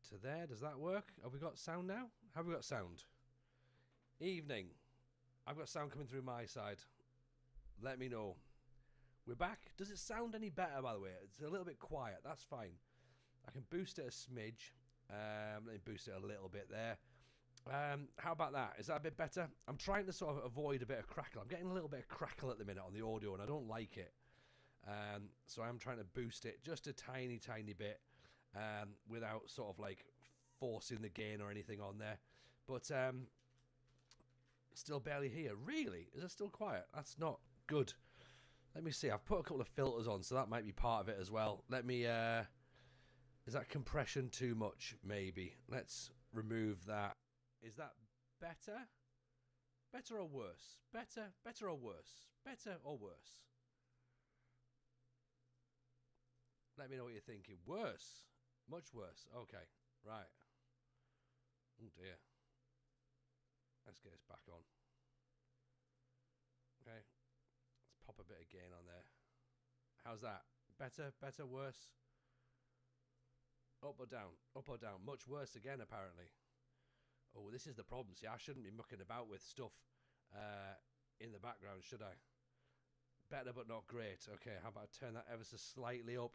to there. Does that work? Have we got sound now? Have we got sound? Evening. I've got sound coming through my side. Let me know. We're back. Does it sound any better, by the way? It's a little bit quiet. That's fine. I can boost it a smidge. Let me boost it a little bit there. How about that? Is that a bit better? I'm trying to sort of avoid a bit of crackle. I'm getting a little bit of crackle at the minute on the audio, and I don't like it. So I'm trying to boost it just a tiny, tiny bit without sort of like forcing the gain or anything on there. But still barely here. Really? Is it still quiet? That's not good. Let me see. I've put a couple of filters on, so that might be part of it as well. Let me... is that compression too much? Maybe. Let's remove that. Is that better? Better or worse? Better or worse? Better or worse? Let me know what you're thinking. Worse. Much worse. Okay. Right. Oh, dear. Let's get this back on. Okay. Let's pop a bit of gain on there. How's that? Better? Better? Worse? Up or down? Up or down? Much worse again, apparently. Oh, this is the problem. See, I shouldn't be mucking about with stuff in the background, should I? Better but not great. Okay, how about I turn that ever so slightly up?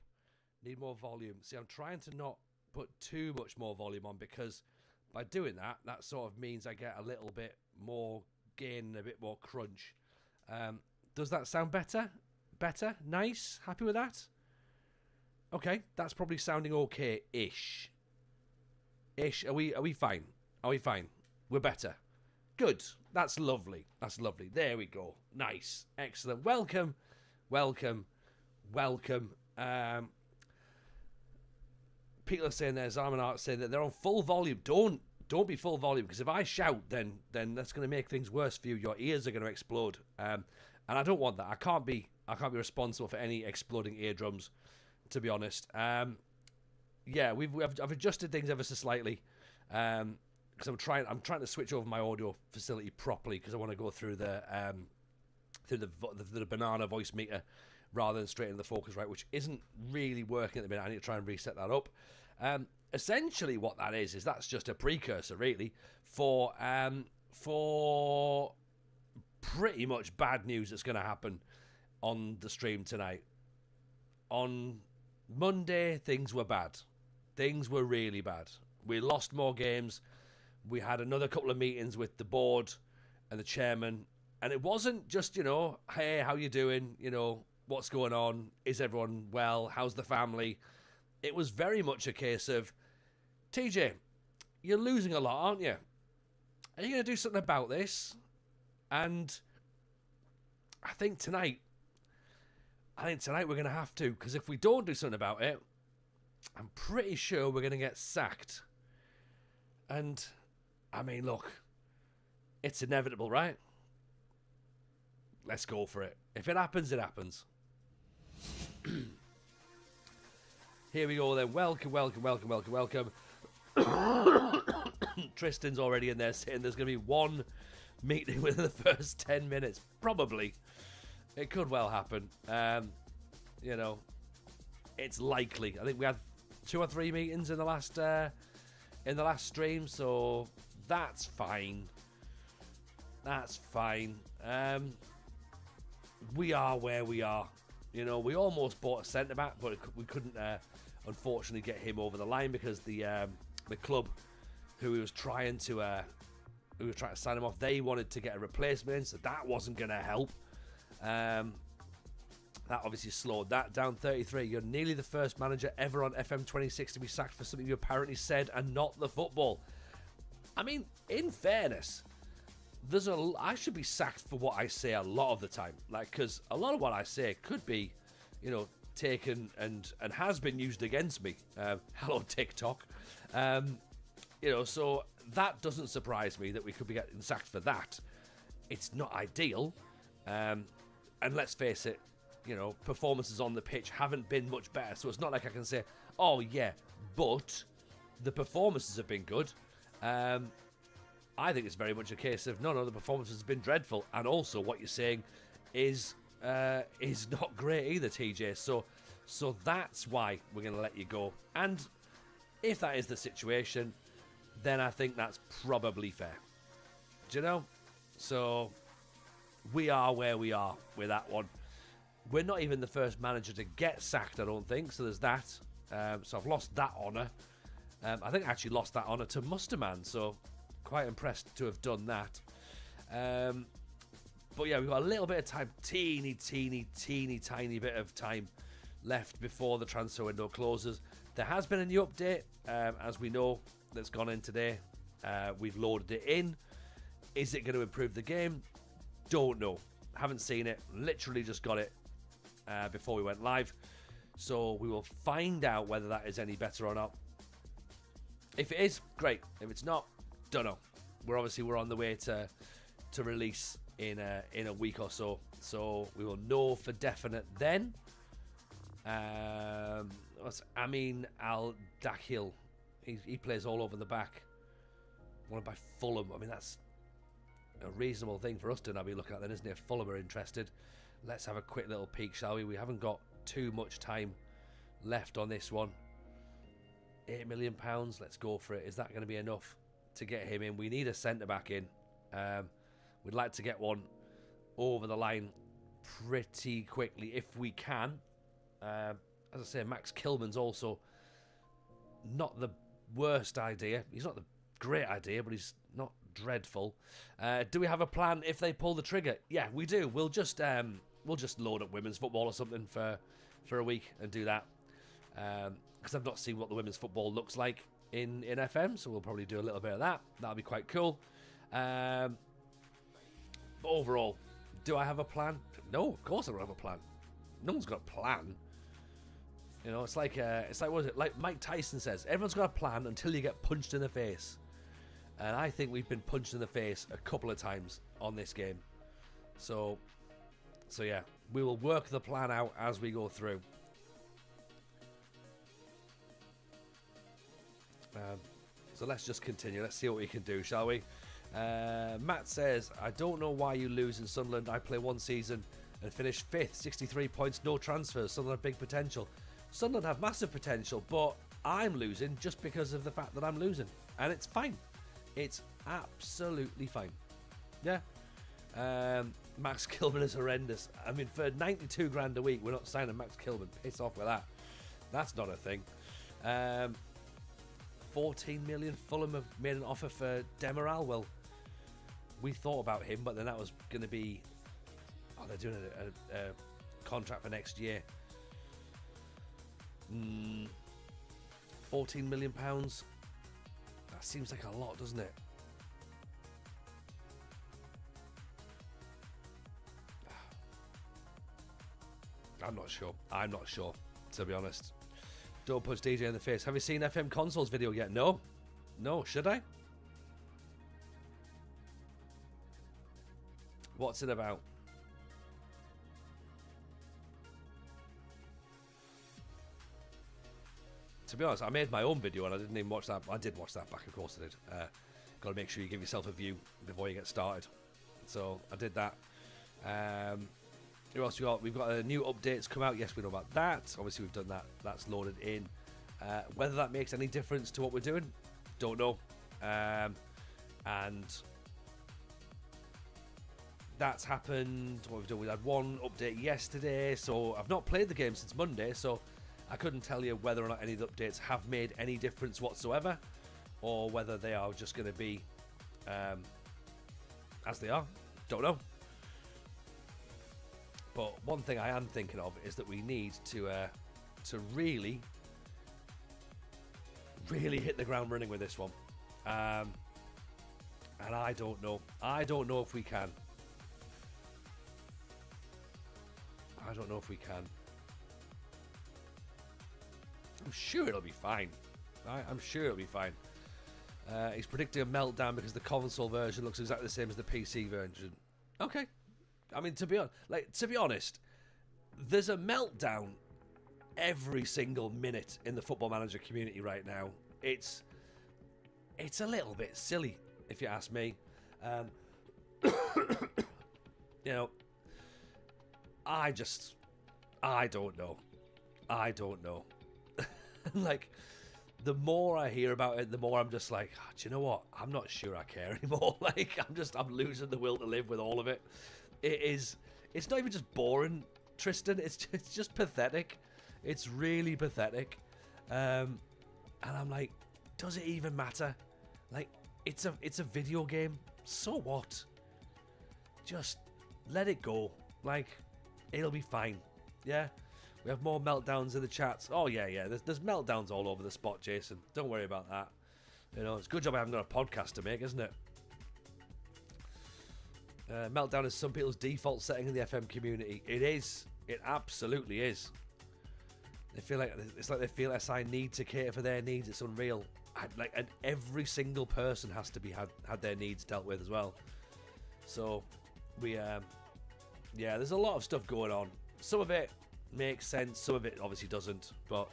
Need more volume. See, I'm trying to not put too much more volume on, because by doing that, that sort of means I get a little bit more gain and a bit more crunch. Does that sound better? Better? Nice? Happy with that? Okay, that's probably sounding okay-ish. Ish. Are we fine? Are we fine? We're better. Good. That's lovely. That's lovely. There we go. Nice. Excellent. Welcome. Welcome. Welcome. People are saying there, Zarman Art saying that they're on full volume. Don't be full volume, because if I shout, then that's going to make things worse for you. Your ears are going to explode. And I don't want that. I can't be responsible for any exploding eardrums, to be honest. Yeah, I've adjusted things ever so slightly. Because I'm trying to switch over my audio facility properly, because I want to go through the banana voice meter rather than straight into the Focusrite, which isn't really working at the minute. I need to try and reset that up. Essentially, what that is that's just a precursor, really, for pretty much bad news that's going to happen on the stream tonight. On Monday, things were bad. Things were really bad. We lost more games. We had another couple of meetings with the board and the chairman. And it wasn't just, hey, how you doing? What's going on? Is everyone well? How's the family? It was very much a case of, TJ, you're losing a lot, aren't you? Are you going to do something about this? And I think tonight we're going to have to. Because if we don't do something about it, I'm pretty sure we're going to get sacked. And, I mean, look, it's inevitable, right? Let's go for it. If it happens, it happens. Here we go then. Welcome. Tristan's already in there saying there's going to be one meeting within the first 10 minutes. Probably. It could well happen. It's likely. I think we had 2 or 3 meetings in the last stream, so that's fine. That's fine. We are where we are. We almost bought a centre back, but we couldn't, unfortunately, get him over the line because the club who we was trying to sign him off, they wanted to get a replacement in, so that wasn't going to help. That obviously slowed that down. 33. You're nearly the first manager ever on FM26 to be sacked for something you apparently said and not the football. I mean, in fairness, I should be sacked for what I say a lot of the time. Because a lot of what I say could be, taken and has been used against me. Hello, TikTok. So that doesn't surprise me that we could be getting sacked for that. It's not ideal. And let's face it, performances on the pitch haven't been much better. So it's not like I can say, oh yeah, but the performances have been good. I think it's very much a case of no, the performance has been dreadful, and also what you're saying is not great either, TJ. So that's why we're going to let you go. And If that is the situation, then I think that's probably fair. Do you know? So we are where we are with that one. We're not even the first manager to get sacked, I don't think. So there's that. So I've lost that honour. I think I actually lost that honour to Musterman. So quite impressed to have done that. But yeah, we've got a little bit of time. Teeny tiny bit of time left before the transfer window closes. There has been a new update, as we know, that's gone in today. We've loaded it in. Is it going to improve the game? Don't know. Haven't seen it. Literally just got it before we went live. So we will find out whether that is any better or not. If it is, great. If it's not, don't know. We're on the way to release in a week or so. So we will know for definite then. What's Amin Al-Dakhil? He plays all over the back. Wanted by Fulham. I mean, that's a reasonable thing for us to now be looking at then, isn't it? If Fulham are interested. Let's have a quick little peek, shall we? We haven't got too much time left on this one. £8 million. Let's go for it. Is that going to be enough to get him in? We need a centre-back in. We'd like to get one over the line pretty quickly if we can. As I say, Max Kilman's also not the worst idea. He's not the great idea, but he's not dreadful. Do we have a plan if they pull the trigger? Yeah, we do. We'll just load up women's football or something for a week and do that. Because I've not seen what the women's football looks like in FM, so we'll probably do a little bit of that. That'll be quite cool. But overall, do I have a plan? No, of course I don't have a plan. No one's got a plan. You know, it's like what is it? Like Mike Tyson says, everyone's got a plan until you get punched in the face. And I think we've been punched in the face a couple of times on this game. So yeah, we will work the plan out as we go through. So let's just continue. Let's see what we can do, shall we? Matt says, I don't know why you lose in Sunderland. I play one season and finished 5th, 63 points, no transfers. Sunderland have big potential. Sunderland have massive potential, but I'm losing just because of the fact that I'm losing. And it's fine. It's absolutely fine. Yeah. Max Kilman is horrendous. I mean, for 92 grand a week, we're not signing Max Kilman. Piss off with that. That's not a thing. 14 million. Fulham have made an offer for Demiral. Well, we thought about him, but then that was going to be... Oh, they're doing a contract for next year. 14 million pounds. That seems like a lot, doesn't it? I'm not sure, to be honest. Don't punch DJ in the face. Have you seen FM Console's video yet? No. Should I? What's it about? To be honest, I made my own video and I didn't even watch that. I did watch that back, of course I did. Got to make sure you give yourself a view before you get started. So I did that. Who else we got? We've got a new updates come out. Yes, we know about that. Obviously, we've done that. That's loaded in. Whether that makes any difference to what we're doing, don't know. And that's happened. What we've done, we had one update yesterday. So I've not played the game since Monday. So I couldn't tell you whether or not any of the updates have made any difference whatsoever, or whether they are just going to be as they are. Don't know. But one thing I am thinking of is that we need to really hit the ground running with this one. And I don't know. I don't know if we can. I'm sure it'll be fine. I'm sure it'll be fine. He's predicting a meltdown because the console version looks exactly the same as the PC version. Okay. I mean, to be honest, there's a meltdown every single minute in the Football Manager community right now. It's a little bit silly, if you ask me. You know, I don't know. Like, the more I hear about it, the more I'm just like, oh, do you know what? I'm not sure I care anymore. Like, I'm losing the will to live with all of it. It's not even just boring, Tristan. It's just pathetic. It's really pathetic. And I'm like, does it even matter? Like, it's a video game. So what? Just let it go. Like, it'll be fine. Yeah? We have more meltdowns in the chats. Oh, yeah. There's meltdowns all over the spot, Jason. Don't worry about that. You know, it's a good job I haven't got a podcast to make, isn't it? Meltdown is some people's default setting in the FM community. It is. It absolutely is. They feel like they feel SI need to cater for their needs. It's unreal. And every single person has to be had their needs dealt with as well. So we there's a lot of stuff going on. Some of it makes sense, some of it obviously doesn't, but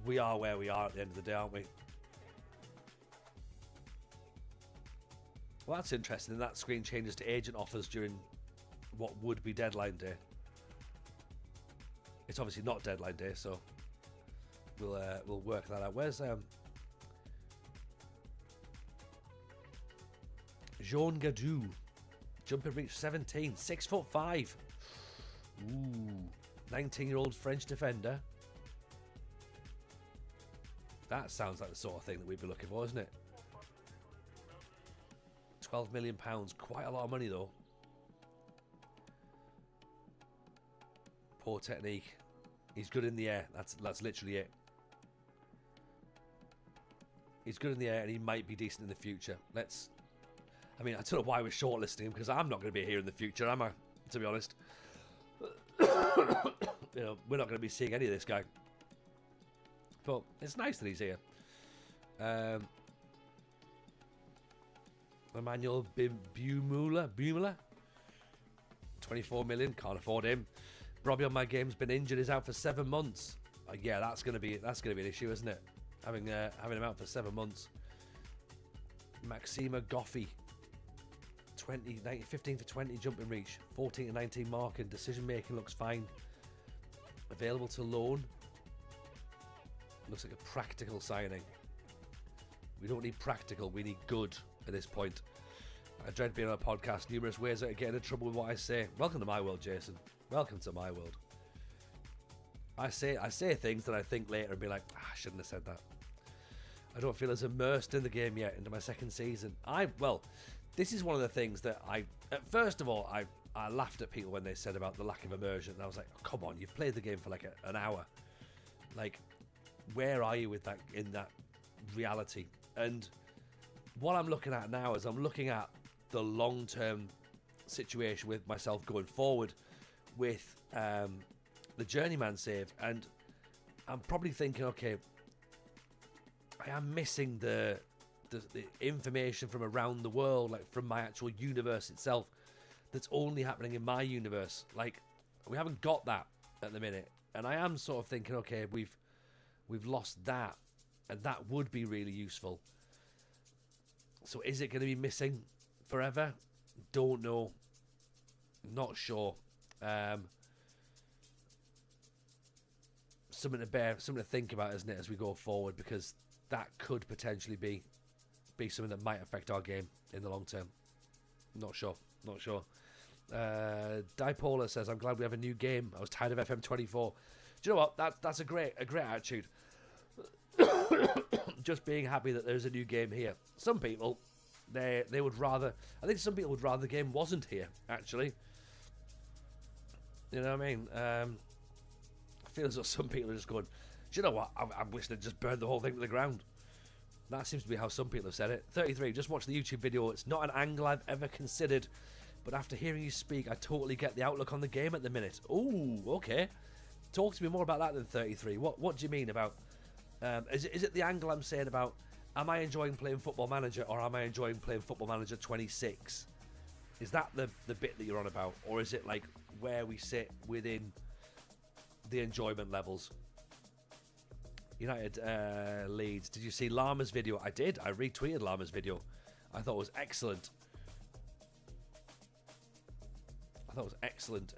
we are where we are at the end of the day, aren't we? Well, that's interesting. That screen changes to agent offers during what would be deadline day. It's obviously not deadline day, so we'll work that out. Where's Jean Gadou? Jumping reach 17, 6'5". Ooh, 19-year-old French defender. That sounds like the sort of thing that we'd be looking for, isn't it? £12 million, quite a lot of money though. Poor technique. He's good in the air. That's literally it. He's good in the air, and he might be decent in the future. I don't know why we're shortlisting him, because I'm not going to be here in the future, am I? To be honest. You know, we're not going to be seeing any of this guy. But it's nice that he's here. Emmanuel Bumula, 24 million, can't afford him. Robbie on my game's been injured, is out for 7 months. Yeah, that's gonna be an issue, isn't it? Having him out for 7 months. Maxima Goffey, 15 for 20 jumping reach, 14 to 19 marking, decision making looks fine. Available to loan. Looks like a practical signing. We don't need practical, we need good at this point. I dread being on a podcast. Numerous ways of getting in trouble with what I say. Welcome to my world, Jason. Welcome to my world. I say things that I think later and be like, I shouldn't have said that. I don't feel as immersed in the game yet into my second season. This is one of the things that first of all, I laughed at people when they said about the lack of immersion. And I was like, oh, come on, you've played the game for like an hour. Like, where are you with that in that reality? And what I'm looking at now is I'm looking at the long-term situation with myself going forward with the journeyman save, and I'm probably thinking, okay, I am missing the information from around the world, like from my actual universe itself, that's only happening in my universe. Like, we haven't got that at the minute, and I am sort of thinking, okay, we've lost that, and that would be really useful. So is it going to be missing forever? Don't know. Not sure. Something to think about, isn't it, as we go forward, because that could potentially be something that might affect our game in the long term. Not sure. Dipolar says, I'm glad we have a new game. I was tired of FM24. Do you know what? That's a great attitude. Just being happy that there's a new game here. Some people, they would rather. I think some people would rather the game wasn't here. Actually, you know what I mean? I feel as though some people are just going, do you know what? I wish they'd just burned the whole thing to the ground. That seems to be how some people have said it. 33, just watch the YouTube video. It's not an angle I've ever considered, but after hearing you speak, I totally get the outlook on the game at the minute. Ooh, okay. Talk to me more about that than 33. What do you mean about? Is it the angle I'm saying about, am I enjoying playing Football Manager, or am I enjoying playing Football Manager 26? Is that the bit that you're on about? Or is it like where we sit within the enjoyment levels? United Leeds. Did you see Llama's video? I did. I retweeted Llama's video. I thought it was excellent.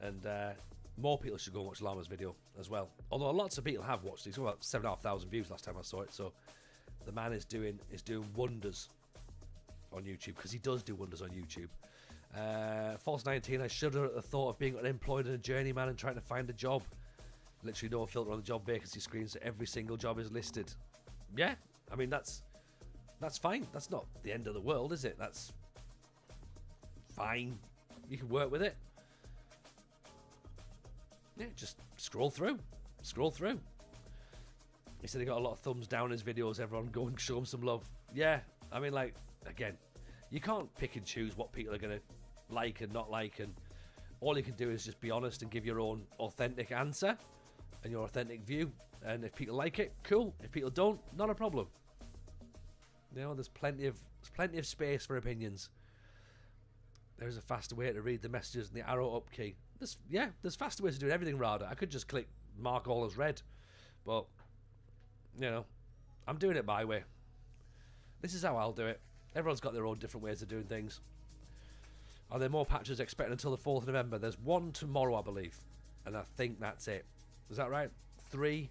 And more people should go and watch Llama's video as well. Although lots of people have watched it. He's got about 7,500 views last time I saw it. So the man is doing wonders on YouTube, because he does do wonders on YouTube. False 19, I shudder at the thought of being unemployed and a journeyman and trying to find a job. Literally no filter on the job vacancy screen, so every single job is listed. Yeah, I mean, that's fine. That's not the end of the world, is it? That's fine. You can work with it. Yeah, just scroll through. Scroll through. He said he got a lot of thumbs down in his videos. Everyone go and show him some love. Yeah, I mean, like, again, you can't pick and choose what people are going to like and not like, and all you can do is just be honest and give your own authentic answer and your authentic view. And if people like it, cool. If people don't, not a problem. You know, there's plenty of space for opinions. There's a faster way to read the messages than the arrow up key. There's faster ways to do everything, rather. I could just click mark all as read, but you know, I'm doing it my way. This is how I'll do it. Everyone's got their own different ways of doing things. Are there more patches expected until the 4th of November? There's one tomorrow, I believe, and I think that's it. Is that right? Three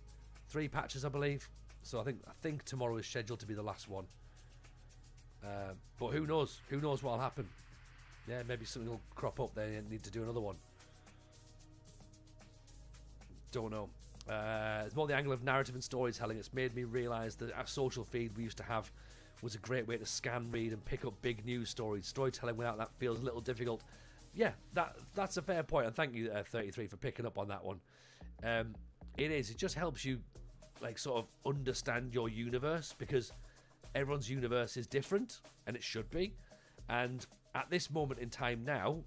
patches, I believe. So I think tomorrow is scheduled to be the last one. But who knows? Who knows what'll happen? Yeah, maybe something will crop up. They need to do another one. Don't know. It's more the angle of narrative and storytelling. It's made me realise that our social feed we used to have was a great way to scan, read, and pick up big news stories. Storytelling without that feels a little difficult. Yeah, that's a fair point, and thank you, 33, for picking up on that one. It is. It just helps you, like, sort of understand your universe, because everyone's universe is different, and it should be. And at this moment in time now,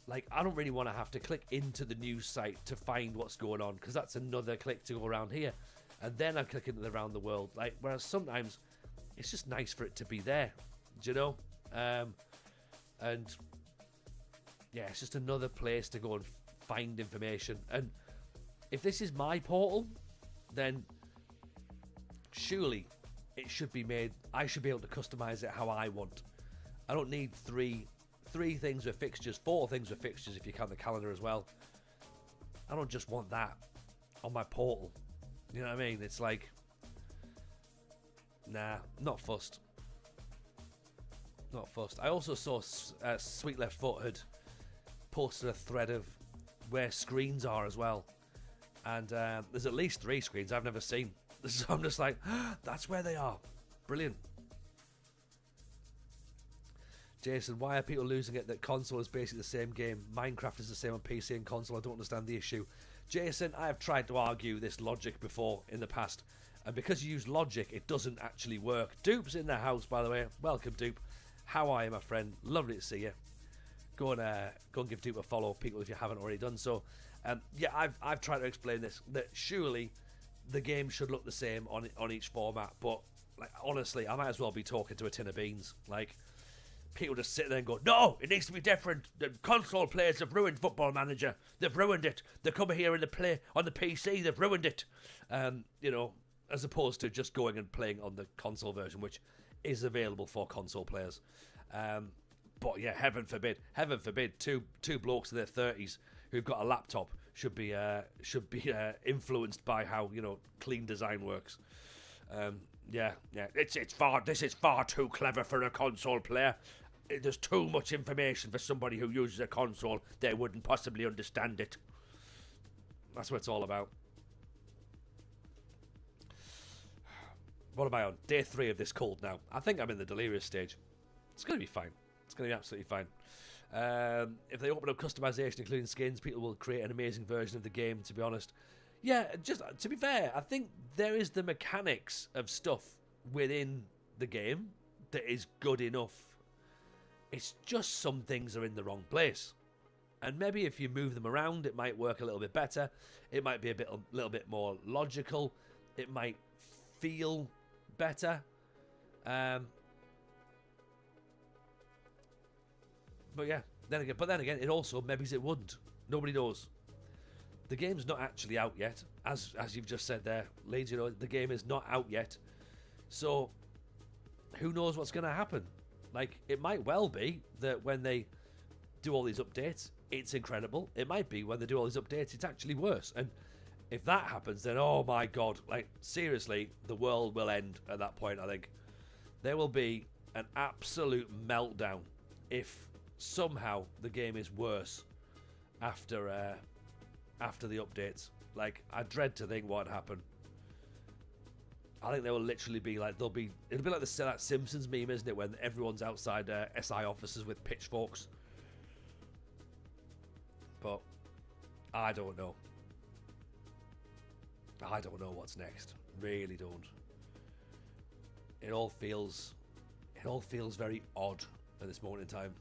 like, I don't really want to have to click into the news site to find what's going on, because that's another click to go around here, and then I click into the around the world. Like, whereas sometimes it's just nice for it to be there, do you know? And yeah, it's just another place to go and find information. And if this is my portal, then surely it should be made. I should be able to customize it how I want. I don't need three things with fixtures, 4 things with fixtures if you count the calendar as well. I don't just want that on my portal. You know what I mean? It's like, nah, not fussed. Not fussed. I also saw Sweet Left Foot had posted a thread of where screens are as well. And there's at least 3 screens I've never seen. So I'm just like, that's where they are. Brilliant. Jason, why are people losing it that console is basically the same game? Minecraft is the same on PC and console. I don't understand the issue. Jason, I have tried to argue this logic before in the past, and because you use logic, it doesn't actually work. Dupe's in the house, by the way. Welcome, Dupe. How are you, my friend? Lovely to see you. Go and give Dupe a follow, people, if you haven't already done so. Yeah, I've tried to explain this, that surely the game should look the same on each format, but like, honestly, I might as well be talking to a tin of beans. Like, people just sit there and go, no, it needs to be different. The console players have ruined Football Manager. They've ruined it. They come here and they play on the PC. They've ruined it. You know, as opposed to just going and playing on the console version, which is available for console players. But yeah, heaven forbid, two blokes in their 30s who've got a laptop should be influenced by how, you know, clean design works. Yeah. This is far too clever for a console player. There's too much information for somebody who uses a console. They wouldn't possibly understand it. That's what it's all about. What am I on? Day 3 of this cold now. I think I'm in the delirious stage. It's going to be fine. It's going to be absolutely fine. If they open up customization, including skins, people will create an amazing version of the game, to be honest. Yeah, just to be fair, I think there is the mechanics of stuff within the game that is good enough. It's just some things are in the wrong place. And maybe if you move them around, it might work a little bit better. It might be a little bit more logical. It might feel better. But yeah, then again, it also, maybe it wouldn't. Nobody knows. The game's not actually out yet, as you've just said there, Leeds. You know, the game is not out yet, so who knows what's going to happen? Like, it might well be that when they do all these updates, it's incredible. It might be when they do all these updates, it's actually worse. And if that happens, then oh my god, like seriously, the world will end at that point. I think there will be an absolute meltdown if somehow the game is worse after the updates. Like, I dread to think what would happen. I think there will literally be like, it'll be like that Simpsons meme, isn't it, when everyone's outside SI offices with pitchforks. But I don't know. I don't know what's next. Really don't. It all feels very odd at this moment in time.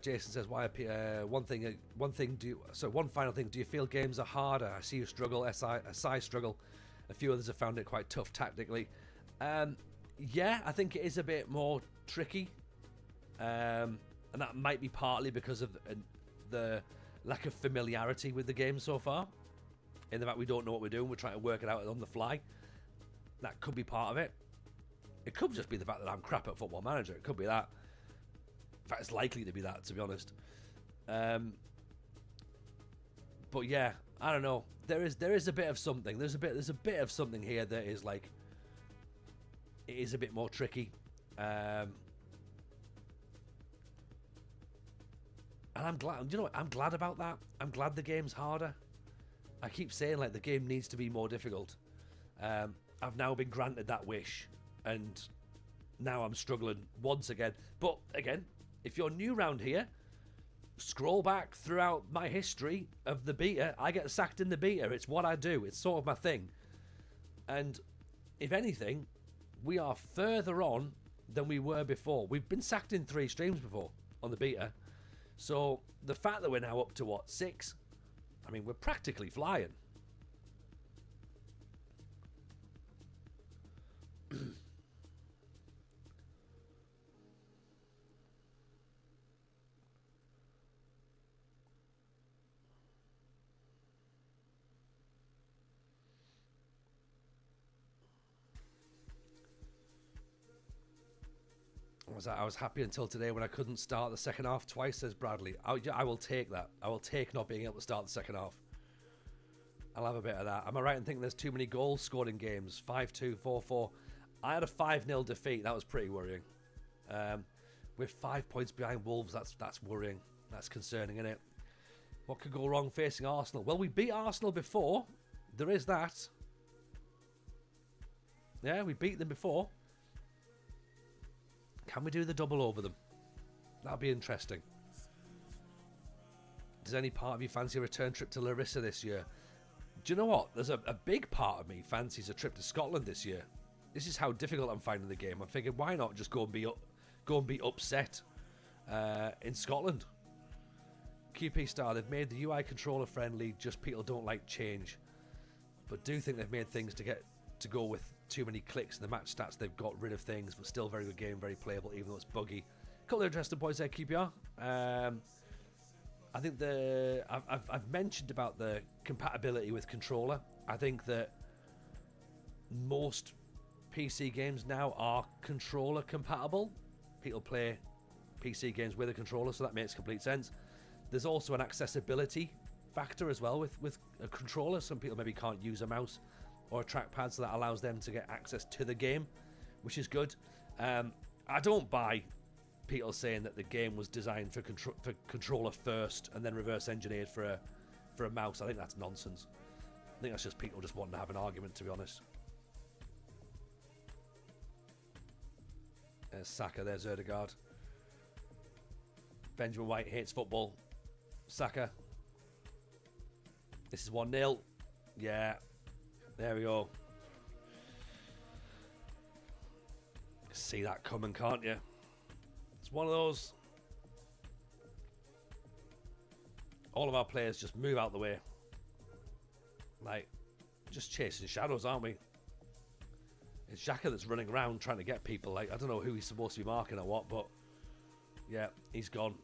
Jason says, "Why? One final thing. Do you feel games are harder? I see you struggle. SI struggle. A few others have found it quite tough tactically. Yeah, I think it is a bit more tricky, and that might be partly because of the lack of familiarity with the game so far. In the fact we don't know what we're doing, we're trying to work it out on the fly. That could be part of it. It could just be the fact that I'm crap at Football Manager. It could be that. In fact, it's likely to be that, to be honest. But yeah, I don't know. There is a bit of something. There's a bit of something here that is like, it is a bit more tricky. And I'm glad. You know what? I'm glad about that. I'm glad the game's harder. I keep saying like the game needs to be more difficult. I've now been granted that wish, and now I'm struggling once again. But again, if you're new round here, scroll back throughout my history of the beta. I get sacked in the beta. It's what I do. It's sort of my thing. And if anything, we are further on than we were before. We've been sacked in 3 streams before on the beta. So the fact that we're now up to, what, 6? I mean, we're practically flying. I was happy until today when I couldn't start the second half twice, says Bradley. I will take that. I will take not being able to start the second half. I'll have a bit of that. Am I right in thinking there's too many goals scored in games? 5-2, 4-4. I had a 5-0 defeat. That was pretty worrying. We're 5 points behind Wolves. That's worrying. That's concerning, isn't it? What could go wrong facing Arsenal? Well, we beat Arsenal before. There is that. Yeah, we beat them before. Can we do the double over them? That'll be interesting. Does any part of you fancy a return trip to Larissa this year? Do you know what? There's a big part of me fancies a trip to Scotland this year. This is how difficult I'm finding the game. I'm thinking, why not just go and be upset in Scotland? QP Star, they've made the UI controller friendly, just people don't like change. But do think they've made things to go with too many clicks in the match stats. They've got rid of things, but still very good game, very playable, even though it's buggy. A couple of interesting points there, QPR. I think I've mentioned about the compatibility with controller. I think that most PC games now are controller compatible. People play PC games with a controller, so that makes complete sense. There's also an accessibility factor as well with a controller. Some people maybe can't use a mouse or a trackpad, so that allows them to get access to the game, which is good. I don't buy people saying that the game was designed for controller first and then reverse engineered for a mouse. I think that's nonsense. I think that's just people just wanting to have an argument, to be honest. There's Saka, there's Erdegaard. Benjamin White hates football. Saka. This is 1-0. Yeah. There we go. See that coming, can't you? It's one of those. All of our players just move out the way. Like, just chasing shadows, aren't we? It's Xhaka that's running around trying to get people. Like, I don't know who he's supposed to be marking or what, but yeah, he's gone.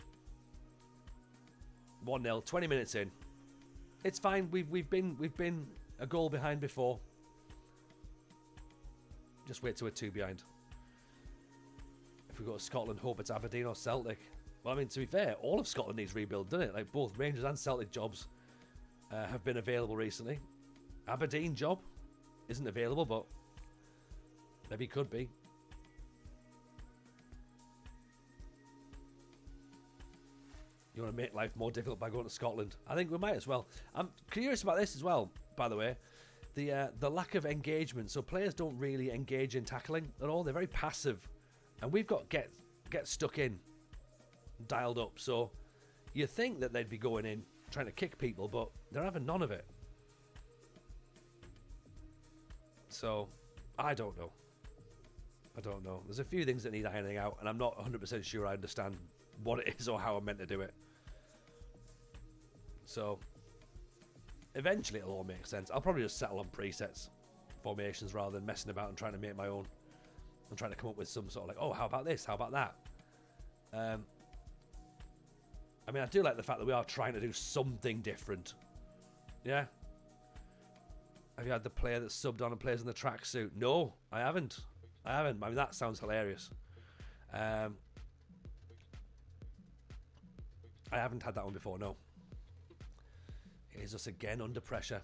1-0, 20 minutes in. It's fine. We've been a goal behind before. Just wait till we're 2 behind. If we go to Scotland, hope it's Aberdeen or Celtic. Well, I mean, to be fair, all of Scotland needs rebuild, doesn't it? Like, both Rangers and Celtic jobs have been available recently. Aberdeen job isn't available, but maybe could be. You want to make life more difficult by going to Scotland? I think we might as well. I'm curious about this as well, by the way. The lack of engagement. So players don't really engage in tackling at all. They're very passive. And we've got get stuck in, dialed up. So you think that they'd be going in, trying to kick people, but they're having none of it. So I don't know. There's a few things that need ironing out, and I'm not 100% sure I understand what it is or how I'm meant to do it. So eventually it'll all make sense. I'll probably just settle on presets, formations, rather than messing about and trying to make my own. I'm trying to come up with some sort of like, oh, how about this? How about that? I mean, I do like the fact that we are trying to do something different. Yeah? Have you had the player that's subbed on and plays in the tracksuit? No, I haven't. I mean, that sounds hilarious. I haven't had that one before, no. Here's us again under pressure.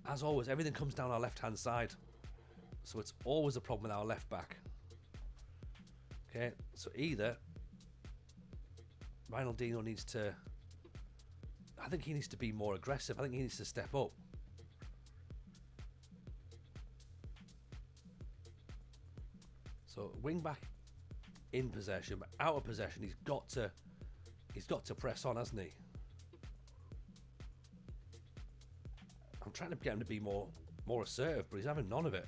As always, everything comes down our left-hand side. So it's always a problem with our left back. Okay, so either Ronaldinho needs to... I think he needs to be more aggressive. I think he needs to step up. So wing back in possession, but out of possession, he's got to press on, hasn't he? I'm trying to get him to be more assertive, but he's having none of it.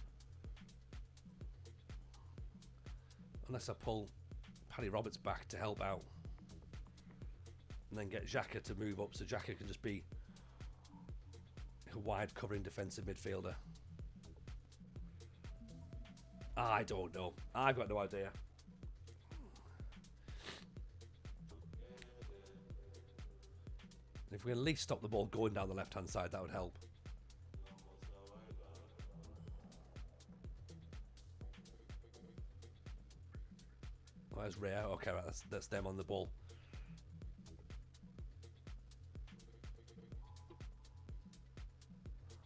Unless I pull Paddy Roberts back to help out. And then get Xhaka to move up so Xhaka can just be a wide covering defensive midfielder. I don't know. I've got no idea. If we can at least stop the ball going down the left-hand side, that would help. Oh, that's rare. Okay, right, that's them on the ball.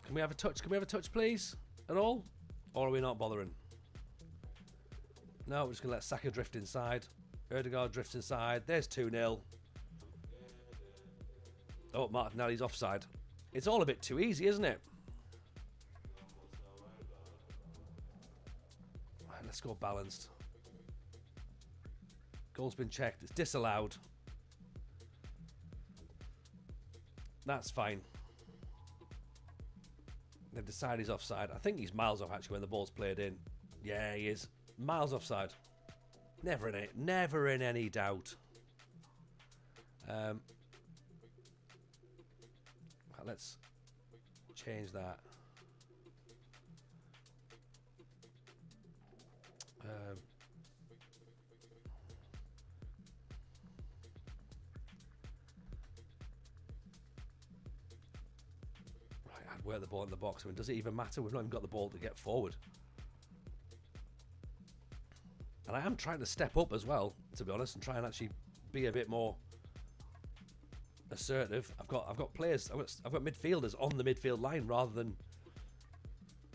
Can we have a touch? Can we have a touch, please? At all? Or are we not bothering? No, we're just going to let Saka drift inside. Ødegaard drifts inside. There's 2-0. Oh, Martinelli's offside. It's all a bit too easy, isn't it? Right, let's go balanced. Goal's been checked. It's disallowed. That's fine. They've decided he's offside. I think he's miles off, actually, when the ball's played in. Yeah, he is. Miles offside. Never in any doubt. Let's change that. Right, I'd work the ball in the box. I mean, does it even matter? We've not even got the ball to get forward. And I am trying to step up as well, to be honest, and try and actually be a bit more assertive. I've got players. I've got midfielders on the midfield line rather than,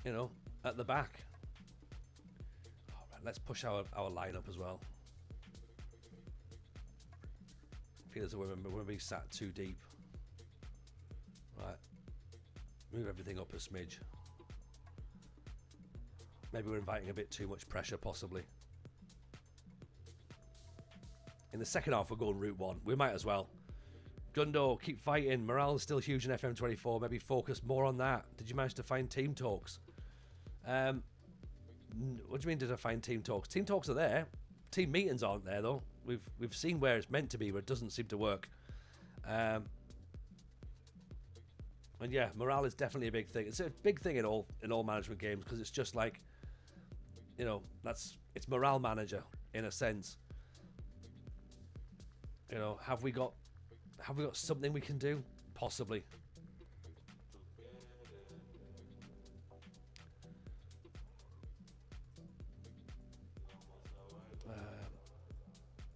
you know, at the back. All right, let's push our lineup as well. I feel as though we're being sat too deep. Right, move everything up a smidge. Maybe we're inviting a bit too much pressure, possibly. In the second half, we're going route one. We might as well. Gundo, keep fighting. Morale is still huge in FM24. Maybe focus more on that. Did you manage to find team talks? What do you mean, did I find team talks? Team talks are there. Team meetings aren't there, though. We've seen where it's meant to be, but it doesn't seem to work. And yeah, morale is definitely a big thing. It's a big thing in all management games because it's just like, you know, it's morale manager in a sense. You know, have we got something we can do? Possibly.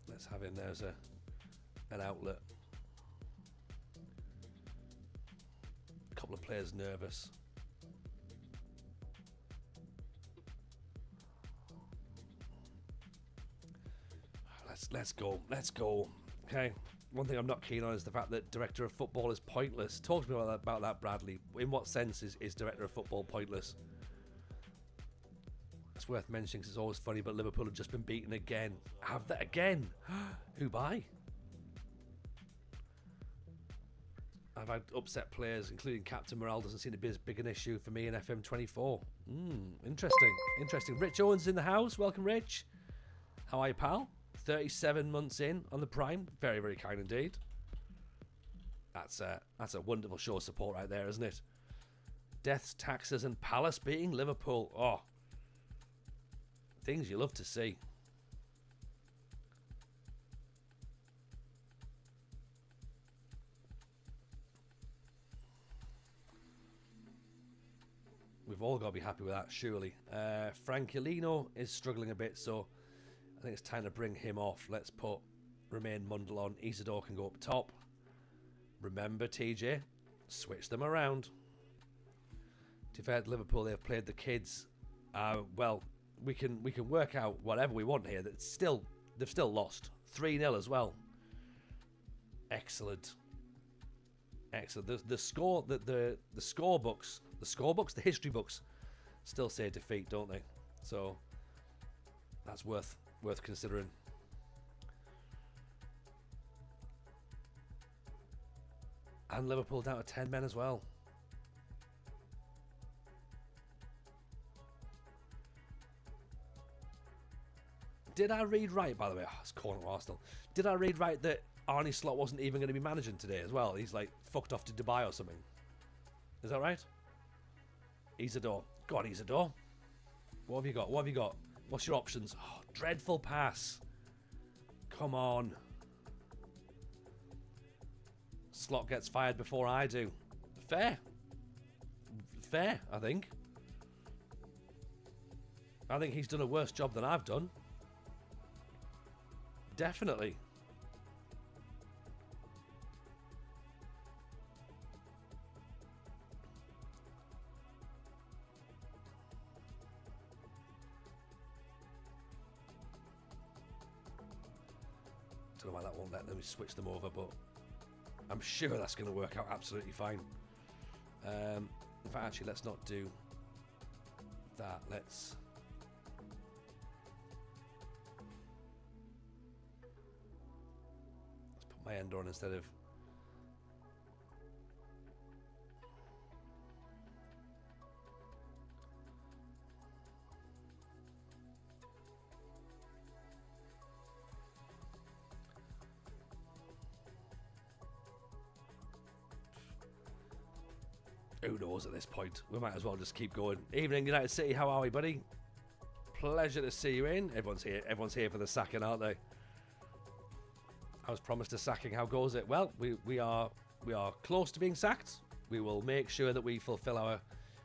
Let's have him there as an outlet. A couple of players nervous. Let's go. Okay. One thing I'm not keen on is the fact that director of football is pointless. Talk to me about that, Bradley. In what sense is director of football pointless? It's worth mentioning because it's always funny, but Liverpool have just been beaten again. Have that again? Who by? I've had upset players, including Captain Morale. Doesn't seem to be as big an issue for me in FM24. Interesting. Rich Owens in the house. Welcome, Rich. How are you, pal? 37 months in on the Prime. Very, very kind indeed. That's a wonderful show of support right there, isn't it? Deaths, taxes, and Palace beating Liverpool. Oh, things you love to see. We've all got to be happy with that, surely. Frankelino is struggling a bit, so I think it's time to bring him off. Let's put Romain Mundle on. Isidore can go up top. Remember, TJ, switch them around. To be fair to Liverpool, they've played the kids. Well, we can work out whatever we want here. They've still lost 3-0 as well. Excellent. The score, the score books, the history books, still say defeat, don't they? So that's worth considering. And Liverpool down to 10 men as well. Did I read right, by the way? Oh, it's calling Arsenal. Did I read right that Arne Slot wasn't even going to be managing today as well? He's like fucked off to Dubai or something. Is that right? Isidore. Go on, Isidore. What have you got? What have you got? What's your options? Oh, dreadful pass. Come on. Slot gets fired before I do. Fair. Fair, I think. I think he's done a worse job than I've done. Definitely. Don't know why that won't let them switch them over, but I'm sure that's going to work out absolutely fine. In fact, actually, let's not do that. Let's put my end on instead of... Who knows at this point? We might as well just keep going. Evening, United City. How are we, buddy? Pleasure to see you in. Everyone's here. Everyone's here for the sacking, aren't they? I was promised a sacking. How goes it? Well, we are close to being sacked. We will make sure that we fulfil our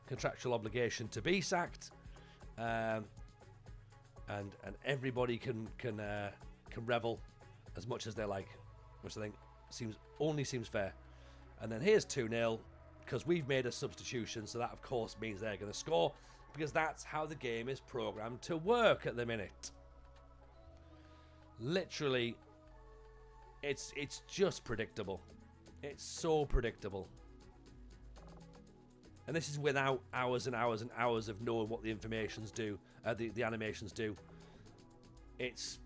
contractual obligation to be sacked, and everybody can revel as much as they like, which I think seems fair. And then here's 2-0. Because we've made a substitution, so that of course means they're going to score, because that's how the game is programmed to work at the minute. Literally, it's just predictable. It's so predictable. And this is without hours and hours and hours of knowing what the informations do, the animations do. It's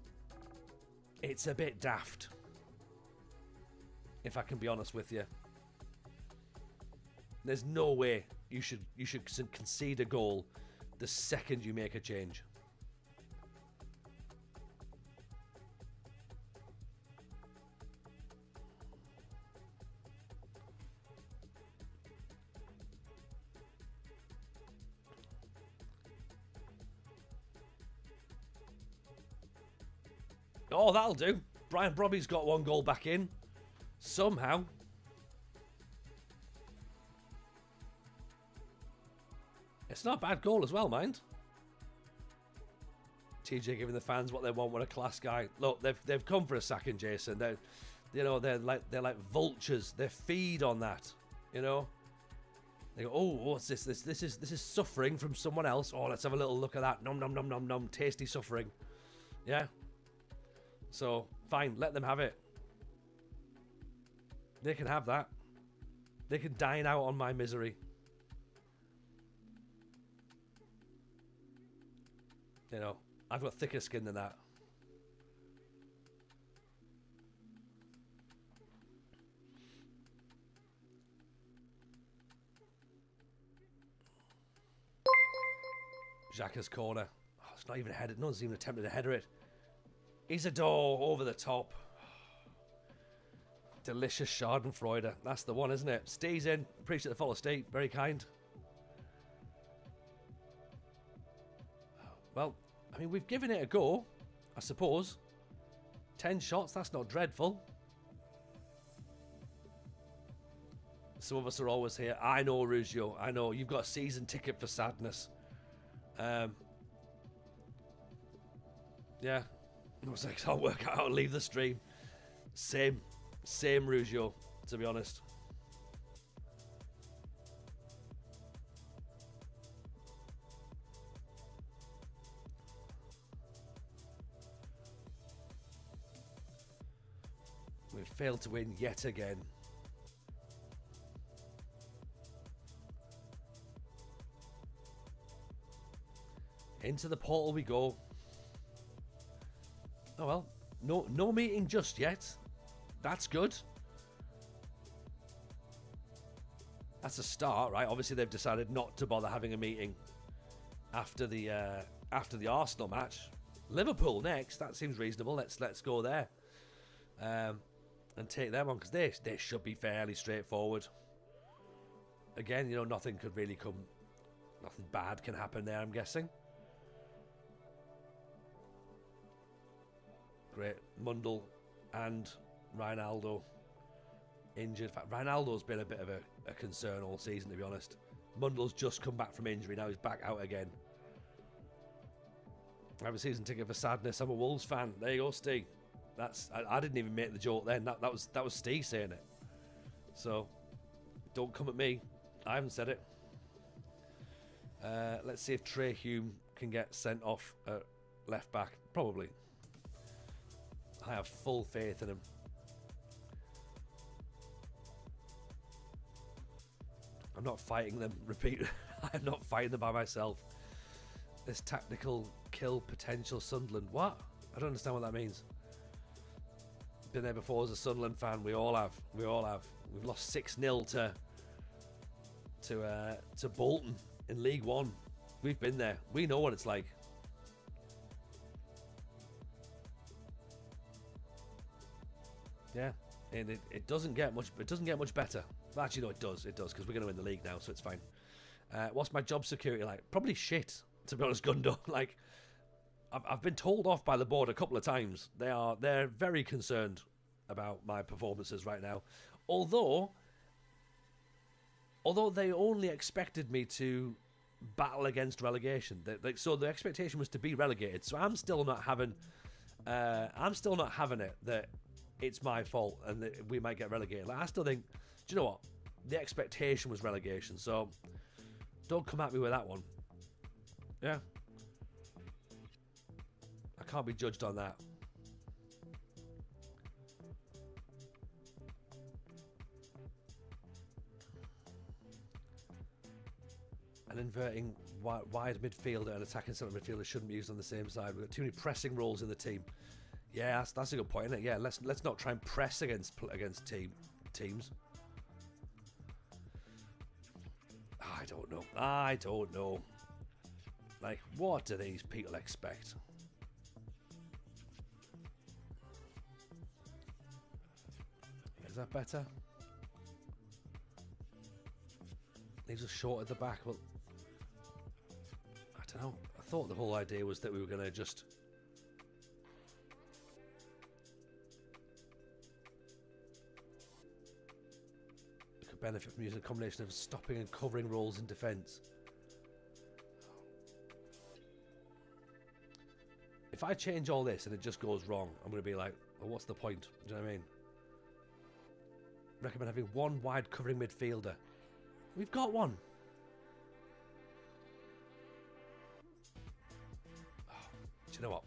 a bit daft, if I can be honest with you. There's no way you should concede a goal the second you make a change. Oh, that'll do. Brian Brobby's got 1 goal back in. Somehow. It's not a bad goal as well, mind. TJ giving the fans what they want. What a class guy. Look, they've come for a sacking, Jason. They're like vultures. They feed on that. You know. They go, oh, what's this? This is suffering from someone else. Oh, let's have a little look at that. Nom nom nom nom nom. Tasty suffering. Yeah. So fine, let them have it. They can have that. They can dine out on my misery. You know, I've got thicker skin than that. Xhaka's corner. Oh, it's not even headed. No one's even attempted to header it. Isidore over the top. Delicious Schadenfreude. That's the one, isn't it? Stays in. Appreciate the follow, Steve. Very kind. Well, I mean, we've given it a go, I suppose. 10 shots, that's not dreadful. Some of us are always here. I know, Rugio. I know. You've got a season ticket for sadness. Yeah. I was like, I'll work out how to leave the stream. Same Rugio, to be honest. We've failed to win yet again. Into the portal we go. Oh well, no meeting just yet. That's good. That's a start, right? Obviously, they've decided not to bother having a meeting after the Arsenal match. Liverpool next. That seems reasonable. Let's go there and take them on, because they should be fairly straightforward. Again, you know, nothing bad can happen there, I'm guessing. Great. Mundle and Ronaldo injured. In fact, Ronaldo's been a bit of a concern all season, to be honest. Mundle's just come back from injury. Now he's back out again. I have a season ticket for sadness. I'm a Wolves fan. There you go, Steve. I didn't even make the joke then. That was Steve saying it. So don't come at me. I haven't said it. Let's see if Trey Hume can get sent off at left back. Probably. I have full faith in him. I'm not fighting them. Repeat. I'm not fighting them by myself. This tactical kill potential Sunderland. What? I don't understand what that means. Been there before as a Sunderland fan. We all have. We've lost 6-0 to Bolton in League One. We've been there. We know what it's like. Yeah, and it doesn't get much. It doesn't get much better. Well, actually, no, it does. It does, because we're going to win the league now, so it's fine. What's my job security like? Probably shit, to be honest, Gundo. Like, I've been told off by the board a couple of times. They're very concerned about my performances right now. Although they only expected me to battle against relegation. So the expectation was to be relegated. So I'm still not having it that it's my fault and that we might get relegated. Like, I still think, do you know what? The expectation was relegation. So don't come at me with that one. Yeah. I can't be judged on that. An inverting wide midfielder and attacking centre midfielder shouldn't be used on the same side. We've got too many pressing roles in the team. Yeah, that's a good point, isn't it? Yeah, let's not try and press against teams. I don't know. Like, what do these people expect? Is that better? Leaves us short at the back. Well, I don't know. I thought the whole idea was that we were going to just could benefit from using a combination of stopping and covering roles in defence. If I change all this and it just goes wrong, I'm going to be like, well, what's the point? Do you know what I mean? Recommend having one wide covering midfielder. We've got one. Oh, do you know what?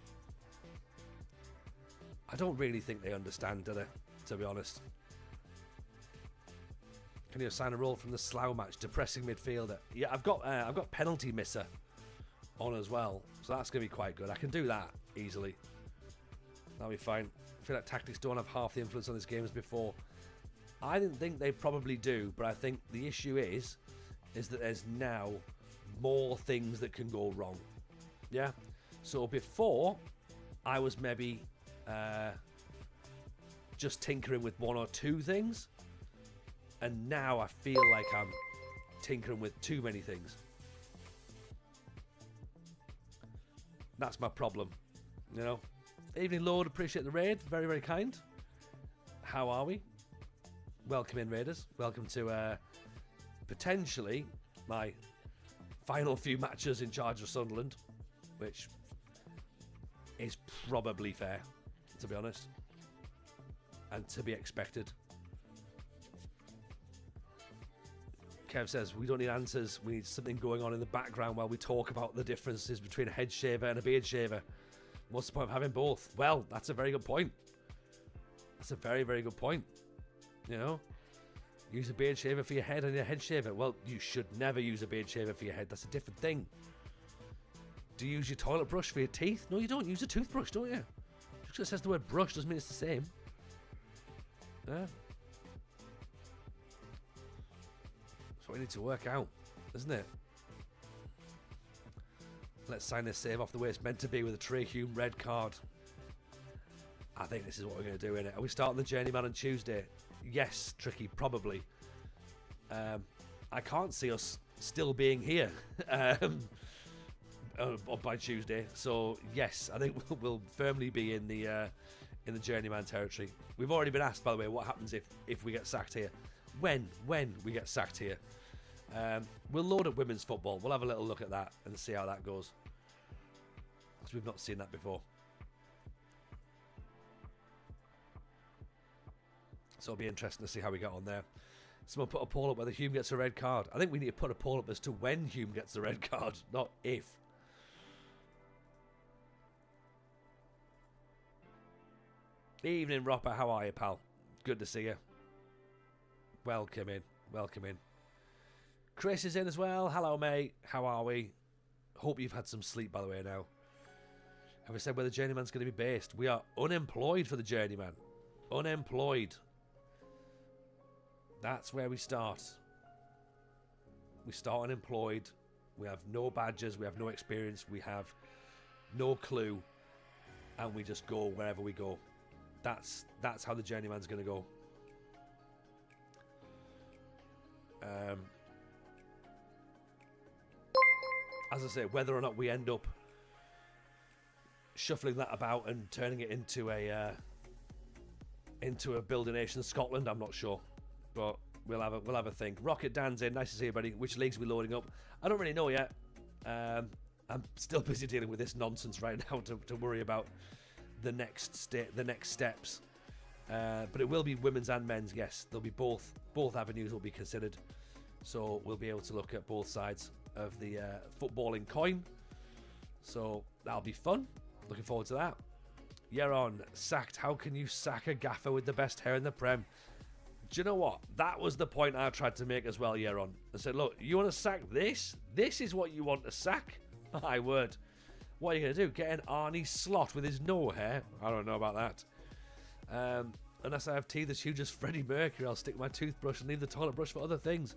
I don't really think they understand, do they? To be honest. Can you assign a role from the Slough match? Depressing midfielder. Yeah, I've got penalty misser on as well, so that's going to be quite good. I can do that easily. That'll be fine. I feel like tactics don't have half the influence on this game as before. I didn't think they probably do, but I think the issue is that there's now more things that can go wrong. Yeah? So before, I was maybe just tinkering with one or two things, and now I feel like I'm tinkering with too many things. That's my problem, you know. Evening, Lord. Appreciate the raid. Very, very kind. How are we? Welcome in, Raiders. Welcome to potentially my final few matches in charge of Sunderland, which is probably fair, to be honest, and to be expected. Kev says, we don't need answers. We need something going on in the background while we talk about the differences between a head shaver and a beard shaver. What's the point of having both? Well, that's a very good point. That's a very, very good point. You know, use a beard shaver for your head and a head shaver. Well, you should never use a beard shaver for your head. That's a different thing. Do you use your toilet brush for your teeth? No, you don't. Use a toothbrush, don't you? Just because it says the word brush doesn't mean it's the same. Yeah. That's what we need to work out, isn't it? Let's sign this save off the way it's meant to be with a Trey Hume red card. I think this is what we're going to do, innit? Are we starting the journeyman on Tuesday? Yes, Tricky, probably. I can't see us still being here by Tuesday. So yes, I think we'll firmly be in the journeyman territory. We've already been asked, by the way, what happens if we get sacked here. When we get sacked here. We'll load up women's football. We'll have a little look at that and see how that goes, because we've not seen that before. So it'll be interesting to see how we get on there. Someone put a poll up whether Hume gets a red card. I think we need to put a poll up as to when Hume gets the red card, not if. Evening, Ropper. How are you, pal? Good to see you. Welcome in. Welcome in. Chris is in as well. Hello, mate. How are we? Hope you've had some sleep, by the way, now. Have we said where the journeyman's going to be based? We are unemployed for the journeyman. Unemployed. That's where we start. We start unemployed. We have no badges. We have no experience. We have no clue. And we just go wherever we go. That's how the journeyman's going to go. As I say, whether or not we end up shuffling that about and turning it into a Builder Nation Scotland, I'm not sure, but we'll have a think. Rocket Dan's in. Nice to see you, buddy. Which leagues are we loading up? I don't really know yet. I'm still busy dealing with this nonsense right now to worry about the next steps. But it will be women's and men's. Yes, there'll be both avenues will be considered. So we'll be able to look at both sides of the footballing coin. So that'll be fun. Looking forward to that. Yeron, sacked. How can you sack a gaffer with the best hair in the Prem? Do you know what? That was the point I tried to make as well, Yeron. I said, look, you want to sack this? This is what you want to sack? My word. What are you going to do? Get an Arnie Slot with his no hair? I don't know about that. Unless I have teeth as huge as Freddie Mercury, I'll stick my toothbrush and leave the toilet brush for other things.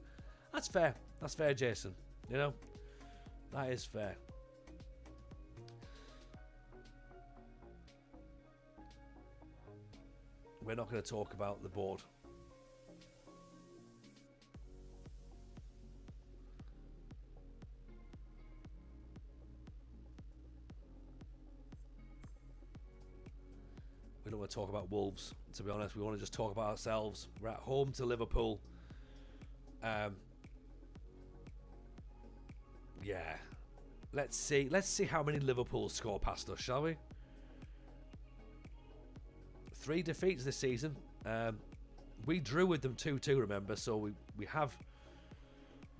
That's fair. That's fair, Jason. You know? That is fair. We're not going to talk about the board. We don't want to talk about Wolves, to be honest. We want to just talk about ourselves. We're at home to Liverpool. Yeah. Let's see how many Liverpool score past us, shall we? 3 defeats this season. We drew with them 2-2, remember? So we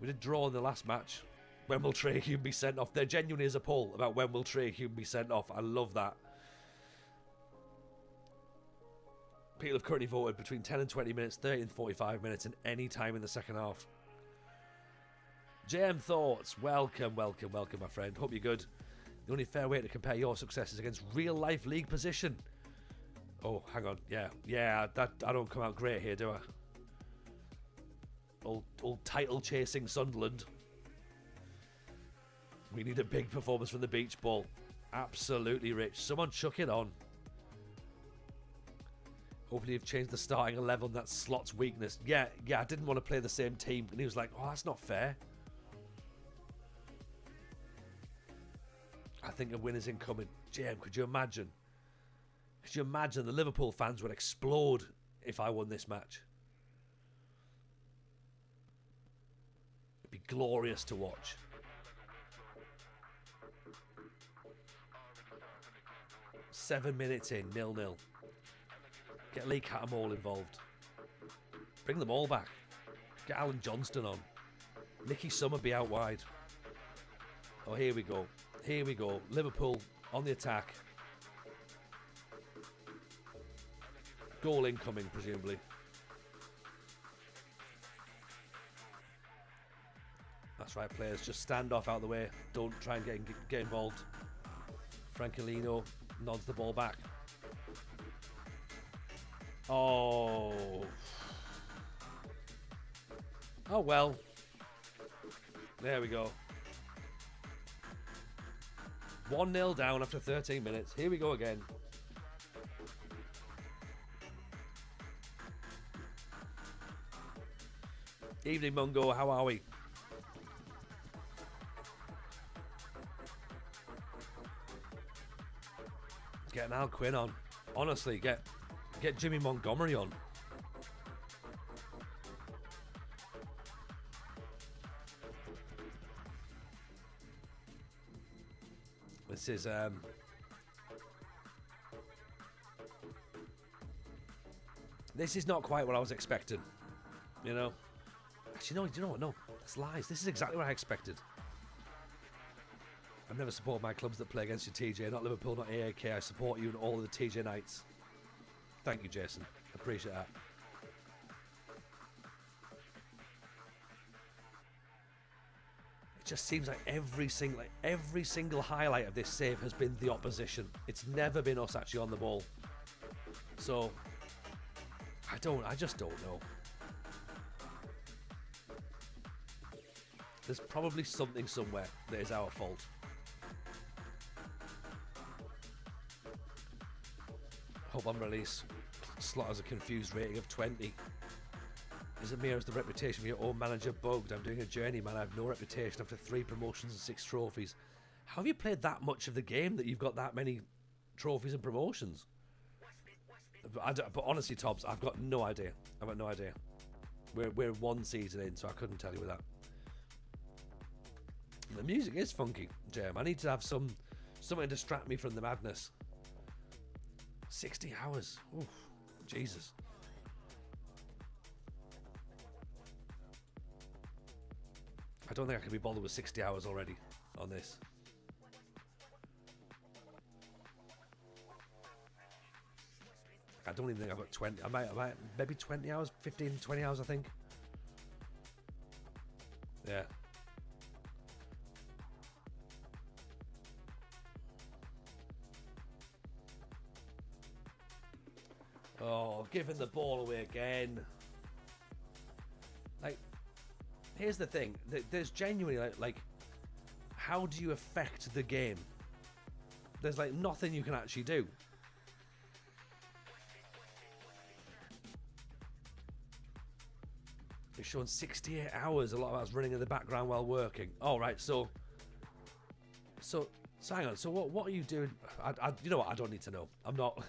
did draw in the last match. When will Trey Hume be sent off? There genuinely is a poll about when will Trey Hume be sent off. I love that. People have currently voted between 10 and 20 minutes, 30 and 45 minutes, and any time in the second half. JM Thoughts, welcome, my friend. Hope you're good. The only fair way to compare your successes against real-life league position. Oh, hang on. Yeah, that I don't come out great here, do I? Old title-chasing Sunderland. We need a big performance from the beach ball. Absolutely, Rich. Someone chuck it on. Hopefully you've changed the starting 11. That's Slot's weakness. Yeah, I didn't want to play the same team. And he was like, oh, that's not fair. I think a win is incoming. Jim, could you imagine? Could you imagine the Liverpool fans would explode if I won this match? It'd be glorious to watch. Seven minutes in, 0-0. Get Lee Catamall involved. Bring them all back. Get Alan Johnston on. Nicky Summerby out wide. Oh, here we go. Here we go. Liverpool on the attack. Goal incoming, presumably. That's right, players. Just stand off out of the way. Don't try and get involved. Francolino nods the ball back. Oh. Oh, well. There we go. 1-0 down after 13 minutes. Here we go again. Evening, Mungo. How are we? Get an Al Quinn on. Honestly, get Jimmy Montgomery on. This is not quite what I was expecting, you know. Actually, no, you know what? No, that's lies. This is exactly what I expected. I've never supported my clubs that play against you, TJ. Not Liverpool, not AAK. I support you and all of the TJ Knights. Thank you, Jason. Appreciate that. It just seems like every single highlight of this save has been the opposition. It's never been us actually on the ball. So I just don't know. There's probably something somewhere that is our fault. Hope on release. Slot has a confused rating of 20. Is it me or is the reputation of your own manager bugged? I'm doing a journey, man. I have no reputation after 3 promotions and 6 trophies. How have you played that much of the game that you've got that many trophies and promotions? But honestly, Tobbs, I've got no idea. I've got no idea. We're 1 season in, so I couldn't tell you with that. The music is funky, Jam. I need to have something to distract me from the madness. 60 hours. Oof, Jesus. I don't think I can be bothered with 60 hours already on this. I don't even think I've got 20. I might maybe 20 hours, 15, 20 hours, I think. Yeah. Oh, giving the ball away again. Like, here's the thing. There's genuinely, like, how do you affect the game? There's, like, nothing you can actually do. It's showing 68 hours. A lot of that's running in the background while working. All right, so hang on. So what are you doing? You know what? I don't need to know. I'm not...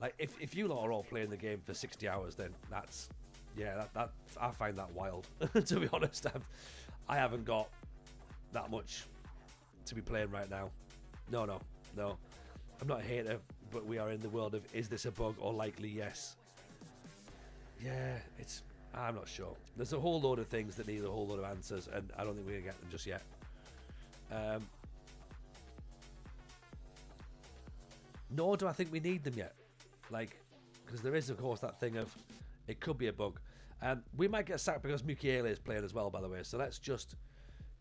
Like, if you lot are all playing the game for 60 hours, then that's Yeah, that I find that wild. To be honest, I haven't got that much to be playing right now. No. I'm not a hater, but we are in the world of is this a bug or likely yes. Yeah, I'm not sure. There's a whole load of things that need a whole load of answers, and I don't think we're going to get them just yet. Nor do I think we need them yet. Like, because there is, of course, that thing of it could be a bug. We might get sacked because Mukiele is playing as well, by the way. So let's just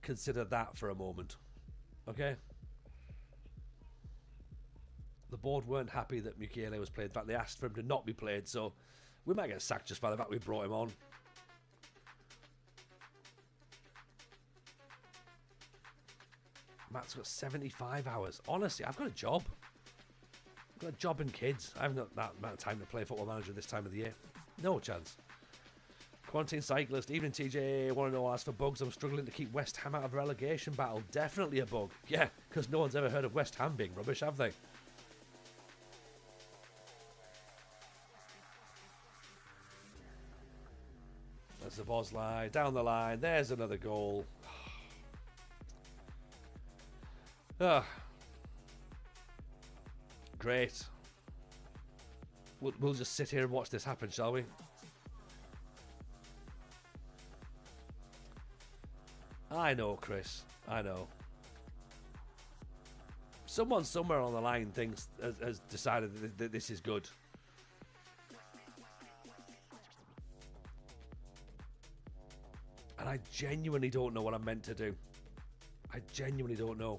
consider that for a moment. Okay? The board weren't happy that Mukiele was played. In fact, they asked for him to not be played. So we might get sacked just by the fact we brought him on. Matt's got 75 hours. Honestly, I've got a job. I've got a job and kids. I haven't got that amount of time to play Football Manager this time of the year. No chance. Quarantine Cyclist, evening TJ, want to know as for bugs, I'm struggling to keep West Ham out of relegation battle. Definitely a bug. Yeah, because no one's ever heard of West Ham being rubbish, have they? There's the Bosley, down the line, there's another goal. Great. We'll just sit here and watch this happen, shall we? I know, Chris. I know. Someone somewhere on the line has decided that this is good. And I genuinely don't know what I'm meant to do. I genuinely don't know.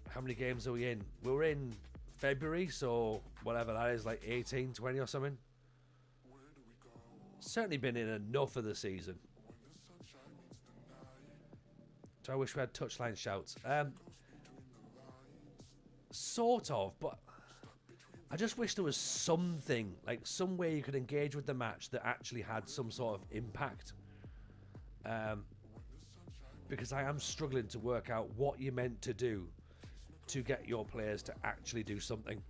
How many games are we in? We're in February, so whatever that is, like 18, 20 or something. Certainly been in enough of the season. Do I wish we had touchline shouts? Sort of, but I just wish there was something, like some way you could engage with the match that actually had some sort of impact. Because I am struggling to work out what you're meant to do to get your players to actually do something.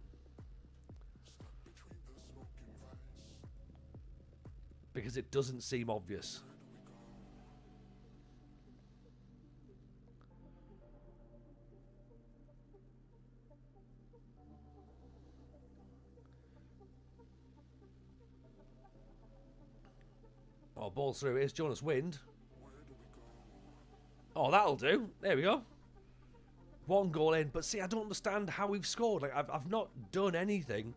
Because it doesn't seem obvious. Oh, ball through. Here's Jonas Wind. Oh, that'll do. There we go. One goal in. But see, I don't understand how we've scored. Like, I've not done anything.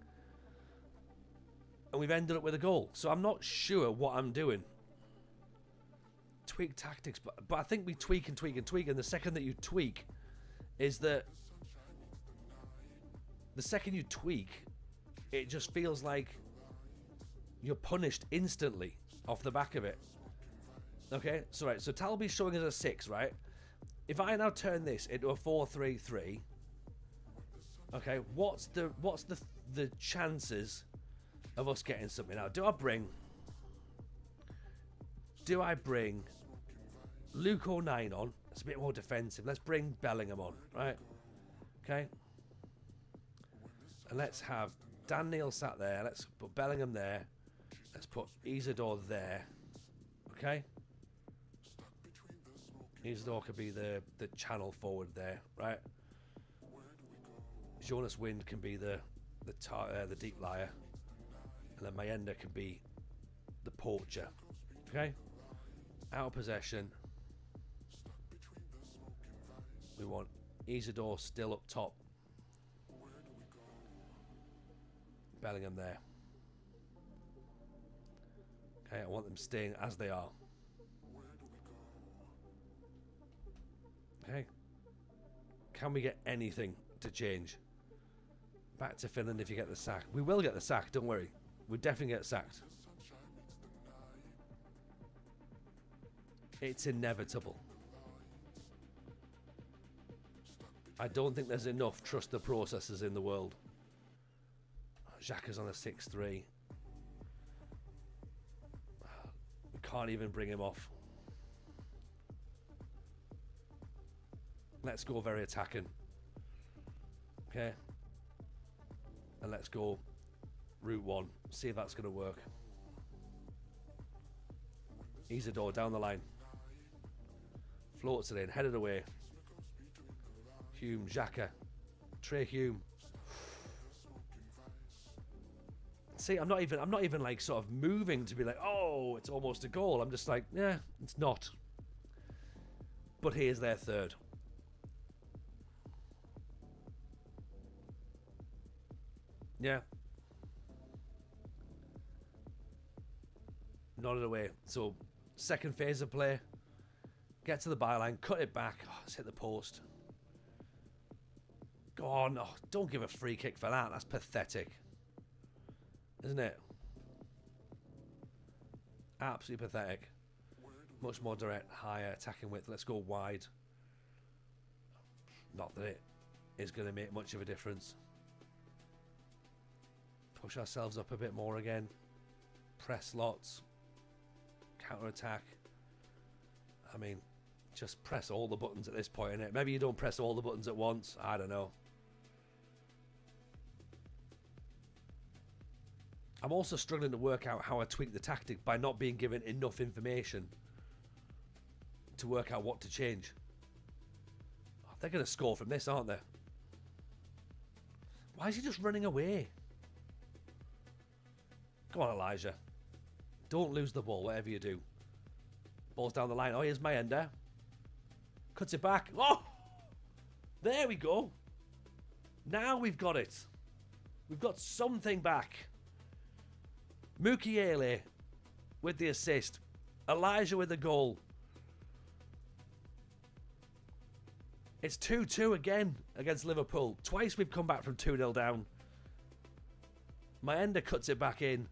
And we've ended up with a goal. So I'm not sure what I'm doing. Tweak tactics. But I think we tweak and tweak and tweak. And the second that you tweak is that... The second you tweak, it just feels like you're punished instantly off the back of it. Okay? So, right. So Talby's showing us a 6, right? If I now turn this into a 4-3-3... Okay, what's the chances of us getting something out? Do I bring Luke O'Nien on? It's a bit more defensive. Let's bring Bellingham on, right? Okay. And let's have Dan Neil sat there. Let's put Bellingham there. Let's put Isidore there. Okay. Isidore could be the channel forward there, right? Jonas Wind can be the deep liar. And then Mayenda can be the poacher. Okay? Out of possession. We want Isidore still up top. Bellingham there. Okay, I want them staying as they are. Okay. Can we get anything to change? Back to Finland if you get the sack. We will get the sack, don't worry. We'll definitely get sacked. It's inevitable. I don't think there's enough trust the processes in the world. Xhaka's on a 6-3. We can't even bring him off. Let's go very attacking. Okay. And let's go route one. See if that's going to work. Isidore down the line. Floats it in, headed away. Hume, Xhaka. Trey Hume. See, I'm not even like sort of moving to be like, oh, it's almost a goal. I'm just like, yeah, it's not. But here's their third. Yeah. Nodded away. So, second phase of play. Get to the byline, cut it back. Oh, let's hit the post. Go on. Oh, don't give a free kick for that. That's pathetic. Isn't it? Absolutely pathetic. Much more direct, higher attacking width. Let's go wide. Not that it is going to make much of a difference. Push ourselves up a bit more again. Press lots. Counter attack. I mean, just press all the buttons at this point, innit? Maybe you don't press all the buttons at once. I don't know. I'm also struggling to work out how I tweak the tactic by not being given enough information to work out what to change. Oh, they're going to score from this, aren't they? Why is he just running away? Come on, Elijah. Don't lose the ball, whatever you do. Ball's down the line. Oh, here's Mayenda. Cuts it back. Oh! There we go. Now we've got it. We've got something back. Mukiele with the assist. Elijah with the goal. It's 2-2 again against Liverpool. Twice we've come back from 2-0 down. Mayenda cuts it back in.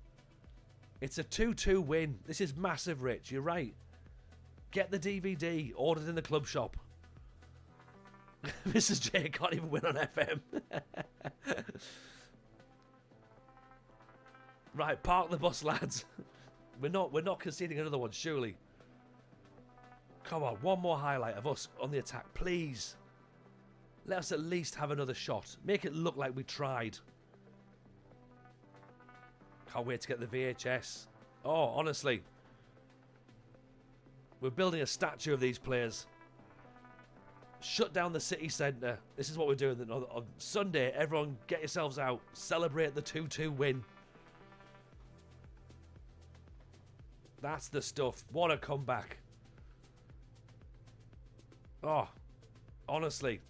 It's a 2-2 win. This is massive, Rich. You're right. Get the DVD. Ordered in the club shop. Mrs. J can't even win on FM. Right, park the bus, lads. We're not conceding another one, surely. Come on, one more highlight of us on the attack, please. Let us at least have another shot. Make it look like we tried. Can't wait to get the VHS. Oh, honestly. We're building a statue of these players. Shut down the city centre. This is what we're doing on Sunday. Everyone get yourselves out. Celebrate the 2-2 win. That's the stuff. What a comeback. Oh, honestly.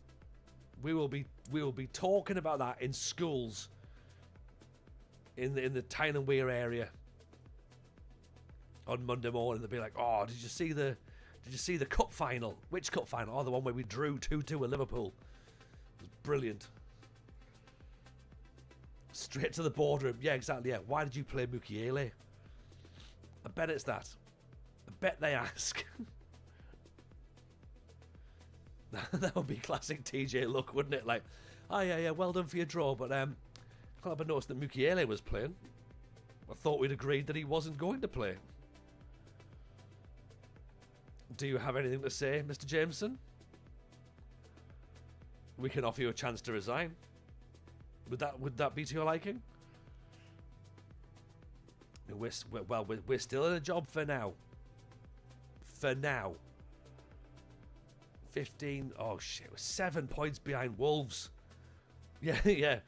We will be talking about that in schools. In the Tyne and Weir area. On Monday morning, they'll be like, "Oh, did you see the cup final? Which cup final? Oh, the one where we drew 2-2 with Liverpool. It was brilliant." Straight to the boardroom. Yeah, exactly. Yeah. Why did you play Mukiele? I bet it's that. I bet they ask. That would be classic TJ look, wouldn't it? Like, oh yeah, well done for your draw, but can't help but notice that Mukiele was playing. I thought we'd agreed that he wasn't going to play. Do you have anything to say, Mr. Jameson? We can offer you a chance to resign. Would that be to your liking? We're still in a job for now. For now. 15. Oh shit, we're 7 points behind Wolves. Yeah, yeah.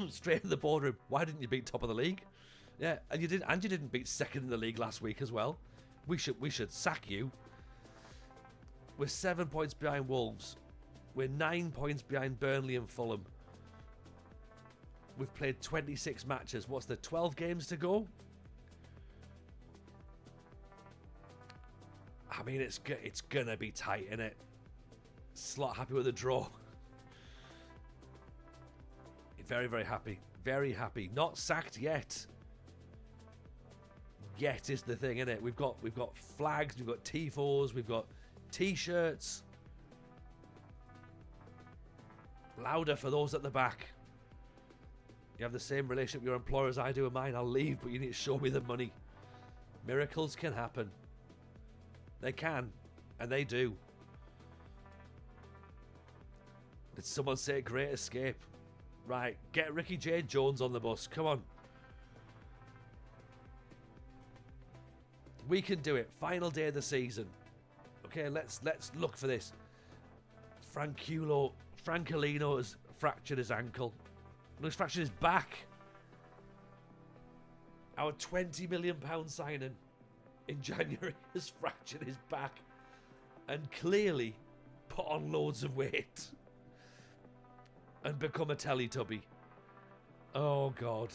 Straight in the boardroom. Why didn't you beat top of the league? Yeah, and you didn't beat second in the league last week as well. We should sack you. We're 7 points behind Wolves. We're 9 points behind Burnley and Fulham. We've played 26 matches. What's the 12 games to go? I mean, it's gonna be tight, innit? Slot happy with the draw. Very, very happy. Very happy. Not sacked yet. Yet is the thing, innit? We've got flags, we've got T4s, we've got T-shirts. Louder for those at the back. You have the same relationship with your employer as I do with mine. I'll leave, but you need to show me the money. Miracles can happen. They can, and they do. Did someone say Great Escape? Right, get Ricky J. Jones on the bus. Come on. We can do it. Final day of the season. Okay, let's look for this. Francolino has fractured his ankle. No, he's fractured his back. Our £20 million signing in January has fractured his back and clearly put on loads of weight and become a Teletubby. Oh, God.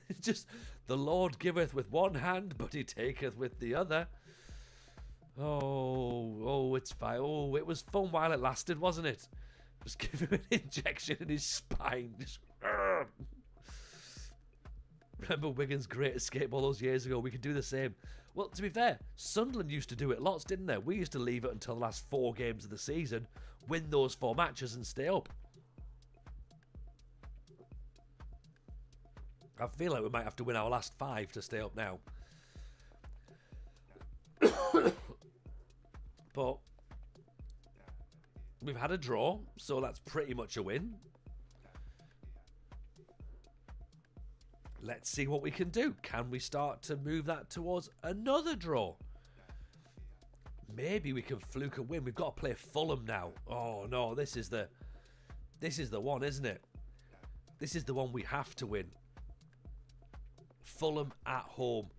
It's just, the Lord giveth with one hand, but he taketh with the other. Oh, it's fine. Oh, it was fun while it lasted, wasn't it? Just give him an injection in his spine. Just, remember Wigan's great escape all those years ago? We could do the same. Well, to be fair, Sunderland used to do it lots, didn't they? We used to leave it until the last 4 games of the season, win those 4 matches and stay up. I feel like we might have to win our last 5 to stay up now. But we've had a draw, so that's pretty much a win. Let's see what we can do. Can we start to move that towards another draw? Maybe we can fluke a win. We've got to play Fulham now. Oh no, this is the one, isn't it? This is the one we have to win. Fulham at home.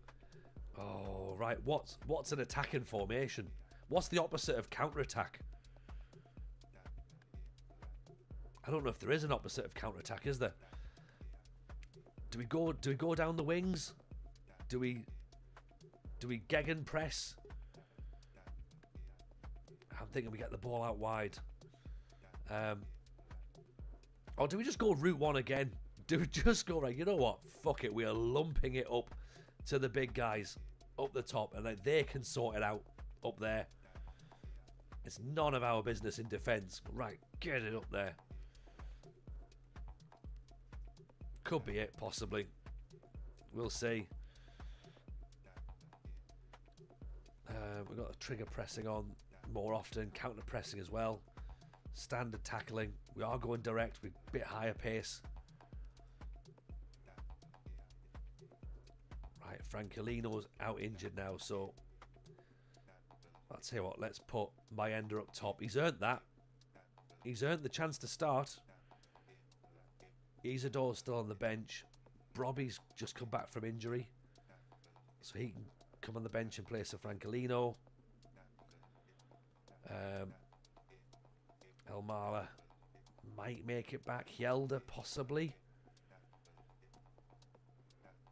Oh right, what's an attacking formation? What's the opposite of counter-attack? I don't know if there is an opposite of counter-attack, is there? Do we go down the wings? Do we gegen press? I'm thinking we get the ball out wide. Or do we just go route 1 again? Do we just go, right, you know what? Fuck it, we are lumping it up to the big guys up the top, and like they can sort it out up there. It's none of our business in defence. Right, get it up there. Could be it, possibly. We'll see. We've got the trigger pressing on more often, counter pressing as well. Standard tackling. We are going direct with a bit higher pace. Right, Francolino's out injured now, so I'll tell you what, let's put Mayenda up top. He's earned that. He's earned the chance to start. Isadore's still on the bench. Brobby's just come back from injury, so he can come on the bench in place of Francolino. Elmala might make it back. Hjelde, possibly.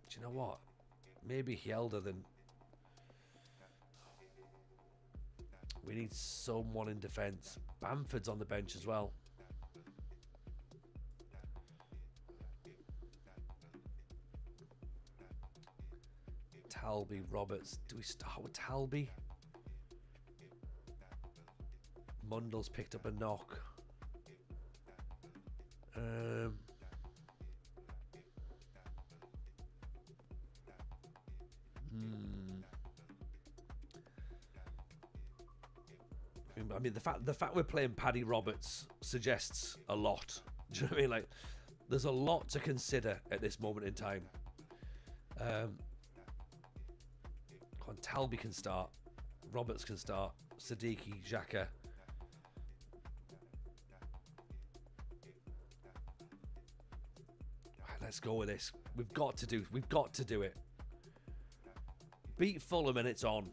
Do you know what? Maybe Hjelde then. We need someone in defence. Bamford's on the bench as well. Talby, Roberts. Do we start with Talby? Mundell's picked up a knock. I mean, the fact we're playing Paddy Roberts suggests a lot. Do you know what I mean? Like, there's a lot to consider at this moment in time. Talby can start. Roberts can start. Siddiqui, Xhaka. Let's go with this. We've got to do it. Beat Fulham and it's on.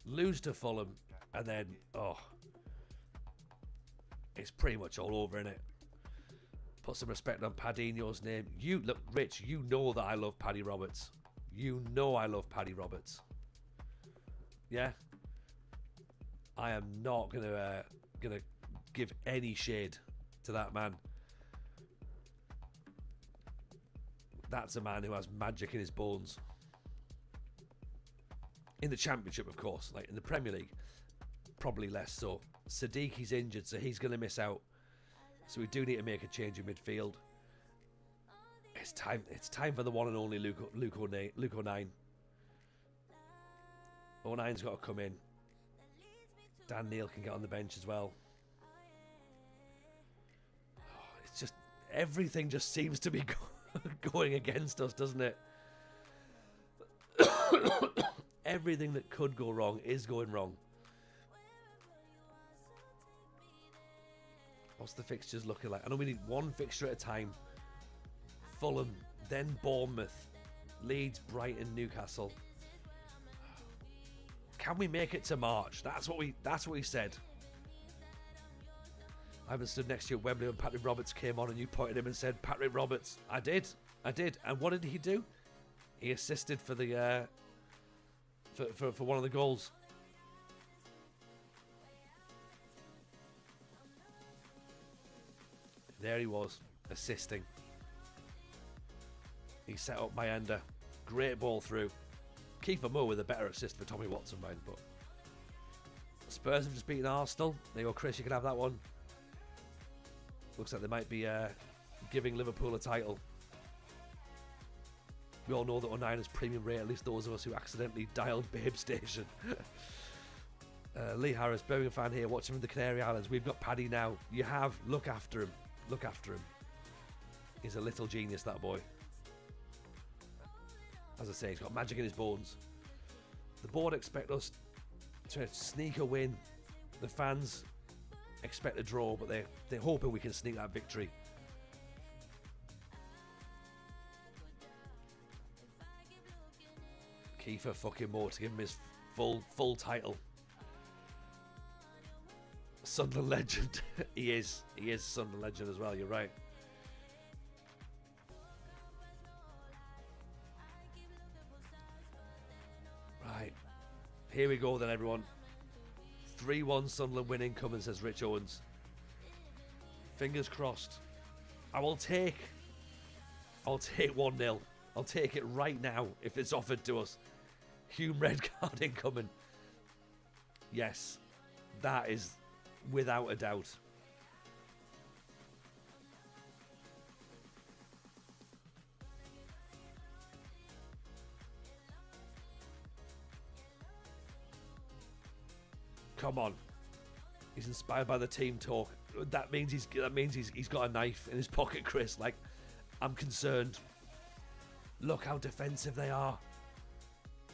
Lose to Fulham and then, it's pretty much all over, innit? Put some respect on Padinho's name. You look, Rich, you know that I love Paddy Roberts. You know I love Paddy Roberts. Yeah? I am not gonna give any shade to that man. That's a man who has magic in his bones. In the Championship, of course. Like in the Premier League, probably less so. Siddiqui's injured, so he's going to miss out. So we do need to make a change in midfield. It's time. It's time for the one and only Luke O'Nien. O'Nien's got to come in. Dan Neil can get on the bench as well. It's just, everything just seems to be going against us, doesn't it? Everything that could go wrong is going wrong. What's the fixtures looking like? I know we need one fixture at a time. Fulham, then Bournemouth, Leeds, Brighton, Newcastle. Can we make it to March? That's what we said. I haven't stood next to you at Wembley when Patrick Roberts came on and you pointed him and said, Patrick Roberts. I did. And what did he do? He assisted for the for one of the goals. There he was, assisting. He set up Mayenda. Great ball through. Kiefer Moore with a better assist for Tommy Watson, mind, but Spurs have just beaten Arsenal. There you go, Chris, you can have that one. Looks like they might be giving Liverpool a title. We all know that 09 is premium rate, at least those of us who accidentally dialed Babe Station. Lee Harris, Birmingham fan here, watching from the Canary Islands. We've got Paddy now. You have. Look after him. Look after him. He's a little genius, that boy. As I say, he's got magic in his bones. The board expect us to sneak a win. The fans expect a draw, but they're hoping we can sneak that victory. Kiefer fucking Moore to give him his full title. Sunderland legend. He is Sunderland legend as well, you're right. Right. Here we go then, everyone. 3-1 Sunderland winning coming, says Rich Owens. Fingers crossed. I'll take 1-0. I'll take it right now if it's offered to us. Hume red card incoming. Yes. That is without a doubt. Come on. He's inspired by the team talk. That means he's got a knife in his pocket, Chris. Like, I'm concerned. Look how defensive they are.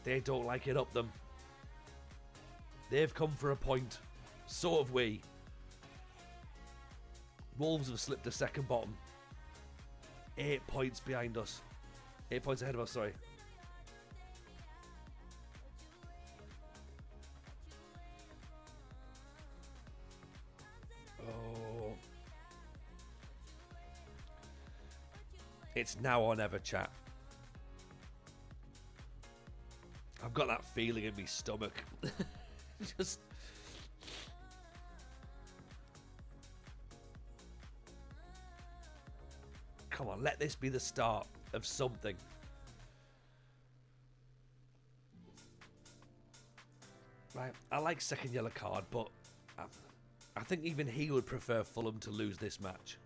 They don't like it up them. They've come for a point. So have we. Wolves have slipped a second bottom. 8 points behind us. 8 points ahead of us, sorry. Oh. It's now or never, chat. I've got that feeling in my stomach. Just... Come on, let this be the start of something. Right, I like second yellow card, but I think even he would prefer Fulham to lose this match.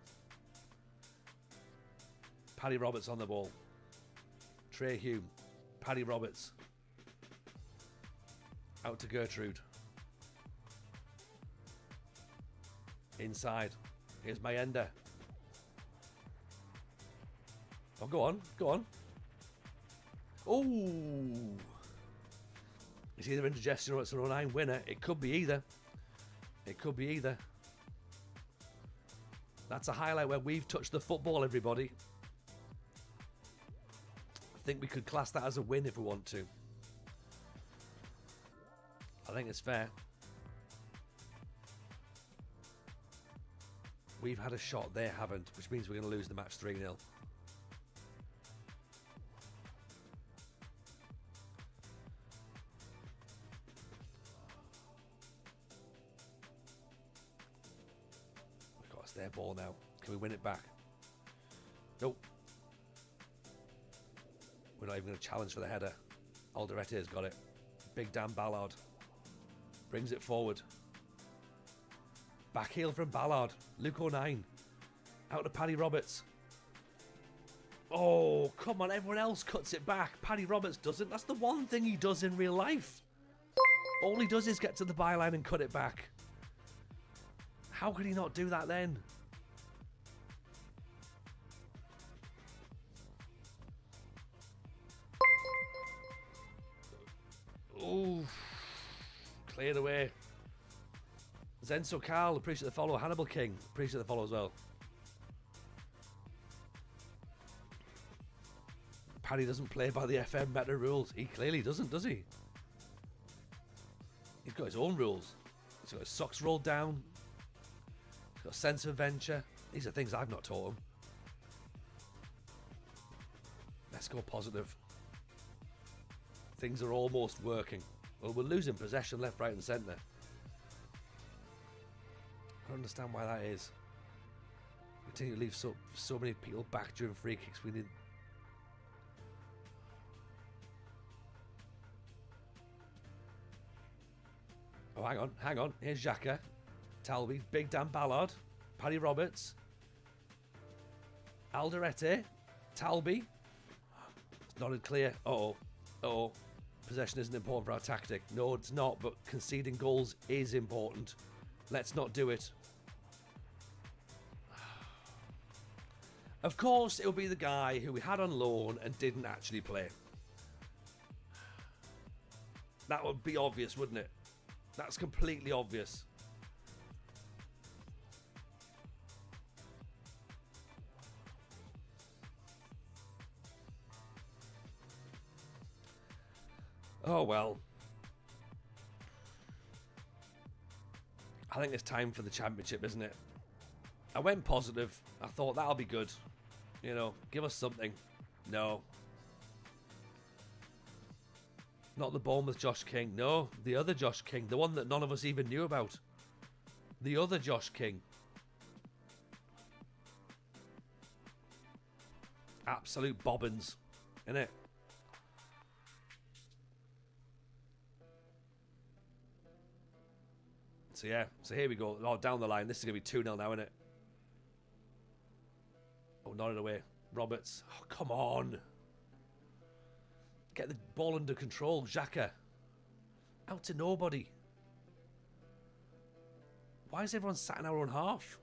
Paddy Roberts on the ball. Trey Hume. Paddy Roberts. Out to Gertrude. Inside. Here's Mayenda. Oh, go on. Go on. Oh! It's either indigestion or it's an 09 winner. It could be either. It could be either. That's a highlight where we've touched the football, everybody. I think we could class that as a win if we want to. I think it's fair. We've had a shot, they haven't, which means we're going to lose the match 3-0. It's their ball now. Can we win it back? Nope. We're not even going to challenge for the header. Alderete has got it. Big Dan Ballard. Brings it forward. Back heel from Ballard. Luke 09. Out to Paddy Roberts. Oh, come on. Everyone else cuts it back. Paddy Roberts doesn't. That's the one thing he does in real life. All he does is get to the byline and cut it back. How could he not do that then? Ooh. Cleared away. Zenso Carl, appreciate the follow. Hannibal King, appreciate the follow as well. Paddy doesn't play by the FM meta rules. He clearly doesn't, does he? He's got his own rules. He's got his socks rolled down. He's got a sense of adventure. These are things I've not taught him. Let's go positive. Things are almost working. Well, we're losing possession left, right and centre. I don't understand why that is. We continue to leave so many people back during free kicks. We need... Oh, hang on. Here's Xhaka, Talby, Big Dan Ballard, Paddy Roberts, Alderete, Talby. It's nodded clear. Uh-oh. Possession isn't important for our tactic. No, it's not, but conceding goals is important. Let's not do it. Of course, it'll be the guy who we had on loan and didn't actually play. That would be obvious, wouldn't it? That's completely obvious. Oh well. I think it's time for the championship, isn't it? I went positive. I thought that'll be good. You know, give us something. No. Not the Bournemouth Josh King. No, the other Josh King. The one that none of us even knew about. The other Josh King. Absolute bobbins. Innit? So yeah, so here we go. Oh, down the line. This is going to be 2-0 now, isn't it? Oh, nodded away. Roberts. Oh, come on. Get the ball under control. Xhaka. Out to nobody. Why is everyone sat in our own half?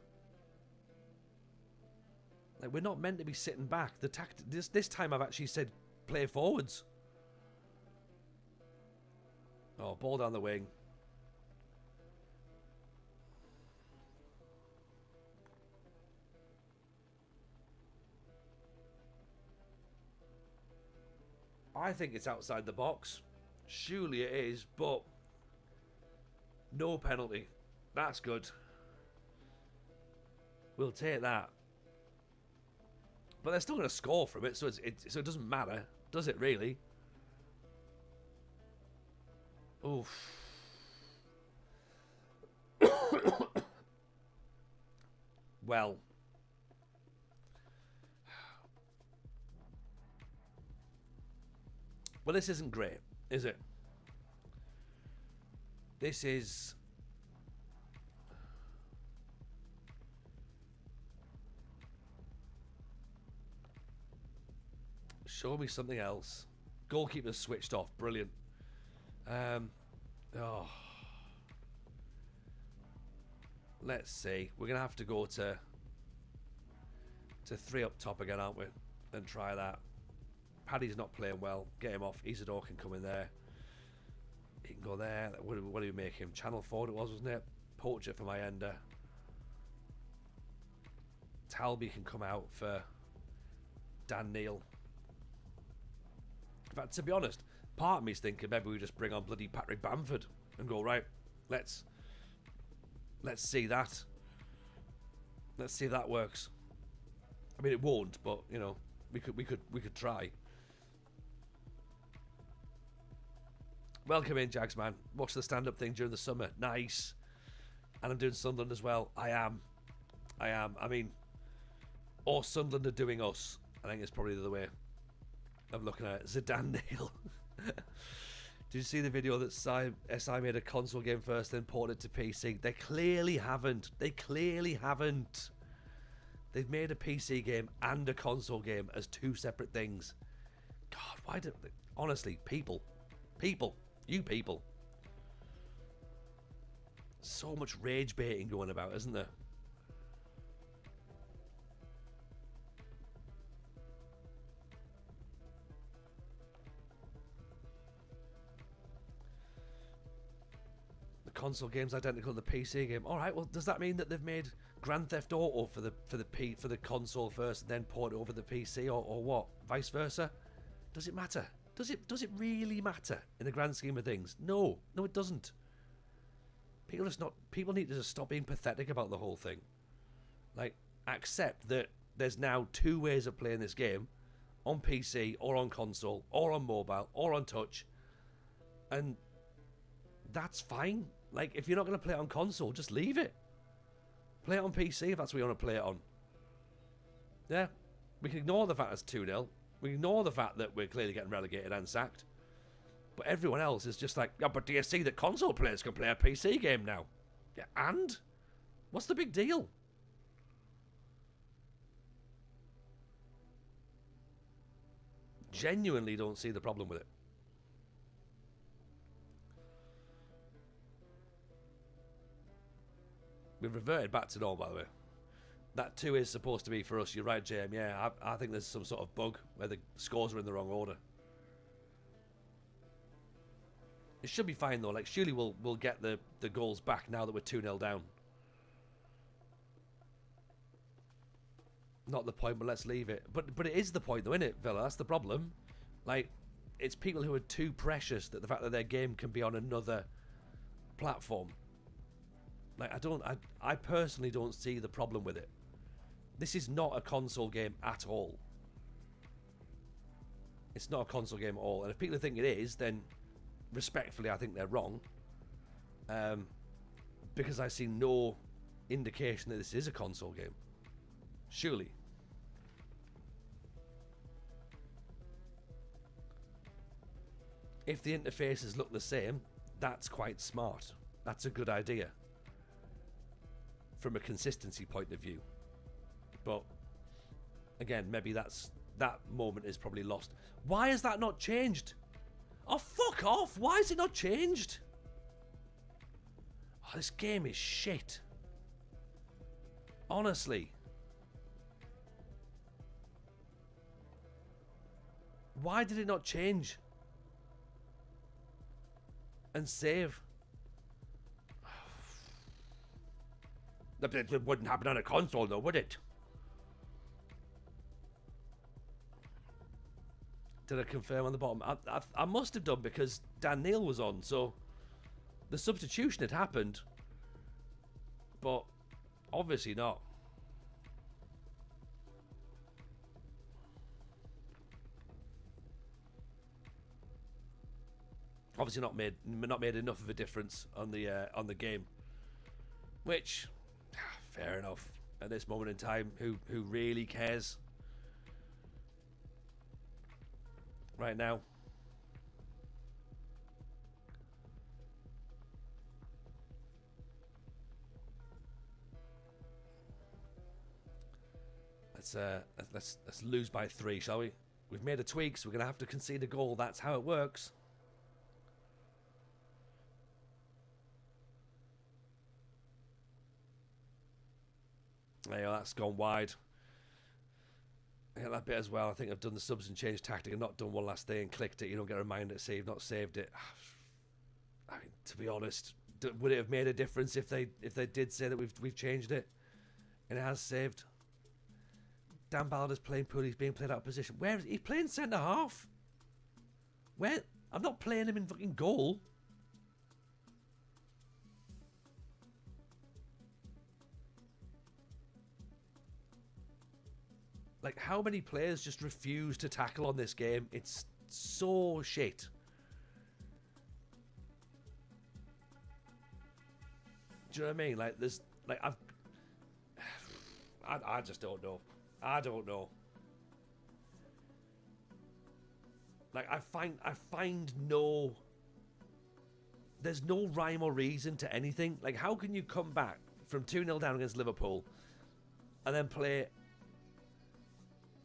Like, we're not meant to be sitting back. The this time I've actually said play forwards. Oh, ball down the wing. I think it's outside the box. Surely it is, but no penalty. That's good. We'll take that. But they're still going to score from it, so so it doesn't matter, does it really? Oof. Well. Well, this isn't great, is it? This is... Show me something else. Goalkeeper's switched off. Brilliant. Oh. Let's see. We're going to have to go to 3 up top again, aren't we? And try that. Paddy's not playing well. Get him off. Isidore can come in there. He can go there. What do we make him? Channel forward it was, wasn't it? Poacher for my ender. Talby can come out for Dan Neil. In fact, to be honest, part of me's thinking maybe we just bring on bloody Patrick Bamford and go, right, let's see that. Let's see if that works. I mean, it won't, but you know, we could try. Welcome in, Jags, man. Watch the stand-up thing during the summer. Nice. And I'm doing Sunderland as well. I am. I mean, or Sunderland are doing us. I think it's probably the other way. I'm looking at it. Zidane Neil. Did you see the video that SI made a console game first, then ported it to PC? They clearly haven't. They've made a PC game and a console game as 2 separate things. God, why don't they? Honestly, people. You people. so much rage baiting going about, isn't there? The console game's identical to the PC game. All right, well, does that mean that they've made Grand Theft Auto for the console first, and then port it over the PC, or what? Vice versa? Does it matter? Does it really matter in the grand scheme of things? No, it doesn't. People need to just stop being pathetic about the whole thing. Like, accept that there's now 2 ways of playing this game, on PC or on console or on mobile or on touch, and that's fine. Like, if you're not going to play it on console, just leave it. Play it on PC if that's what you want to play it on. Yeah, we can ignore the fact it's 2-0. We ignore the fact that we're clearly getting relegated and sacked. But everyone else is just like, yeah, but do you see that console players can play a PC game now? Yeah, and? What's the big deal? Genuinely don't see the problem with it. We've reverted back to normal, by the way. That 2 is supposed to be for us. You're right, JM. Yeah, I think there's some sort of bug where the scores are in the wrong order. It should be fine, though. Like, surely we'll get the goals back now that we're 2-0 down. Not the point, but let's leave it. But it is the point, though, isn't it, Villa? That's the problem. Like, it's people who are too precious that the fact that their game can be on another platform. Like, I personally don't see the problem with it. This is not a console game at all. It's not a console game at all. And if people think it is, then respectfully, I think they're wrong. Because I see no indication that this is a console game. Surely. If the interfaces look the same, that's quite smart. That's a good idea. From a consistency point of view. But again, maybe that moment is probably lost. Why has that not changed? Oh, fuck off! Why has it not changed? Oh, this game is shit. Honestly. Why did it not change? And save? It wouldn't happen on a console, though, would it? Did I confirm on the bottom? I must have done, because Dan Neil was on, so the substitution had happened, but obviously not. Obviously not made enough of a difference on the game, which fair enough at this moment in time. Who really cares right now? Let's lose by 3, shall we? We've made a tweak, so we're gonna have to concede a goal. That's how it works. There you go, that's gone wide. I get that bit as well. I think I've done the subs and changed tactic and not done one last thing and clicked it. You don't get a reminder to say you've not saved it. I mean, to be honest, would it have made a difference if they did say that we've changed it and it has saved? Dan Balder's playing poorly. He's being played out of position. Where is he playing centre half? Where? I'm not playing him in fucking goal. Like, how many players just refuse to tackle on this game? It's so shit. Do you know what I mean? Like, there's, like, I just don't know. I don't know. Like, I find no, there's no rhyme or reason to anything. Like, how can you come back from 2-0 down against Liverpool and then play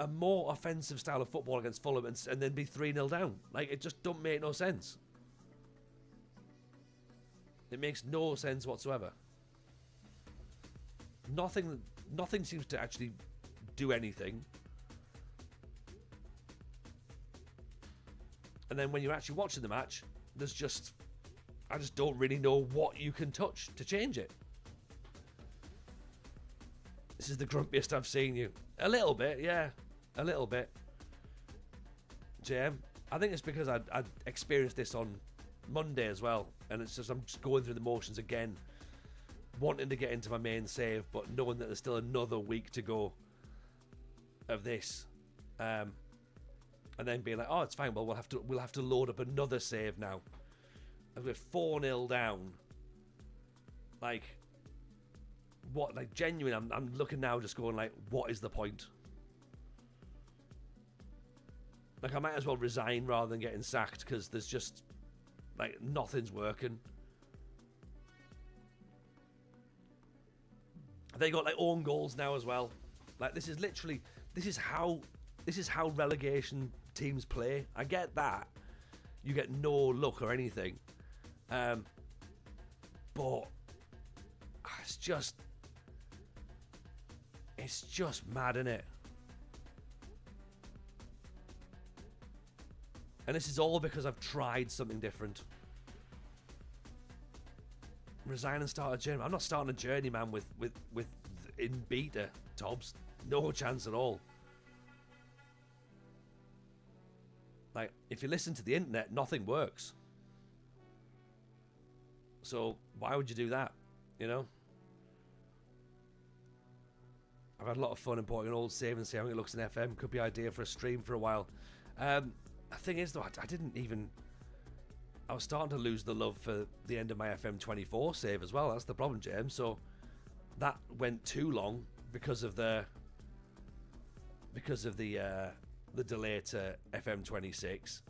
a more offensive style of football against Fulham and then be 3-0 down? Like, it just don't make no sense. It makes no sense whatsoever. Nothing seems to actually do anything. And then when you're actually watching the match, I just don't really know what you can touch to change it. This is the grumpiest I've seen you. A little bit, yeah. A little bit. JM, I think it's because I experienced this on Monday as well. And it's just, I'm just going through the motions again. Wanting to get into my main save, but knowing that there's still another week to go of this. And then being like, oh, it's fine. Well, we'll have to load up another save now. And we're 4-0 down. Like, what? Like, genuine. I'm looking now, just going like, what is the point? Like, I might as well resign rather than getting sacked, because there's just like nothing's working. They got like own goals now as well. Like, this is how relegation teams play. I get that. You get no luck or anything. But it's just mad, innit? And this is all because I've tried something different. Resign and start a journey. I'm not starting a journey, man, with in beta, Tobbs. No chance at all. Like, if you listen to the internet, nothing works. So why would you do that? You know? I've had a lot of fun importing an old save and see how it looks in FM. Could be an idea for a stream for a while. The thing is, though, I was starting to lose the love for the end of my FM24 save as well. That's the problem, James. So that went too long because of the delay to FM26.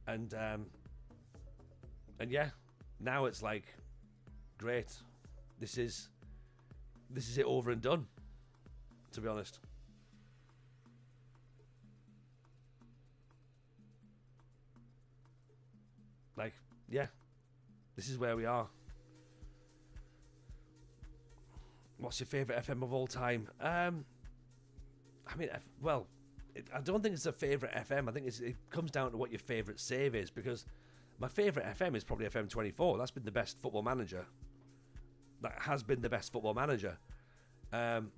And yeah, now it's like, great. This is it, over and done, to be honest. Like, yeah, this is where we are. What's your favourite FM of all time? I mean, I don't think it's a favourite FM. I think it comes down to what your favourite save is, because my favourite FM is probably FM24. That's been the best football manager. That has been the best football manager. And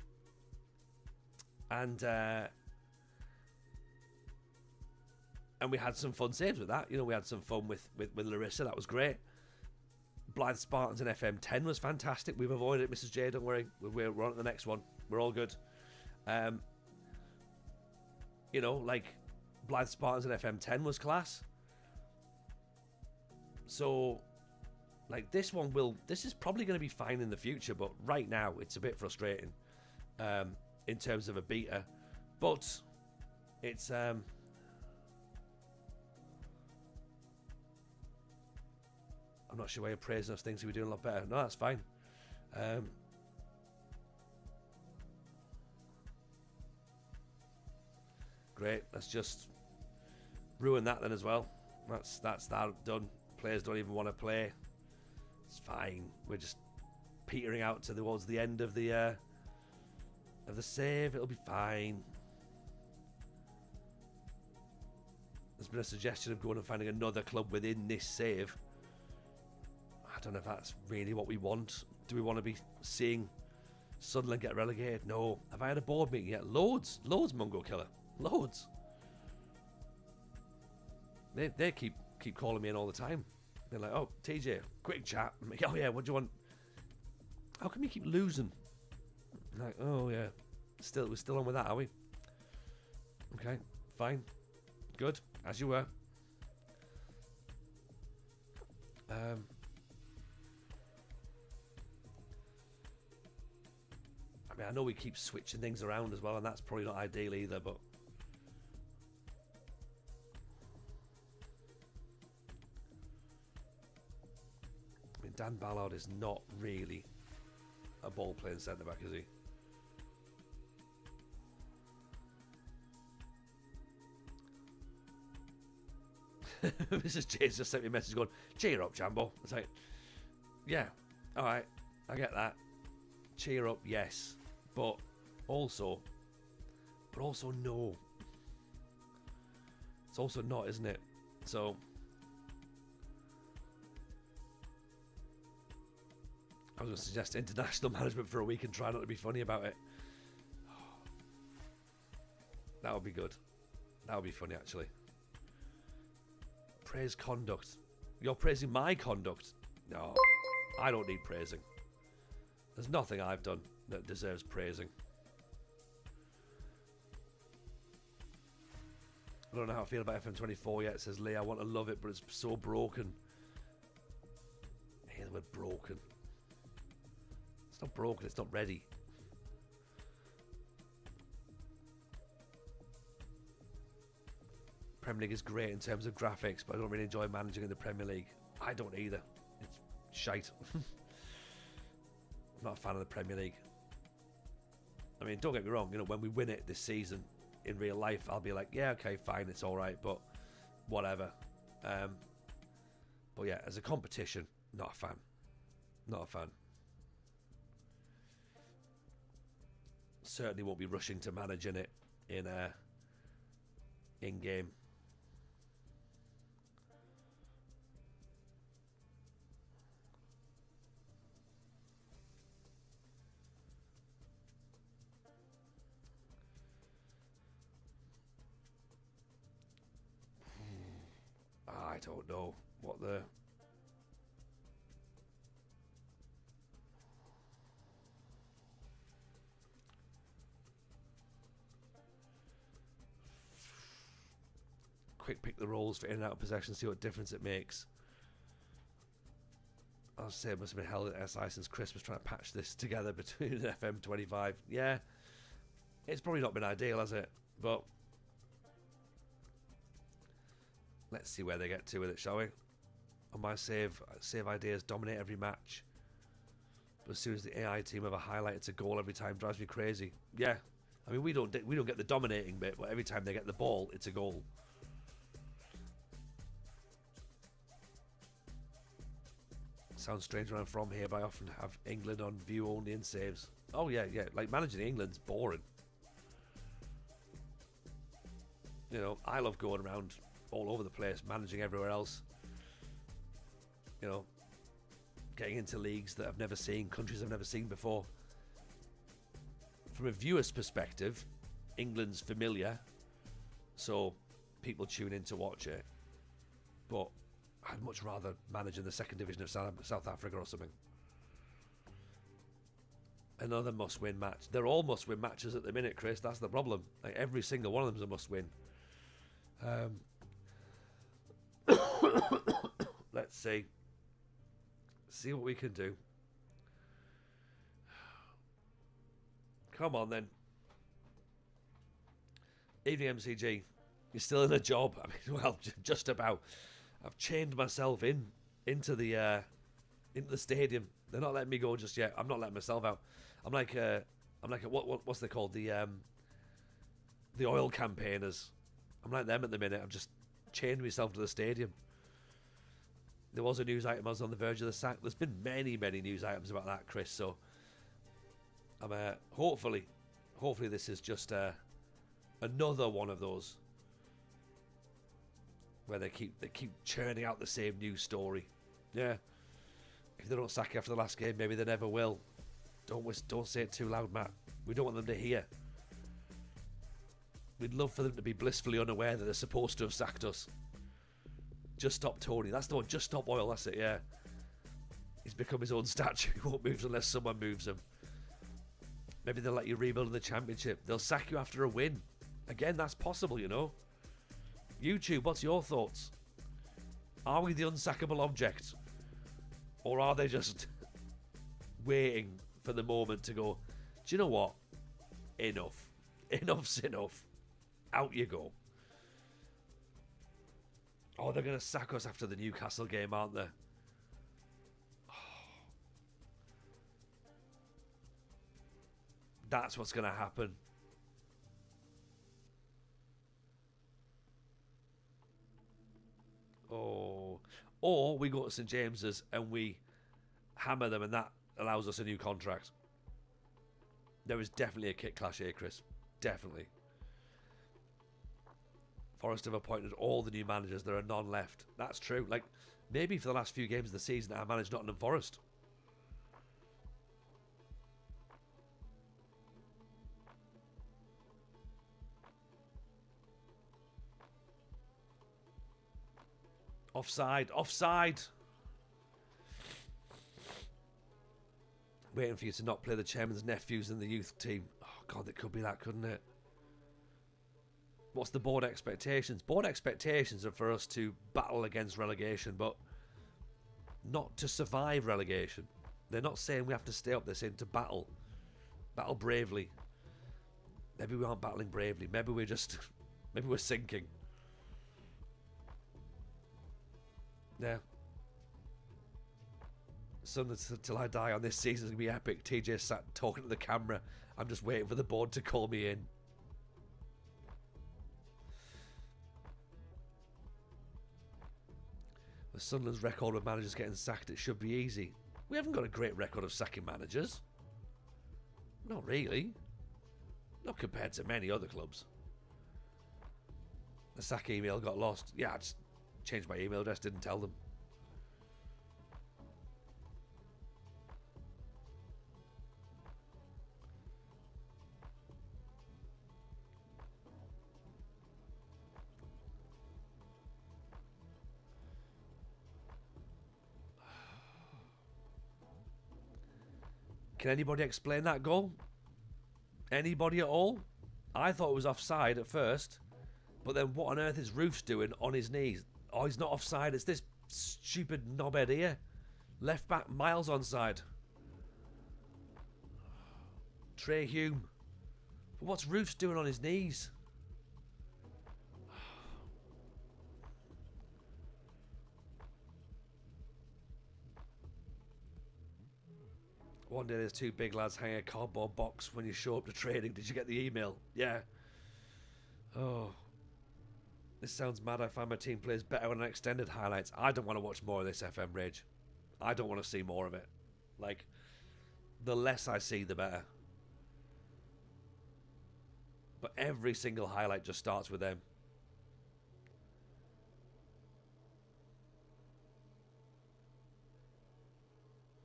we had some fun saves with that. You know, we had some fun with Larissa. That was great. Blythe Spartans and FM10 was fantastic. We've avoided it, Mrs. J. Don't worry. We're on to the next one. We're all good. You know, like, Blythe Spartans and FM10 was class. So, like, this is probably going to be fine in the future, but right now it's a bit frustrating in terms of a beta. But it's I'm not sure why you're praising us. Things we're doing a lot better. No, that's fine. Great. Let's just ruin that then as well. That's that done. Players don't even want to play. It's fine. We're just petering out towards the end of the save. It'll be fine. There's been a suggestion of going and finding another club within this save. I don't know if that's really what we want. Do we want to be seeing Sunderland get relegated? No. Have I had a board meeting yet? Loads, Mungo Killer. Loads. They keep calling me in all the time. They're like, oh, TJ, quick chat. I'm like, oh yeah, what do you want? How come you keep losing? I'm like, oh yeah. We're still on with that, are we? Okay, fine. Good. As you were. I mean, I know we keep switching things around as well, and that's probably not ideal either, but I mean, Dan Ballard is not really a ball-playing centre-back, is he? Mrs. J's just sent me a message going, cheer up, Jambo. It's like, yeah, all right, I get that. Cheer up, yes. But also no. It's also not, isn't it? So I was going to suggest international management for a week and try not to be funny about it. That would be good. That would be funny, actually. Praise conduct. You're praising my conduct. No, I don't need praising. There's nothing I've done that deserves praising. I don't know how I feel about FM24 yet. It says, Lee, I want to love it, but it's so broken. I hear the word broken. It's not broken, it's not ready. Premier League is great in terms of graphics, but I don't really enjoy managing in the Premier League. I don't either. It's shite. I'm not a fan of the Premier League. I mean, don't get me wrong, you know, when we win it this season in real life, I'll be like, yeah, okay, fine, it's all right, but whatever. But yeah, as a competition, not a fan. Not a fan. Certainly won't be rushing to managing it in game. I don't know what the... Quick pick the roles for in and out of possession, see what difference it makes. I'll say it must have been held at SI since Chris was trying to patch this together between FM25. Yeah, it's probably not been ideal, has it? But let's see where they get to with it, shall we? On my save ideas dominate every match. But as soon as the AI team have a highlight, it's a goal every time. Drives me crazy. Yeah, I mean we don't get the dominating bit, but every time they get the ball, it's a goal. Sounds strange where I'm from here, but I often have England on view only in saves. Oh yeah, like managing England's boring. You know, I love going around all over the place, managing everywhere else. You know, getting into leagues that I've never seen, countries I've never seen before. From a viewer's perspective, England's familiar, so people tune in to watch it. But I'd much rather manage in the second division of South Africa or something. Another must-win match. They're all must-win matches at the minute, Chris. That's the problem. Like every single one of them is a must-win. Let's see. See what we can do. Come on, then. Evening MCG. You're still in a job. I mean, well, just about. I've chained myself into the stadium. They're not letting me go just yet. I'm not letting myself out. I'm like what's they called? The oil campaigners. I'm like them at the minute. I've just chained myself to the stadium. There was a news item. I was on the verge of the sack. There's been many news items about that, Chris. So I'm hopefully this is just another one of those where they keep churning out the same news story. Yeah. If they don't sack you after the last game, maybe they never will. Don't say it too loud, Matt. We don't want them to hear. We'd love for them to be blissfully unaware that they're supposed to have sacked us. Just Stop Tony. That's the one. Just Stop Oil. That's it, yeah. He's become his own statue. He won't move unless someone moves him. Maybe they'll let you rebuild in the championship. They'll sack you after a win. Again, that's possible, you know. YouTube, what's your thoughts? Are we the unsackable object? Or are they just waiting for the moment to go, do you know what? Enough. Enough's enough. Out you go. Oh, they're going to sack us after the Newcastle game, aren't they? Oh. That's what's going to happen. Oh. Or we go to St James's and we hammer them and that allows us a new contract. There is definitely a kit clash here, Chris. Definitely. Forest have appointed all the new managers. There are none left. That's true. Like, maybe for the last few games of the season I managed Nottingham Forest. Offside. Offside. Waiting for you to not play the chairman's nephews in the youth team. Oh, God, it could be that, couldn't it? What's the board expectations? Board expectations are for us to battle against relegation, but not to survive relegation. They're not saying we have to stay up. They're saying to battle. Battle bravely. Maybe we aren't battling bravely. Maybe we're just... maybe we're sinking. Yeah. Sunderland till I die on this season is going to be epic. TJ sat talking to the camera. I'm just waiting for the board to call me in. With Sunderland's record of managers getting sacked, it should be easy. We haven't got a great record of sacking managers. Not really. Not compared to many other clubs. The sack email got lost. Yeah, I just changed my email address, didn't tell them. Can anybody explain that goal? Anybody at all? I thought it was offside at first, but then what on earth is Roofs doing on his knees? Oh, he's not offside. It's this stupid knobhead here. Left back, miles onside. Trey Hume. But what's Roofs doing on his knees? One day there's two big lads hanging a cardboard box when you show up to training. Did you get the email? Yeah. Oh. This sounds mad. I find my team plays better on extended highlights. I don't want to watch more of this FM rage. I don't want to see more of it. Like, the less I see, the better. But every single highlight just starts with them.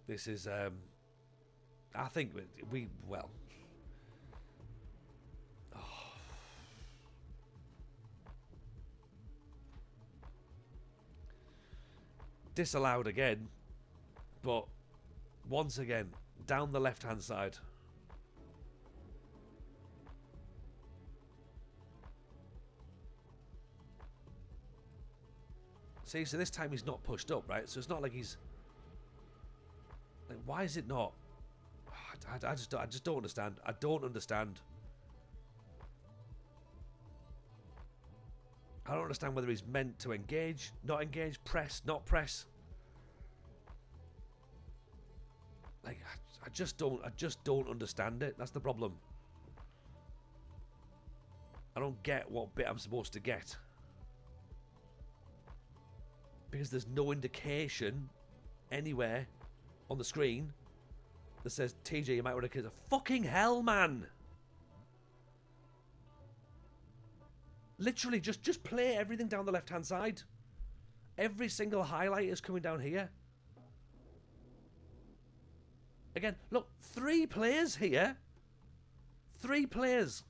This is, I think we well. Oh. Disallowed again, but once again, down the left-hand side. See, so this time he's not pushed up, right? So it's not like he's... Like, why is it not? I just don't understand. I don't understand. I don't understand whether he's meant to engage, not engage, press, not press. Like, I just don't understand it. That's the problem. I don't get what bit I'm supposed to get. Because there's no indication anywhere on the screen that says, TJ, you might want to kill. Fucking hell, man. Literally, just play everything down the left-hand side. Every single highlight is coming down here. Again, look, 3 players here. 3 players.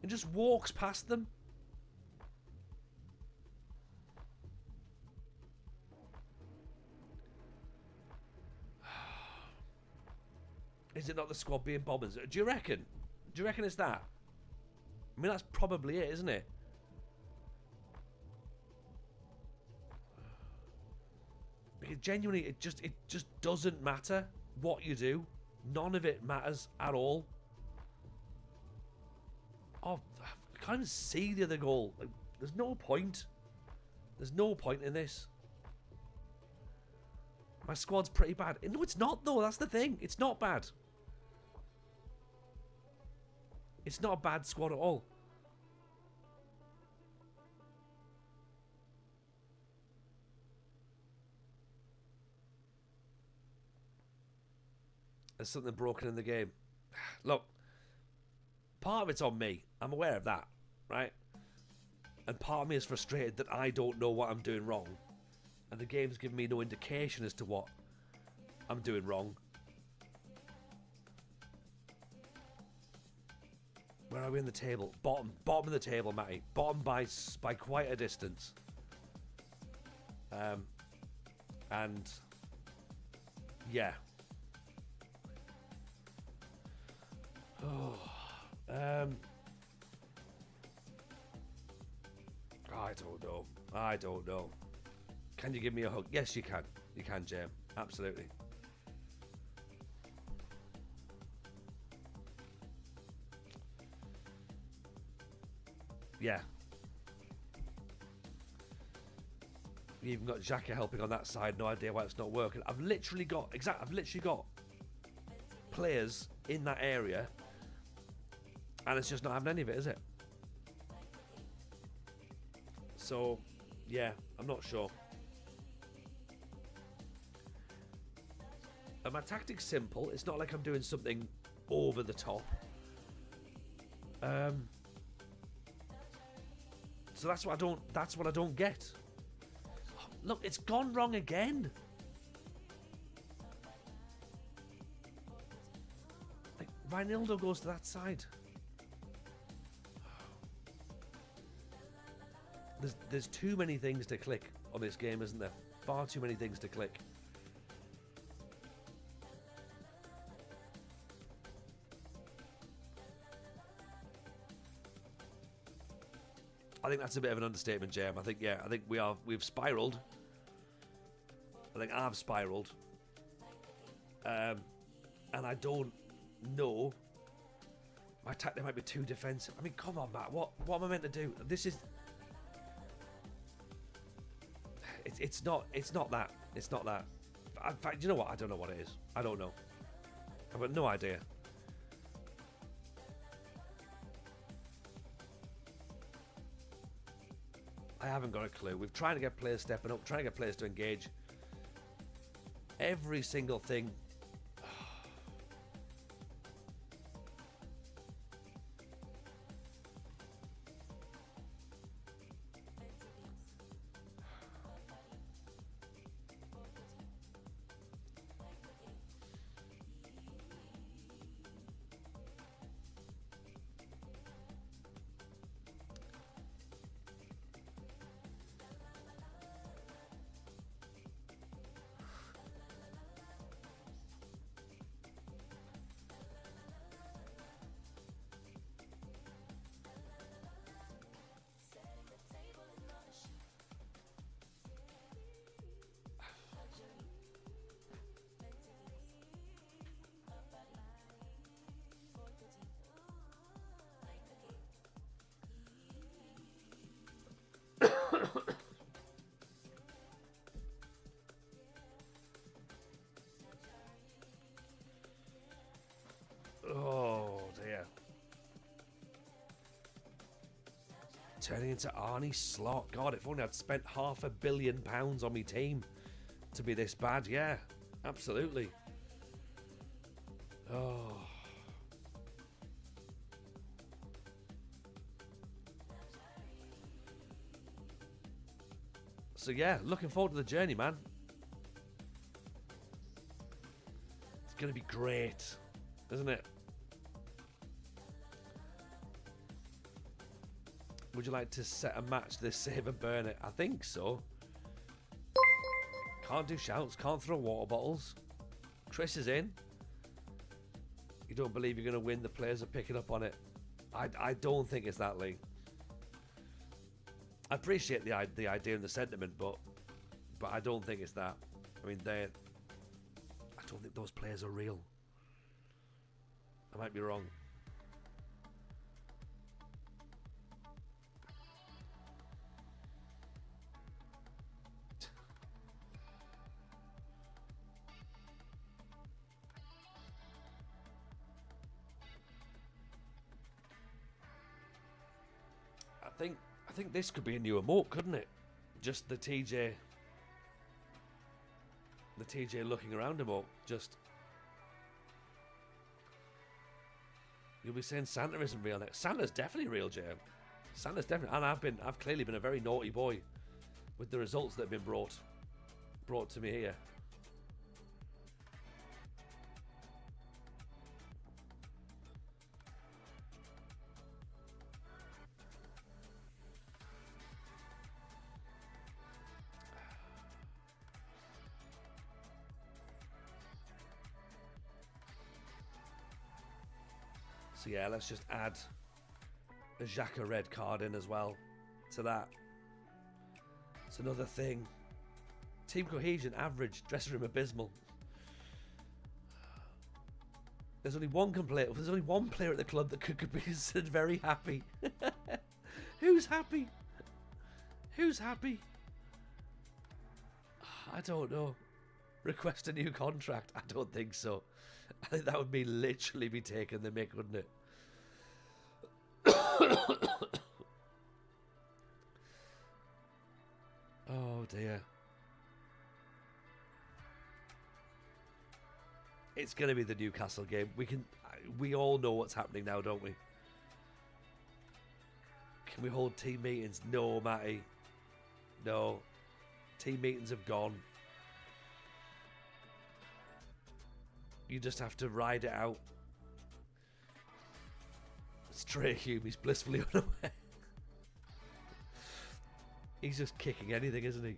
And just walks past them. Is it not the squad being bombers? Do you reckon? Do you reckon it's that? I mean, that's probably it, isn't it? Because genuinely, it just doesn't matter what you do. None of it matters at all. Oh, I can't even see the other goal. Like, there's no point. There's no point in this. My squad's pretty bad. No, it's not, though. That's the thing. It's not bad. It's not a bad squad at all. There's something broken in the game. Look, part of it's on me. I'm aware of that, right? And part of me is frustrated that I don't know what I'm doing wrong. And the game's giving me no indication as to what I'm doing wrong. Where are we in the table? Bottom of the table, Matty. Bottom by quite a distance. And yeah. Oh, I don't know. Can you give me a hug? Yes, you can. You can, Jam. Absolutely. Yeah. You even got Xhaka helping on that side. No idea why it's not working. I've literally got players in that area, and it's just not having any of it, is it? So, yeah, I'm not sure. And my tactic's simple. It's not like I'm doing something over the top. So that's what I don't get. Oh, look, it's gone wrong again. Like, Reinildo goes to that side. There's too many things to click on this game, isn't there? Far too many things to click. I think that's a bit of an understatement, Jam. I think we've spiraled. I think I've spiraled. And I don't know. My tactic might be too defensive. I mean, come on, Matt. What am I meant to do? This is. It's not that. It's not that. In fact, you know what? I don't know what it is. I don't know. I've got no idea. I haven't got a clue. We're trying to get players stepping up, trying to get players to engage. Every single thing. Oh dear. Turning into Arnie Slot. God, if only I'd spent £500 million on my team to be this bad. Yeah, absolutely. Oh. So yeah, looking forward to the journey, man. It's going to be great, isn't it? Would you like to set a match this save and burn it? I think so. Can't do shouts, can't throw water bottles. Chris is in. You don't believe you're going to win, the players are picking up on it. I don't think it's that, Lee. I appreciate the idea and the sentiment, but I don't think it's that. I mean, I don't think those players are real. I might be wrong. I think this could be a new emote, couldn't it? Just the TJ looking around emote. Just You'll be saying Santa isn't real next. Santa's definitely real, Jay. Santa's definitely, and I've clearly been a very naughty boy with the results that have been brought to me here. So yeah, let's just add a Xhaka red card in as well to that. It's another thing. Team cohesion, average. Dressing room, abysmal. There's only one complaint. There's only one player at the club that could be considered very happy. Who's happy? Who's happy? I don't know. Request a new contract? I don't think so. I think that would be literally be taking the mick, wouldn't it? Oh dear. It's going to be the Newcastle game. We all know what's happening now, don't we? Can we hold team meetings? No, Matty. No. Team meetings have gone. You just have to ride it out. Stray Hume, he's blissfully unaware. He's just kicking anything, isn't he?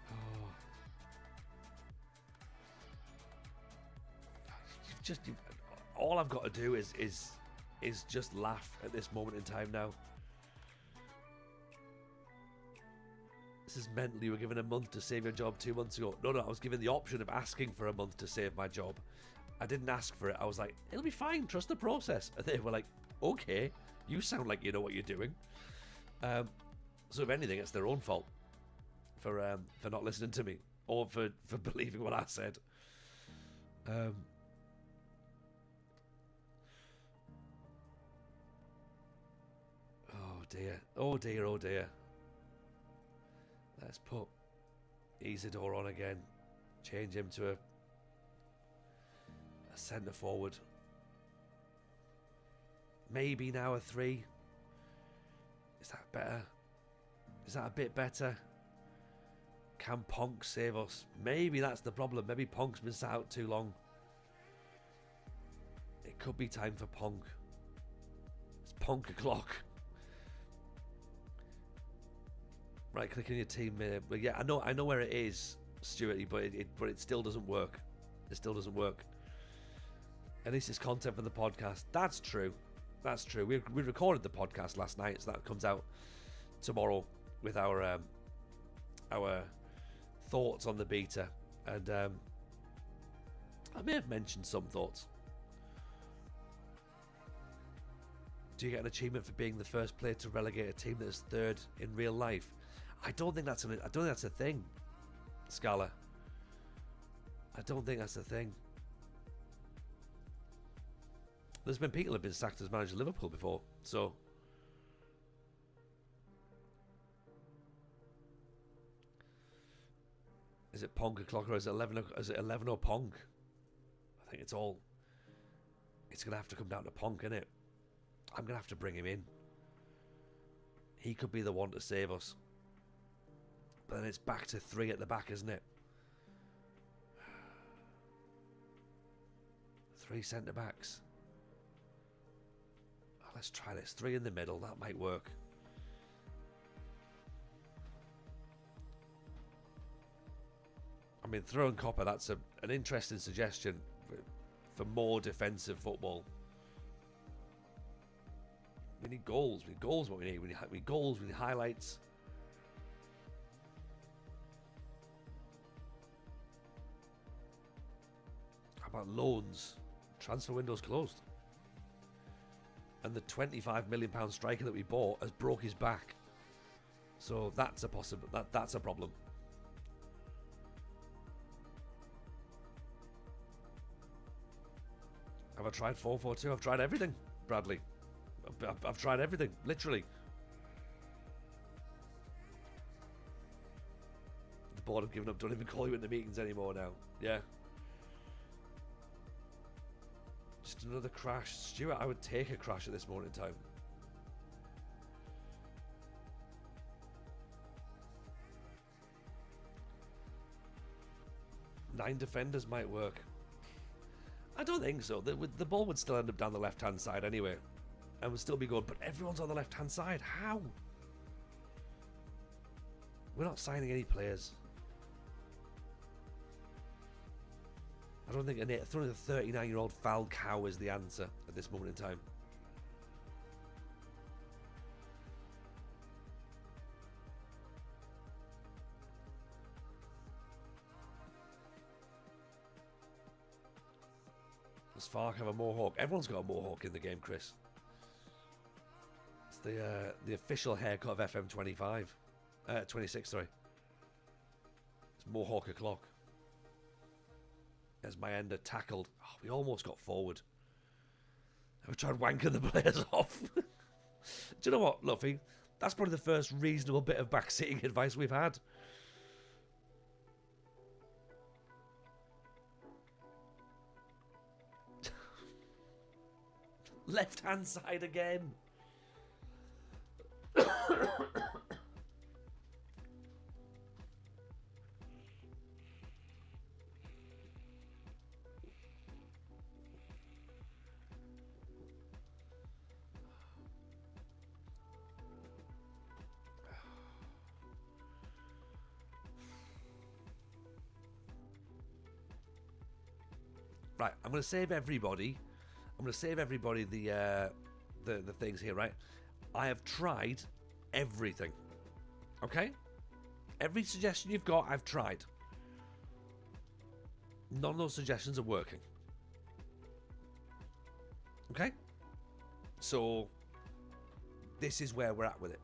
Oh. All I've got to do is just laugh at this moment in time now. This is mental. You were given a month to save your job 2 months ago. No, I was given the option of asking for a month to save my job. I didn't ask for it. I was like, it'll be fine. Trust the process. And they were like, okay, you sound like you know what you're doing. So if anything, it's their own fault for not listening to me or for believing what I said. Oh dear. Oh dear. Oh dear. Let's put Isidore on again. Change him to a centre forward. Maybe now a 3. Is that better? Is that a bit better? Can Ponk save us? Maybe that's the problem. Maybe Ponk's been sat out too long. It could be time for Ponk. It's Ponk o'clock. Right, click on your team. But yeah, I know where it is, Stuarty, but it still doesn't work. It still doesn't work. At least it's content for the podcast. That's true. That's true. We recorded the podcast last night, so that comes out tomorrow with our thoughts on the beta, and I may have mentioned some thoughts. Do you get an achievement for being the first player to relegate a team that is third in real life? I don't think that's a thing, Scala. I don't think that's a thing. There's been people who have been sacked as manager of Liverpool before, so is it Ponk o'clock or is it 11? Is it 11 or Ponk? I think it's gonna have to come down to Ponk, innit? I'm gonna have to bring him in. He could be the one to save us. But then it's back to 3 at the back, isn't it? 3 centre backs. Oh, let's try this. 3 in the middle. That might work. I mean, throwing Copper, that's an interesting suggestion for more defensive football. We need goals. We need goals. What we need. We need goals. We need highlights. How about loans? Transfer window's closed. And the £25 million striker that we bought has broke his back. So that's a possible. That's a problem. Have I tried 4-4-2? I've tried everything, Bradley. I've tried everything, literally. The bored of giving up. Don't even call you in the meetings anymore now. Yeah. Just another crash. Stuart, I would take a crash at this moment in time. Nine defenders might work. I don't think so. The ball would still end up down the left-hand side anyway. And would still be good. But everyone's on the left-hand side. How? We're not signing any players. I don't think a 39-year-old Falcao is the answer at this moment in time. Does Fark have a mohawk? Everyone's got a mohawk in the game, Chris. It's the official haircut of FM25. 26, sorry. It's mohawk o'clock. As my ender tackled. Oh, we almost got forward. Have we tried wanking the players off? Do you know what, Luffy? That's probably the first reasonable bit of backseating advice we've had. Left-hand side again. Right, I'm going to save everybody. I'm going to save everybody the things here, right? I have tried everything. Okay? Every suggestion you've got, I've tried. None of those suggestions are working. Okay? So, this is where we're at with it.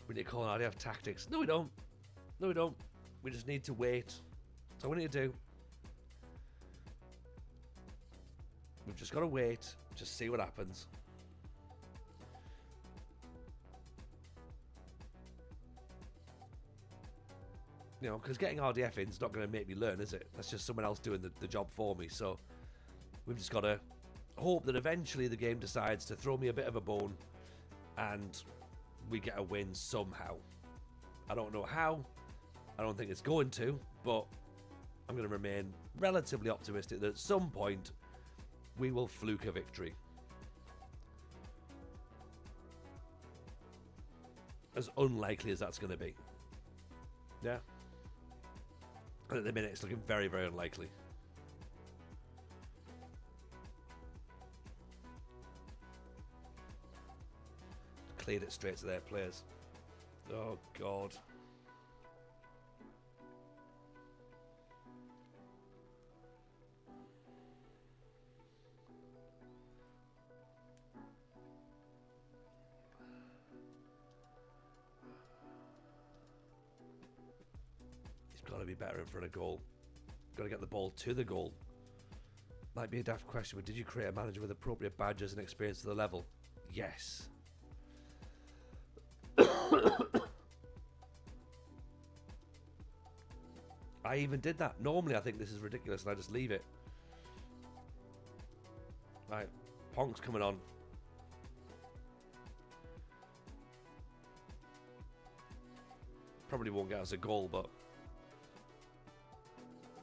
We need to call an RDF tactics. No, we don't. No, we don't. We just need to wait. That's all we need to do. We've just got to wait. Just see what happens. You know, because getting RDF in is not going to make me learn, is it? That's just someone else doing the job for me. So we've just got to hope that eventually the game decides to throw me a bit of a bone and we get a win somehow. I don't know how. I don't think it's going to, but I'm going to remain relatively optimistic that at some point we will fluke a victory. As unlikely as that's going to be. Yeah. And at the minute it's looking very, very unlikely. Cleared it straight to their players. Oh, God. He's got to be better in front of goal. Got to get the ball to the goal. Might be a daft question, but did you create a manager with appropriate badges and experience to the level? Yes. I even did that. Normally I think this is ridiculous and I just leave it. Right, Ponk's coming on. Probably won't get us a goal, but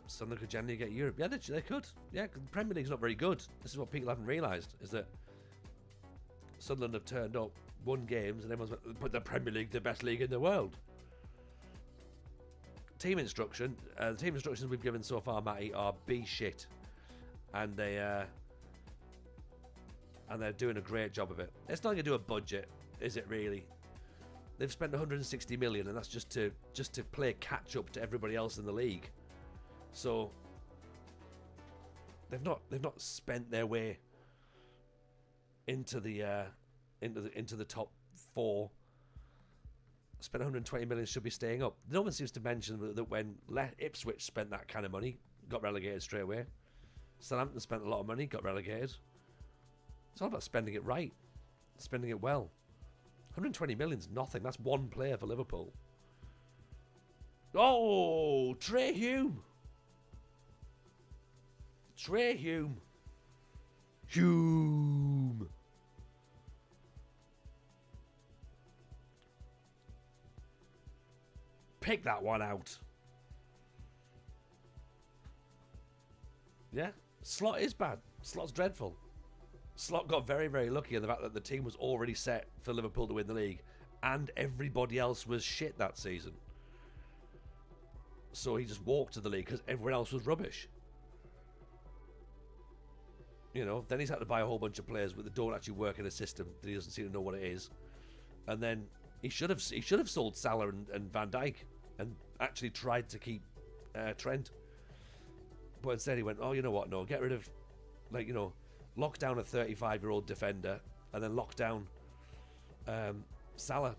Sunderland could generally get Europe. Yeah, they could. Yeah, the Premier League's not very good. This is what people haven't realised, is that Sunderland have turned up, won games, and everyone's like, but the Premier League, the best league in the world. Team instruction. The team instructions we've given so far, Matty, are be shit, and they're doing a great job of it. It's not going to do a budget, is it really? They've spent 160 million, and that's just to play catch up to everybody else in the league. So they've not spent their way. into the top four. Spent 120 million, should be staying up. No one seems to mention that when Ipswich spent that kind of money, got relegated straight away. Southampton spent a lot of money, got relegated. It's all about spending it right, spending it well. 120 million's nothing. That's one player for Liverpool. Oh, Trey Hume. Hume. Pick that one out. Yeah, Slot is bad. Slot's dreadful. Slot got very, very lucky in the fact that the team was already set for Liverpool to win the league, and everybody else was shit that season. So he just walked to the league because everyone else was rubbish. You know, then he's had to buy a whole bunch of players that don't actually work in a system that he doesn't seem to know what it is. And then he should have sold Salah and Van Dijk and actually tried to keep Trent. But instead he went, oh, you know what? No, get rid of, lock down a 35-year-old defender and then lock down Salah.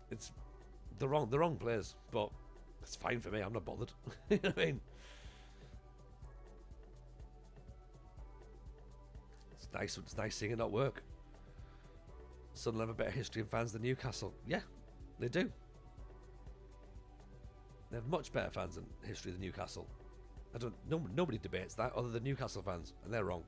It's the wrong players, but it's fine for me. I'm not bothered. You know what I mean? It's nice seeing it not work. Sunderland have a better history of fans than Newcastle. Yeah, they do. They have much better fans and history than Newcastle. Nobody debates that other than Newcastle fans, and they're wrong.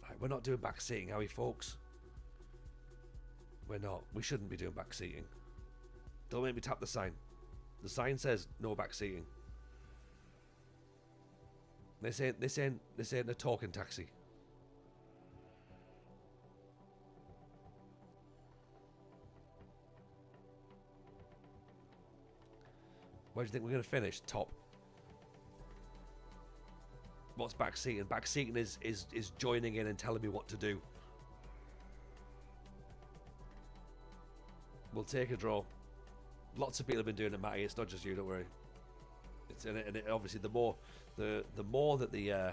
Right, we're not doing back seating, are we, folks? We're not. We shouldn't be doing back seating. Don't make me tap the sign. The sign says no back seating. This ain't a talking taxi. Where do you think we're going to finish? Top. What's back seating? Back seating is joining in and telling me what to do. We'll take a draw. Lots of people have been doing it, Matty. It's not just you. Don't worry. Obviously the more that the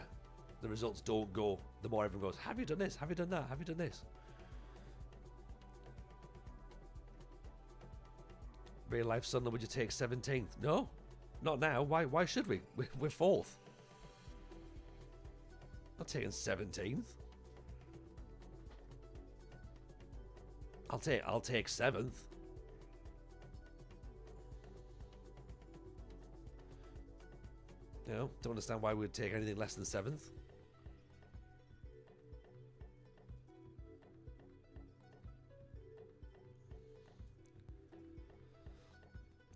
results don't go, the more everyone goes, have you done this? Have you done that? Have you done this? Real life Sunderland, would you take 17th? No, not now. Why should we? We're 4th. Not taking 17th. I'll take 7th. You know, don't understand why we'd take anything less than 7th.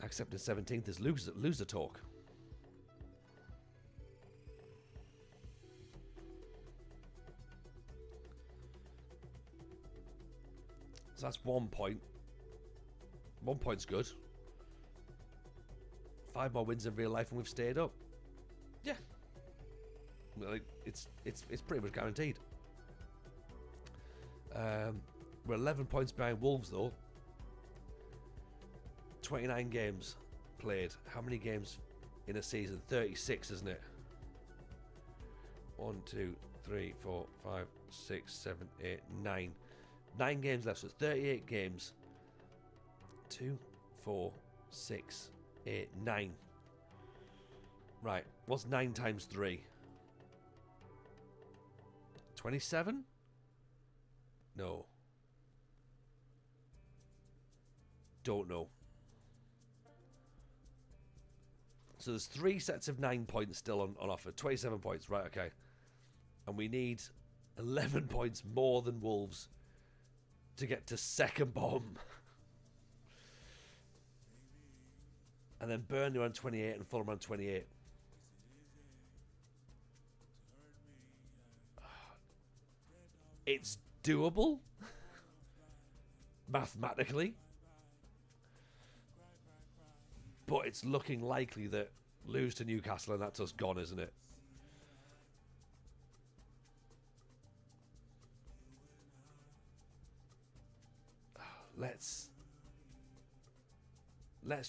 Accepting 17th is loser talk. So that's 1 point. 1 point's good. 5 more wins in real life and we've stayed up. Yeah. Well, it's pretty much guaranteed. We're 11 points behind Wolves though. 29 games played. How many games in a season? 36, isn't it? 1, 2, 3, 4, 5, 6, 7, 8, 9. 9 games left, so it's 38 games. 2, 4, 6, 8, 9. Right, what's 9 times 3? 27? No. Don't know. So there's 3 sets of 9 points still on offer. 27 points, right, okay. And we need 11 points more than Wolves to get to second bottom. And then Burnley on 28 and Fulham on 28. It's doable. Mathematically. But it's looking likely that lose to Newcastle and that's us gone, isn't it? Let's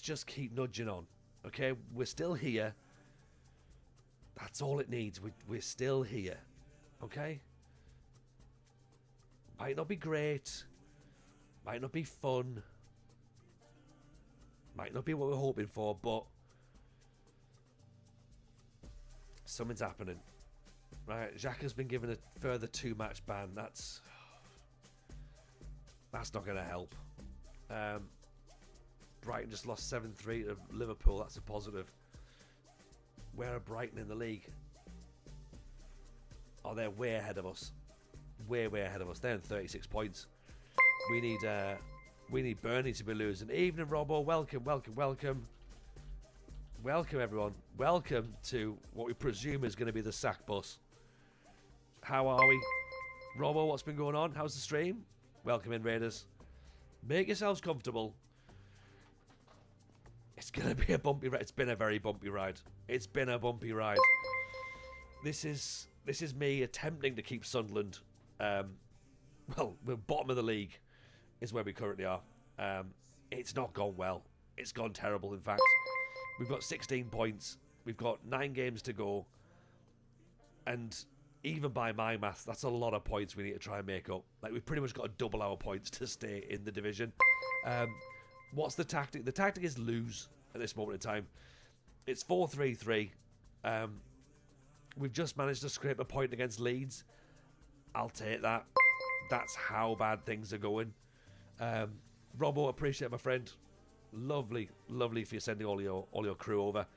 just keep nudging on. Okay, we're still here. That's all it needs. We're still here. Okay? Might not be great. Might not be fun. Might not be what we're hoping for, but something's happening. Right, Xhaka has been given a further 2-match ban. That's not going to help. Brighton just lost 7-3 to Liverpool. That's a positive. Where are Brighton in the league? Oh, they're way ahead of us. Way ahead of us. They're in 36 points. We need Burnley to be losing. Evening, Robbo. Welcome. Welcome, everyone. Welcome to what we presume is going to be the sack bus. How are we? Robbo, what's been going on? How's the stream? Welcome in, Raiders. Make yourselves comfortable. It's going to be a bumpy ride. It's been a very bumpy ride. It's been a bumpy ride. This is me attempting to keep Sunderland. Well, we're bottom of the league is where we currently are. It's not gone well. It's gone terrible, in fact. We've got 16 points. We've got 9 games to go. And even by my math, that's a lot of points we need to try and make up. Like, we've pretty much got to double our points to stay in the division. What's the tactic? The tactic is lose at this moment in time. It's 4-3-3. We've just managed to scrape a point against Leeds. I'll take that. That's how bad things are going. Robbo, appreciate my friend. Lovely for you sending all your crew over.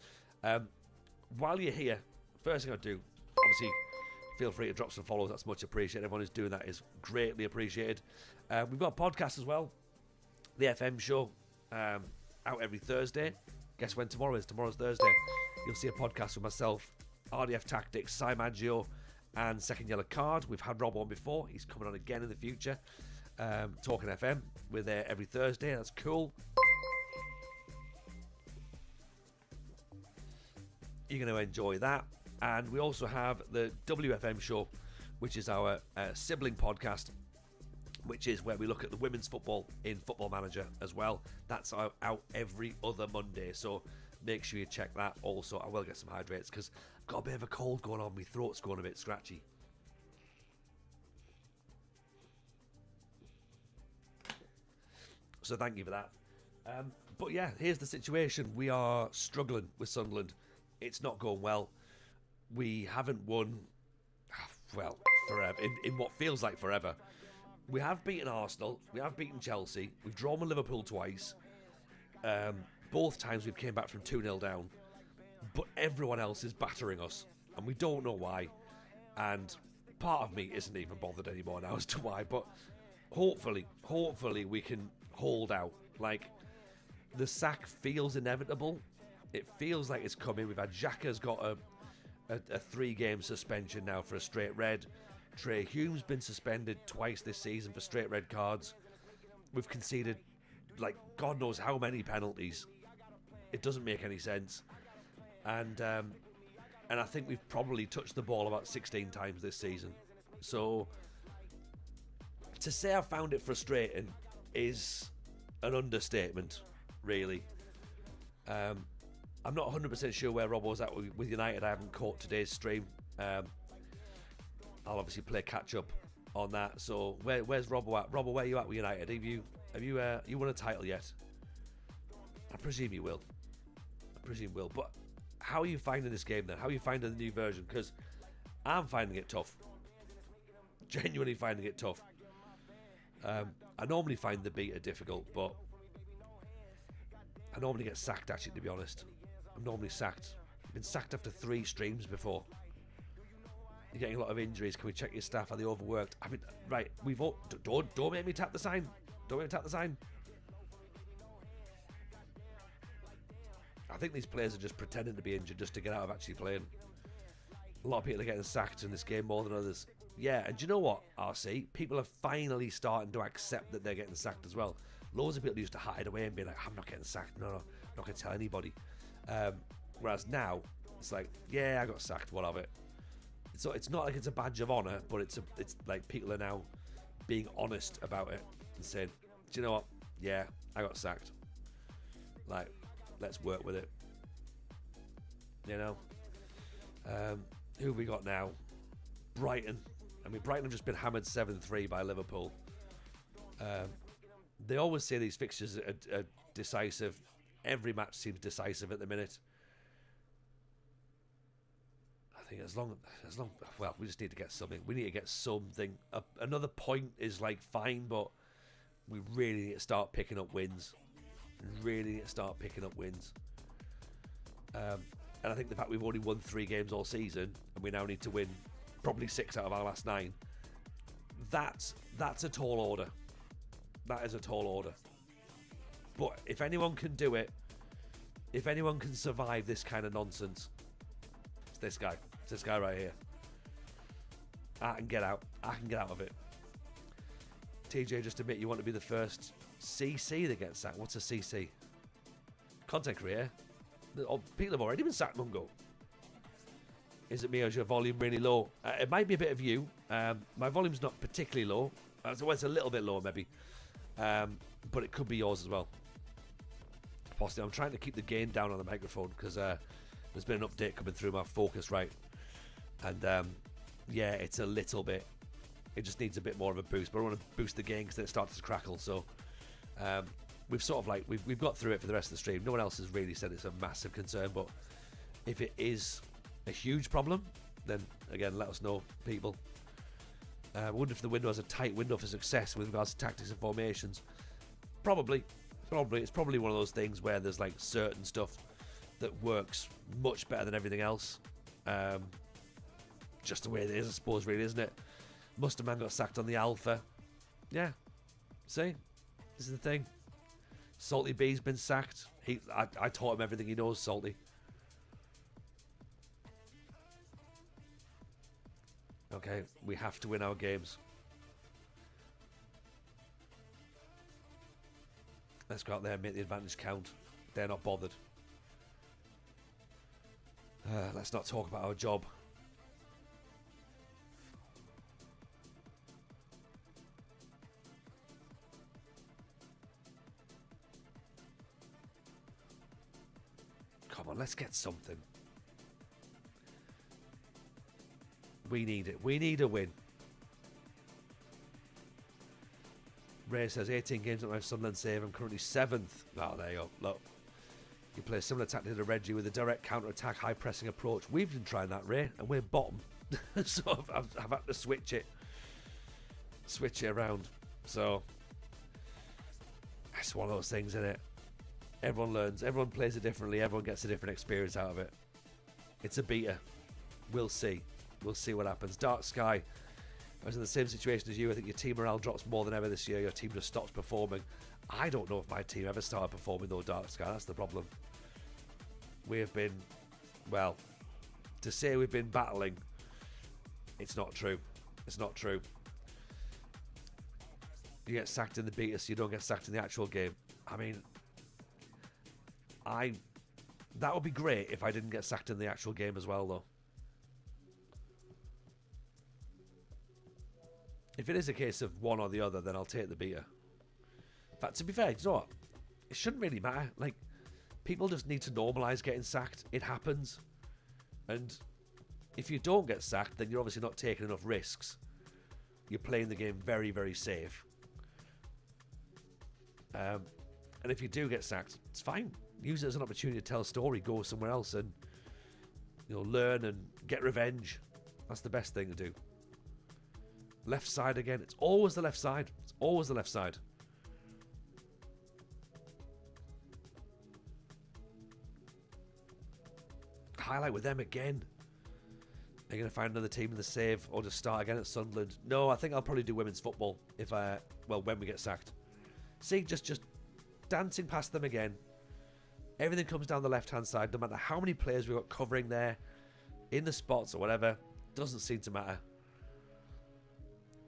While you're here, first thing I do, obviously, feel free to drop some follows. That's much appreciated. Everyone who's doing that is greatly appreciated. We've got a podcast as well, the FM show, out every Thursday. Guess when tomorrow is? Tomorrow's Thursday. You'll see a podcast with myself, RDF Tactics, Cy Maggio, and Second Yellow Card. We've had Rob on before. He's coming on again in the future. Talking FM. We're there every Thursday. That's cool. You're going to enjoy that. And we also have the WFM show, which is our sibling podcast, which is where we look at the women's football in Football Manager as well. That's out every other Monday, so make sure you check that. Also, I will get some hydrates because I've got a bit of a cold going on. My throat's going a bit scratchy. So thank you for that. But yeah, here's the situation. We are struggling with Sunderland. It's not going well. We haven't won, well, forever. In what feels like forever. We have beaten Arsenal. We have beaten Chelsea. We've drawn with Liverpool twice. Both times we've came back from 2-0 down. But everyone else is battering us. And we don't know why. And part of me isn't even bothered anymore now as to why. But hopefully we can hold out. Like, the sack feels inevitable. It feels like it's coming. We've had Xhaka's got a 3-game suspension now for a straight red. Trey Hume's been suspended twice this season for straight red cards. We've conceded, like, God knows how many penalties. It doesn't make any sense. And I think we've probably touched the ball about 16 times this season. So to say I found it frustrating is an understatement, really. I'm not 100% sure where Rob was at with United. I haven't caught today's stream. I'll obviously play catch up on that. So where's Robbo at? Robbo, where are you at with United? Have you won a title yet? I presume you will. But how are you finding this game then? How are you finding the new version? Because I'm finding it tough. Genuinely finding it tough. I normally find the beta difficult, but I normally get sacked, actually, to be honest. I'm normally sacked. I've been sacked after 3 streams before. You're getting a lot of injuries. Can we check your staff? Are they overworked? I mean, right, don't make me tap the sign. Don't make me tap the sign. I think these players are just pretending to be injured just to get out of actually playing. A lot of people are getting sacked in this game more than others. Yeah, and do you know what, RC? People are finally starting to accept that they're getting sacked as well. Loads of people used to hide away and be like, I'm not getting sacked. No, I'm not going to tell anybody. Whereas now, it's like, yeah, I got sacked, what of it? So it's not like it's a badge of honour, but it's like people are now being honest about it and saying, do you know what? Yeah, I got sacked. Like, let's work with it. You know, who have we got now? Brighton. I mean, Brighton have just been hammered 7-3 by Liverpool. They always say these fixtures are decisive. Every match seems decisive at the minute. I think as long, well, we just need to get something. We need to get something. Another point is like fine, but we really need to start picking up wins. And I think the fact we've only won 3 games all season, and we now need to win probably 6 out of our last 9, that's a tall order. That is a tall order. But if anyone can do it, if anyone can survive this kind of nonsense, it's this guy. It's this guy right here. I can get out. I can get out of it. TJ, just admit you want to be the first CC that gets sacked. What's a CC? Content creator. People have already been sacked, Mungo. Is it me or is your volume really low? It might be a bit of you. My volume's not particularly low. Well, it's a little bit low, maybe. But it could be yours as well. Possibly. I'm trying to keep the gain down on the microphone because there's been an update coming through my Focusrite. And yeah, it's a little bit. It just needs a bit more of a boost. But I want to boost the gain because then it starts to crackle. So we've sort of like, we've got through it for the rest of the stream. No one else has really said it's a massive concern. But if it is a huge problem, then again, let us know, people. I wonder if the window has a tight window for success with regards to tactics and formations. Probably. It's probably one of those things where there's like certain stuff that works much better than everything else. Just the way it is, I suppose, really, isn't it? Musterman got sacked on the Alpha. Yeah. See? This is the thing. Salty B's been sacked. I taught him everything he knows, Salty. Okay, we have to win our games. Let's go out there and make the advantage count. They're not bothered. Let's not talk about our job. Come on, let's get something. We need it. We need a win. Ray says 18 games at my Sunderland save. I'm currently 7th. Oh, there you go. Look. You play a similar tactic to Reggie with a direct counter-attack, high-pressing approach. We've been trying that, Ray, and we're bottom. So I've had to switch it around. So it's one of those things, isn't it? Everyone learns. Everyone plays it differently. Everyone gets a different experience out of it. It's a beta. We'll see. We'll see what happens. Dark Sky. I was in the same situation as you. I think your team morale drops more than ever this year. Your team just stops performing. I don't know if my team ever started performing though, Dark Sky. That's the problem. We have been, well, to say we've been battling, it's not true. It's not true. You get sacked in the beta, so you don't get sacked in the actual game. I mean, that would be great if I didn't get sacked in the actual game as well, though. If it is a case of one or the other, then I'll take the beta. But to be fair, you know what? It shouldn't really matter. Like, people just need to normalise getting sacked. It happens. And if you don't get sacked, then you're obviously not taking enough risks. You're playing the game very, very safe. And if you do get sacked, it's fine. Use it as an opportunity to tell a story, go somewhere else and, you know, learn and get revenge. That's the best thing to do. Left side again. It's always the left side. It's always the left side. Highlight with them again. Are you going to find another team in the save or just start again at Sunderland? No, I think I'll probably do women's football if when we get sacked. See, just dancing past them again. Everything comes down the left-hand side, no matter how many players we've got covering there, in the spots or whatever. Doesn't seem to matter.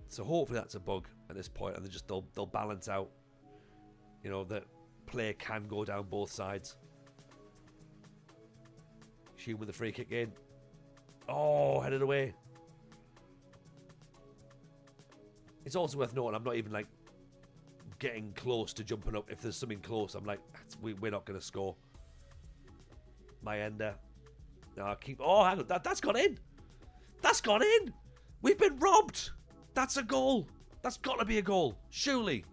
So hopefully that's a bug at this point, and they'll balance out. You know, that play can go down both sides. Hume with the free kick in. Oh, headed away. It's also worth noting, I'm not even like getting close to jumping up. If there's something close, I'm like, we're not going to score. My ender. No, oh, hang on. That's gone in. That's gone in. We've been robbed. That's a goal. That's got to be a goal. Surely.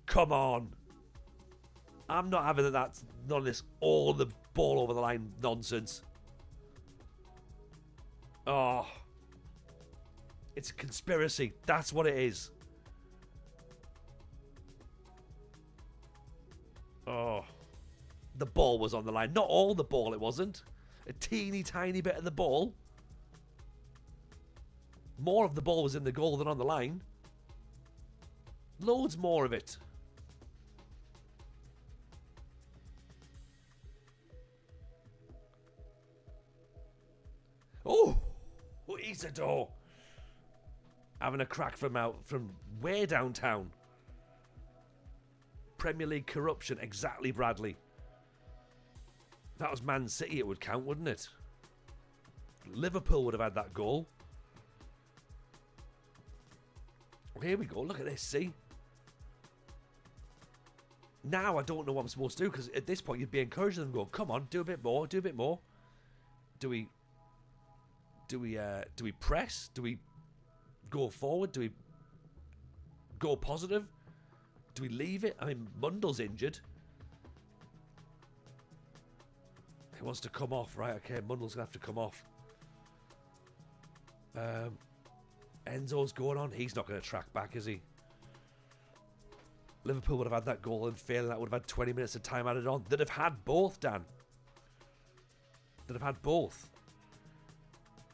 Come on. I'm not having that. None of this all the ball over the line nonsense. Oh. It's a conspiracy. That's what it is. Oh. The ball was on the line. Not all the ball, it wasn't. A teeny tiny bit of the ball. More of the ball was in the goal than on the line. Loads more of it. Oh, Isidore. Having a crack from way downtown. Premier League corruption, exactly, Bradley. If that was Man City, it would count, wouldn't it? Liverpool would have had that goal. Here we go, look at this, see? Now I don't know what I'm supposed to do, because at this point you'd be encouraging them, going, come on, do a bit more, do a bit more. Do we press? Do we go forward? Do we go positive? Do we leave it? I mean, Mundle's injured. He wants to come off, right? Okay, Mundle's gonna have to come off. Enzo's going on. He's not going to track back, is he? Liverpool would have had that goal, and failing that would have had 20 minutes of time added on. They'd have had both, Dan. They'd have had both.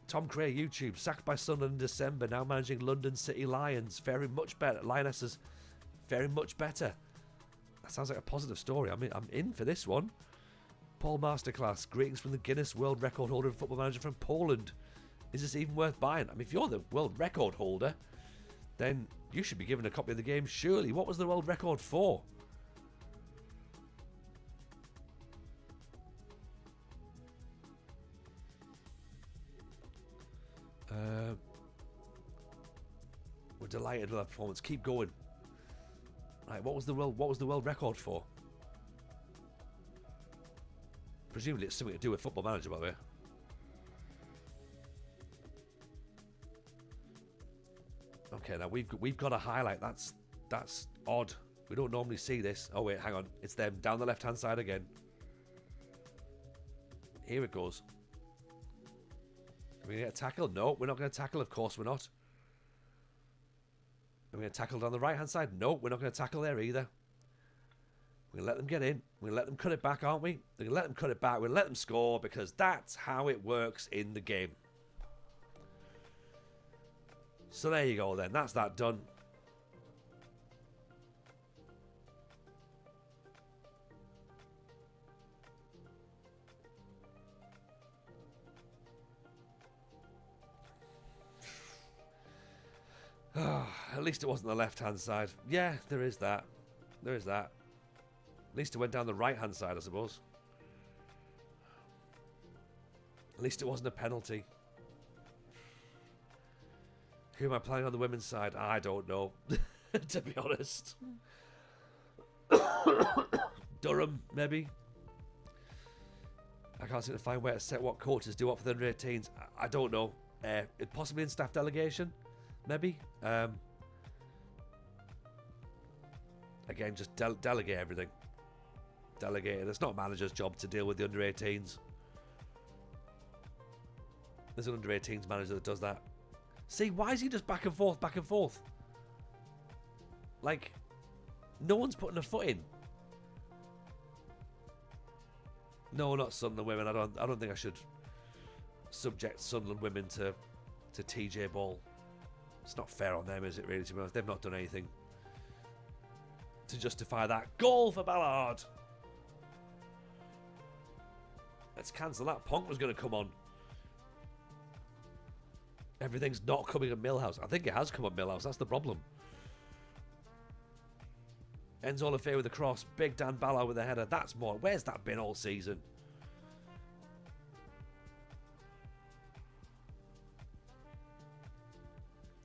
Tom Cray, YouTube, sacked by Sunderland in December, now managing London City Lions. Very much better. Lionesses, very much better. That sounds like a positive story. I mean, I'm in for this one. Paul Masterclass, greetings from the Guinness World Record holder and football manager from Poland. Is this even worth buying? I mean, if you're the world record holder, then you should be given a copy of the game, surely. What was the world record for? We're delighted with that performance. Keep going. Right, what was the world record for? Presumably it's something to do with Football Manager, by the way. Okay, now we've got a highlight. That's odd. We don't normally see this. Oh wait, hang on. It's them down the left-hand side again. Here it goes. Are we going to get a tackle? No, we're not going to tackle. Of course we're not. Are we going to tackle down the right-hand side? No, we're not going to tackle there either. We're going to let them get in. We're going to let them cut it back, aren't we? We're going to let them cut it back. We're going to let them score, because that's how it works in the game. So there you go then. That's that done. At least it wasn't the left-hand side. Yeah, there is that. There is that. At least it went down the right-hand side, I suppose. At least it wasn't a penalty. Who am I playing on the women's side? I don't know, to be honest. Durham, maybe. I can't seem to find where to set what coaches do what for the under-18s. I don't know. Possibly in staff delegation, maybe. Again, just delegate everything. Delegate it. It's not a manager's job to deal with the under-18s. There's an under-18s manager that does that. See, why is he just back and forth, back and forth? Like, no one's putting a foot in. No, not Sunderland women. I don't think I should subject Sunderland women to TJ Ball. It's not fair on them, is it, really, to be honest? They've not done anything to justify that. Goal for Ballard. Let's cancel that. Punk was going to come on. Everything's not coming at Millhouse. I think it has come at Millhouse. That's the problem. Enzo Lefebvre with a cross. Big Dan Ballard with a header. That's more. Where's that been all season?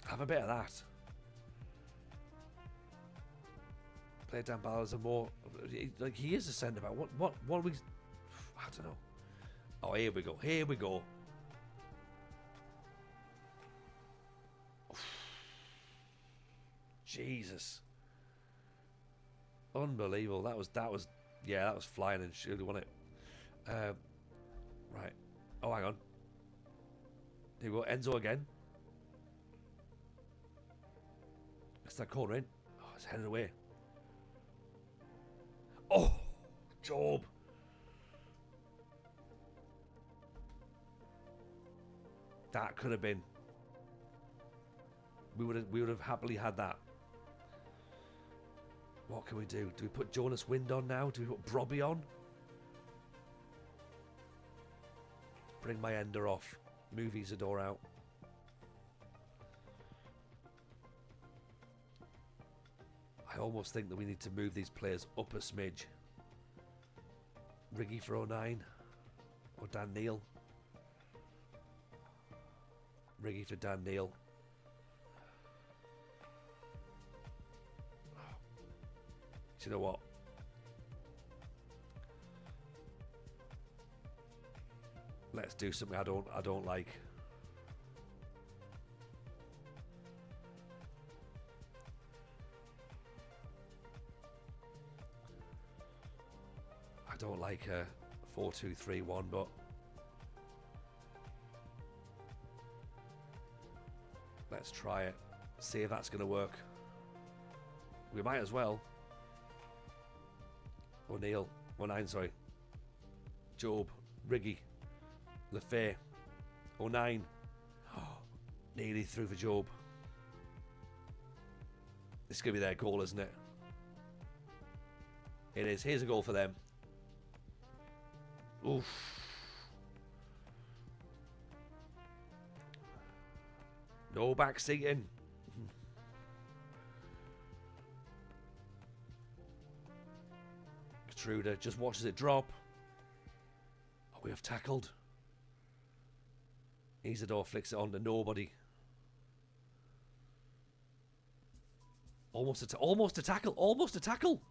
Have a bit of that. Play Dan Ballard as a more... Like, he is a centre-back. What are we... I don't know. Oh, here we go. Here we go. Jesus. Unbelievable. That was yeah, that was flying and should have won it. Right. Oh, hang on. Here we go. Enzo again. That's that corner in. Oh, it's headed away. Oh, Job. That could have been. We would have happily had that. What can we do? Do we put Jonas Wind on now? Do we put Brobby on? Bring my ender off. Move Isidore out. I almost think that we need to move these players up a smidge. Riggy for 09. Or Dan Neil. Riggy for Dan Neil. Do you know what? Let's do something I don't like. I don't like a 4-2-3-1, but let's try it. See if that's going to work. We might as well. O'Neill, 09, sorry. Job, Riggy, Lefay, 09. Oh, nearly through for Job. This is going to be their goal, isn't it? It is. Here's a goal for them. Oof. No back seating. Truder just watches it drop. Oh, we have tackled. Isidore flicks it on to nobody. Almost a tackle. Almost a tackle.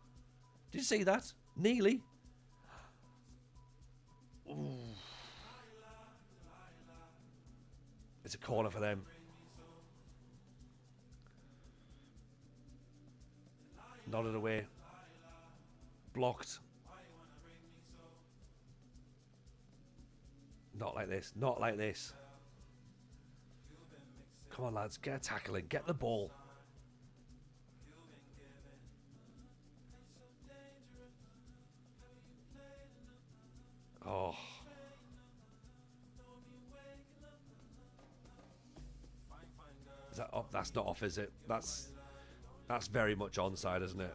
Did you see that? Nearly. Ooh. It's a corner for them. Nodded away. Blocked. Not like this. Not like this. Come on, lads. Get a tackle in. Get the ball. Oh. Is that off? That's not off, is it? That's very much onside, isn't it?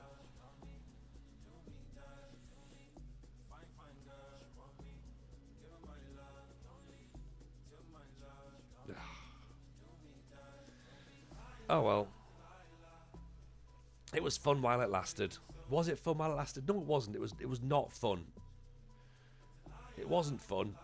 Oh well. It was fun while it lasted. Was it fun while it lasted? No, it wasn't. It was not fun. It wasn't fun.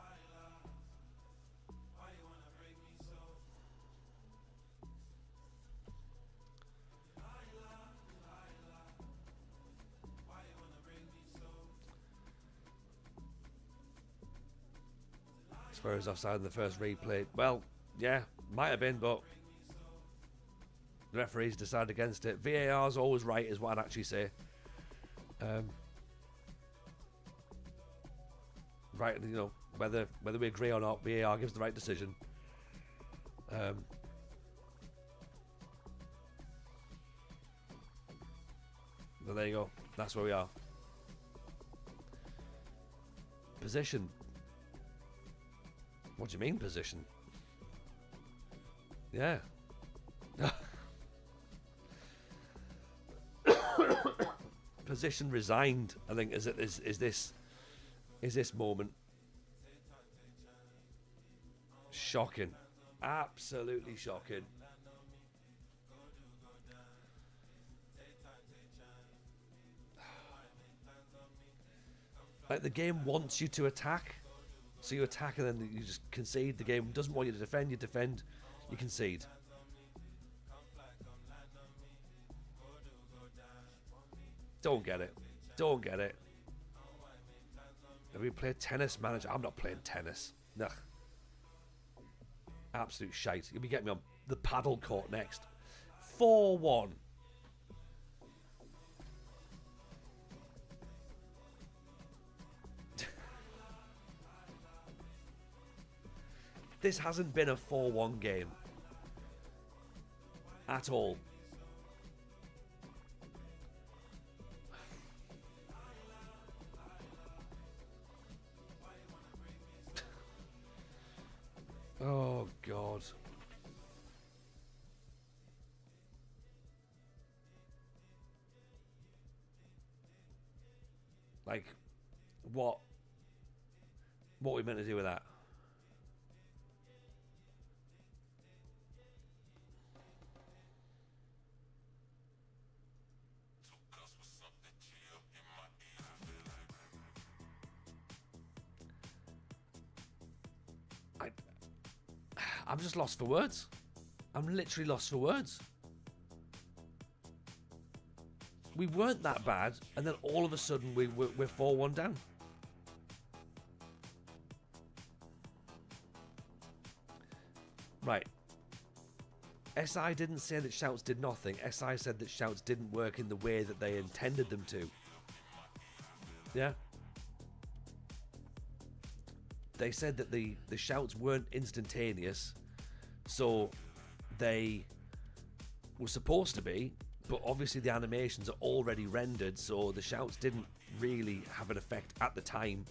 Spurs offside in the first replay. Well, yeah, might have been, but the referees decided against it. VAR's always right, is what I'd actually say. Right, you know, whether we agree or not, VAR gives the right decision. But there you go. That's where we are. Position. What do you mean, position? Yeah. Position resigned, I think, is this moment. Shocking. Absolutely shocking. Like, the game wants you to attack, so you attack and then you just concede. The game doesn't want you to defend. You defend, you concede. Don't get it. Don't get it. Have we played Tennis Manager? I'm not playing tennis. Nah. Absolute shite. You'll be getting me on the paddle court next. 4-1. This hasn't been a 4-1 game. At all. Oh, God. Like, what are we meant to do with that? I'm just lost for words. I'm literally lost for words. We weren't that bad, and then all of a sudden we're 4-1 down. Right. SI didn't say that Shouts did nothing. SI said that Shouts didn't work in the way that they intended them to. Yeah? They said that the Shouts weren't instantaneous, so they were supposed to be, but obviously the animations are already rendered, so the Shouts didn't really have an effect at the time.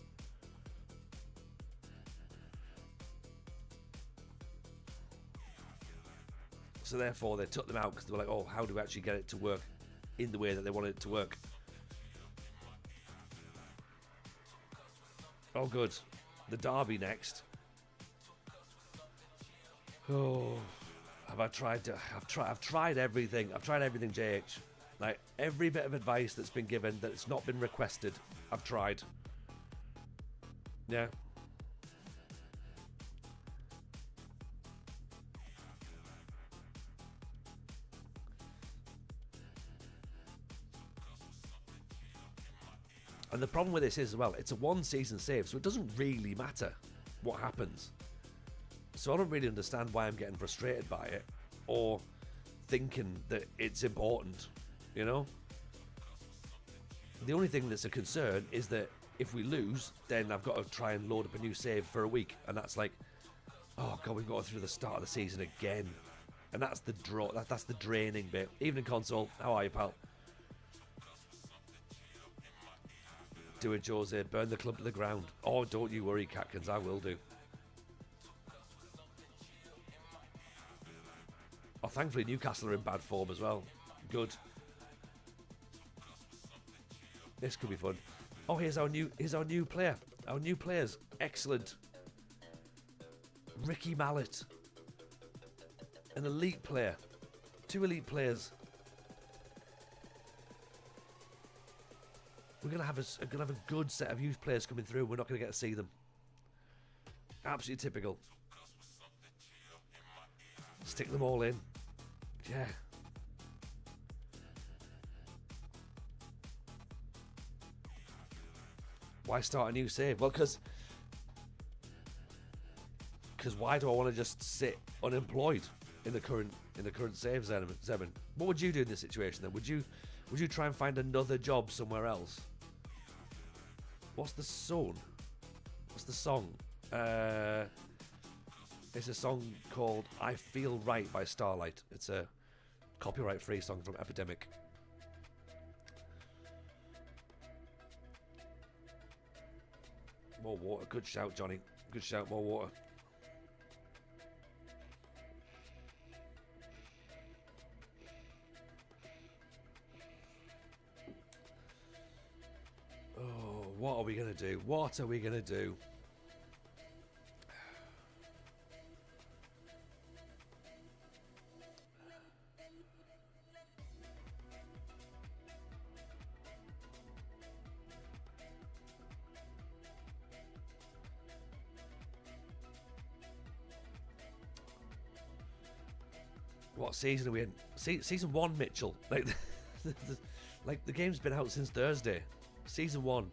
So therefore they took them out because they were like, oh, how do we actually get it to work in the way that they wanted it to work? Oh, good. The derby next. Oh, I've tried everything. I've tried everything, JH. Like, every bit of advice that's been given that's not been requested, I've tried. Yeah. And the problem with this is, as well, it's a one-season save, so it doesn't really matter what happens. So I don't really understand why I'm getting frustrated by it, or thinking that it's important, you know? The only thing that's a concern is that if we lose, then I've got to try and load up a new save for a week, and that's like, oh God, we've got to through the start of the season again. And that's the that's the draining bit. Evening console, how are you, pal? Do it, Jose. Burn the club to the ground. Oh, don't you worry, Catkins. I will do. Oh, thankfully Newcastle are in bad form as well. Good. This could be fun. Oh, here's our new player. Our new players. Excellent. Ricky Mallet. An elite player. 2 elite players. We're gonna have a good set of youth players coming through. We're not gonna get to see them. Absolutely typical. Stick them all in. Yeah. Why start a new save? Well, because why do I want to just sit unemployed in the current save, Zebin? What would you do in this situation then? Would you try and find another job somewhere else? What's the song? What's the song? It's a song called I Feel Right by Starlight. It's a copyright-free song from Epidemic. More water. Good shout, Johnny. Good shout, more water. Oh, what are we going to do? What are we going to do? What season are we in? Season 1, Mitchell. Like the game's been out since Thursday. Season 1.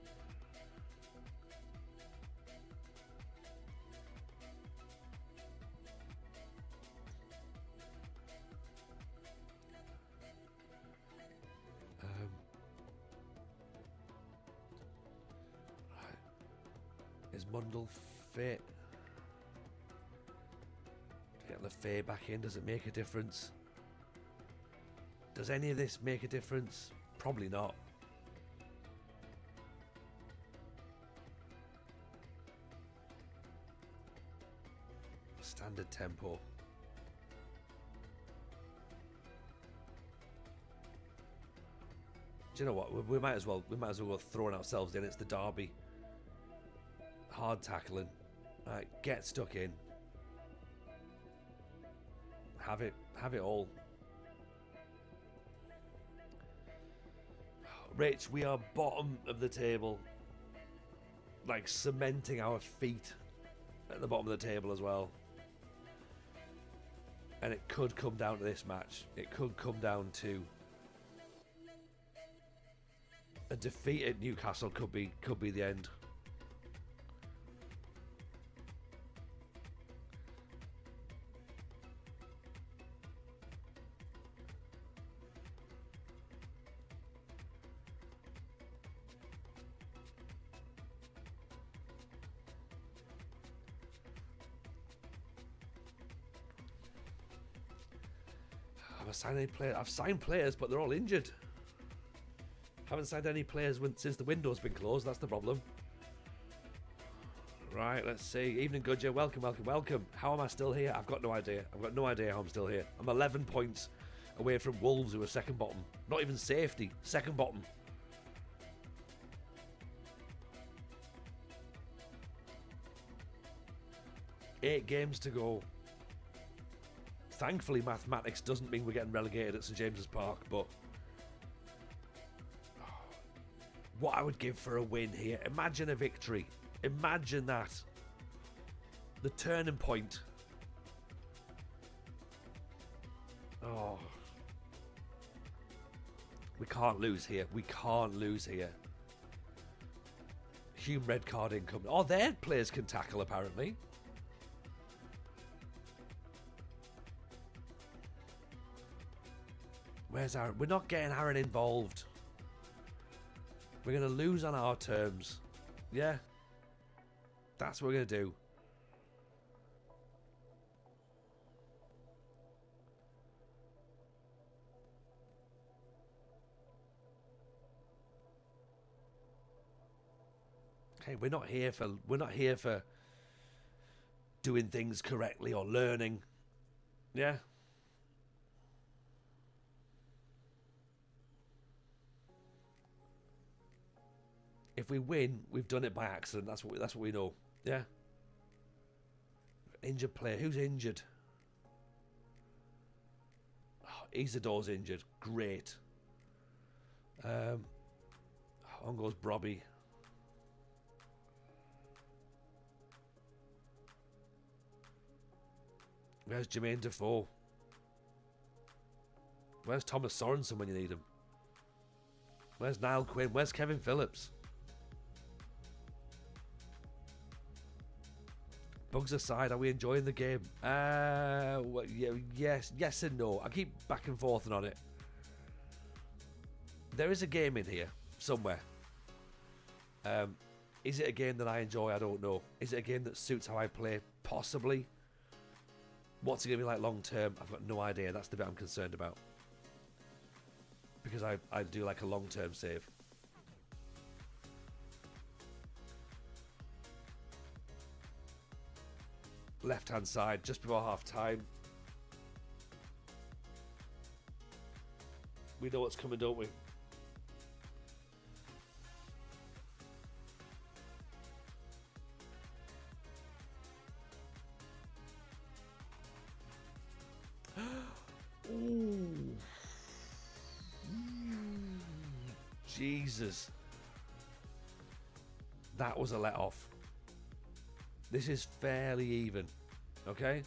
Is Mundell fit? Get Lefay back in, does it make a difference? Does any of this make a difference? Probably not. Standard tempo. Do you know what? We might as well go throwing ourselves in. It's the derby. Hard tackling. Right, get stuck in. Have it all. Rich, we are bottom of the table. Like cementing our feet at the bottom of the table as well. And it could come down to this match. It could come down to a defeat at Newcastle. Could be the end. I've signed players, but they're all injured. Haven't signed any players since the window's been closed. That's the problem. Right, let's see. Evening, Goodyear. Welcome. How am I still here? I've got no idea. How I'm still here. I'm 11 points away from Wolves, who are second bottom. Not even safety. Second bottom. Eight games to go. Thankfully, mathematics doesn't mean we're getting relegated at St James's Park, but what I would give for a win here. Imagine a victory. Imagine that. The turning point. Oh. We can't lose here. Hume red card income. Oh, their players can tackle, apparently. Where's Aaron? We're not getting Aaron involved. We're going to lose on our terms. Yeah. That's what we're going to do. Hey, we're not here for doing things correctly or learning. Yeah. If we win, we've done it by accident. That's what we know. Yeah. Injured player. Who's injured? Oh, Isadore's injured. Great. On goes Brobby. Where's Jermaine Defoe? Where's Thomas Sorensen when you need him? Where's Niall Quinn? Where's Kevin Phillips? Bugs aside, are we enjoying the game? Well, yeah, yes and no. I keep back and forth on it. There is a game in here somewhere. Is it a game that I enjoy? I don't know. Is it a game that suits how I play? Possibly. What's it going to be like long term? I've got no idea. That's the bit I'm concerned about. Because I do like a long term save. Left hand side just before half time. We know what's coming, don't we? Ooh. Jesus. That was a let off. This is fairly even. Okay?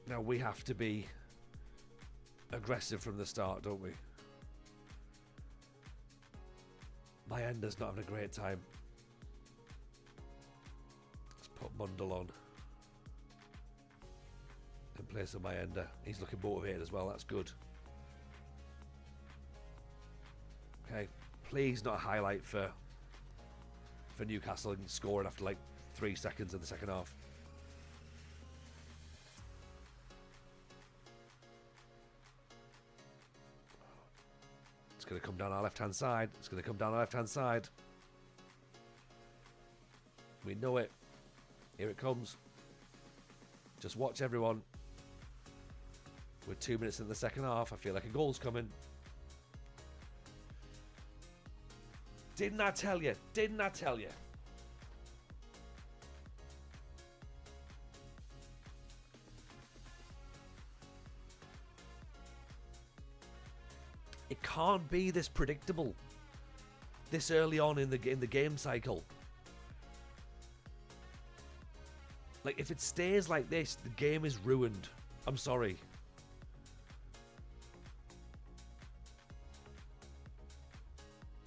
Now we have to be aggressive from the start, don't we? My ender's not having a great time. Let's put Mundell on. And place on my ender. He's looking motivated as well. That's good. Okay, please not a highlight for Newcastle and scoring after like 3 seconds in the second half. It's going to come down our left-hand side. It's going to come down our left-hand side. We know it. Here it comes. Just watch, everyone. We're 2 minutes in the second half. I feel like a goal's coming. Didn't I tell you? Didn't I tell you? It can't be this predictable this early on in the game cycle. Like, if it stays like this, the game is ruined. I'm sorry.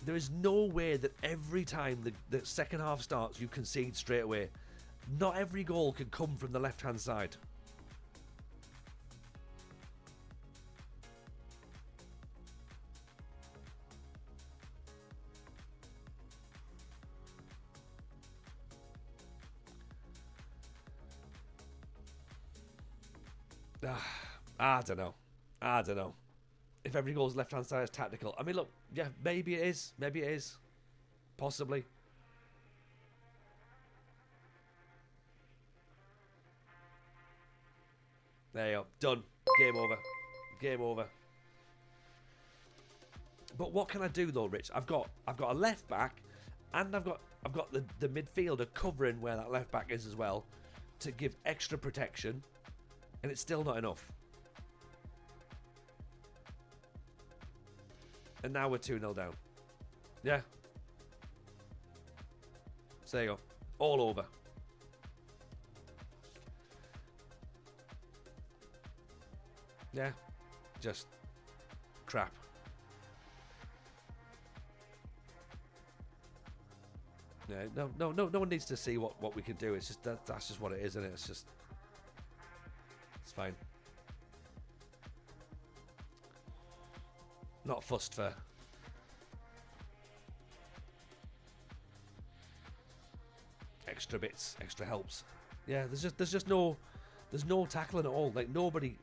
There is no way that every time the second half starts, you concede straight away. Not every goal can come from the left-hand side. I don't know. I don't know. If every goal's left-hand side is tactical. I mean, look, yeah, maybe it is. Maybe it is. Possibly. There you go. Done. Game over. Game over. But what can I do though, Rich? I've got a left back, and I've got the midfielder covering where that left back is as well, to give extra protection, and it's still not enough. And now we're 2-0 down. Yeah. So there you go. All over. Yeah. Just crap. Yeah, no one needs to see what we can do. It's just that's just what it is, isn't it? It's fine. Not fussed for extra bits, extra helps. Yeah, there's no tackling at all. Like nobody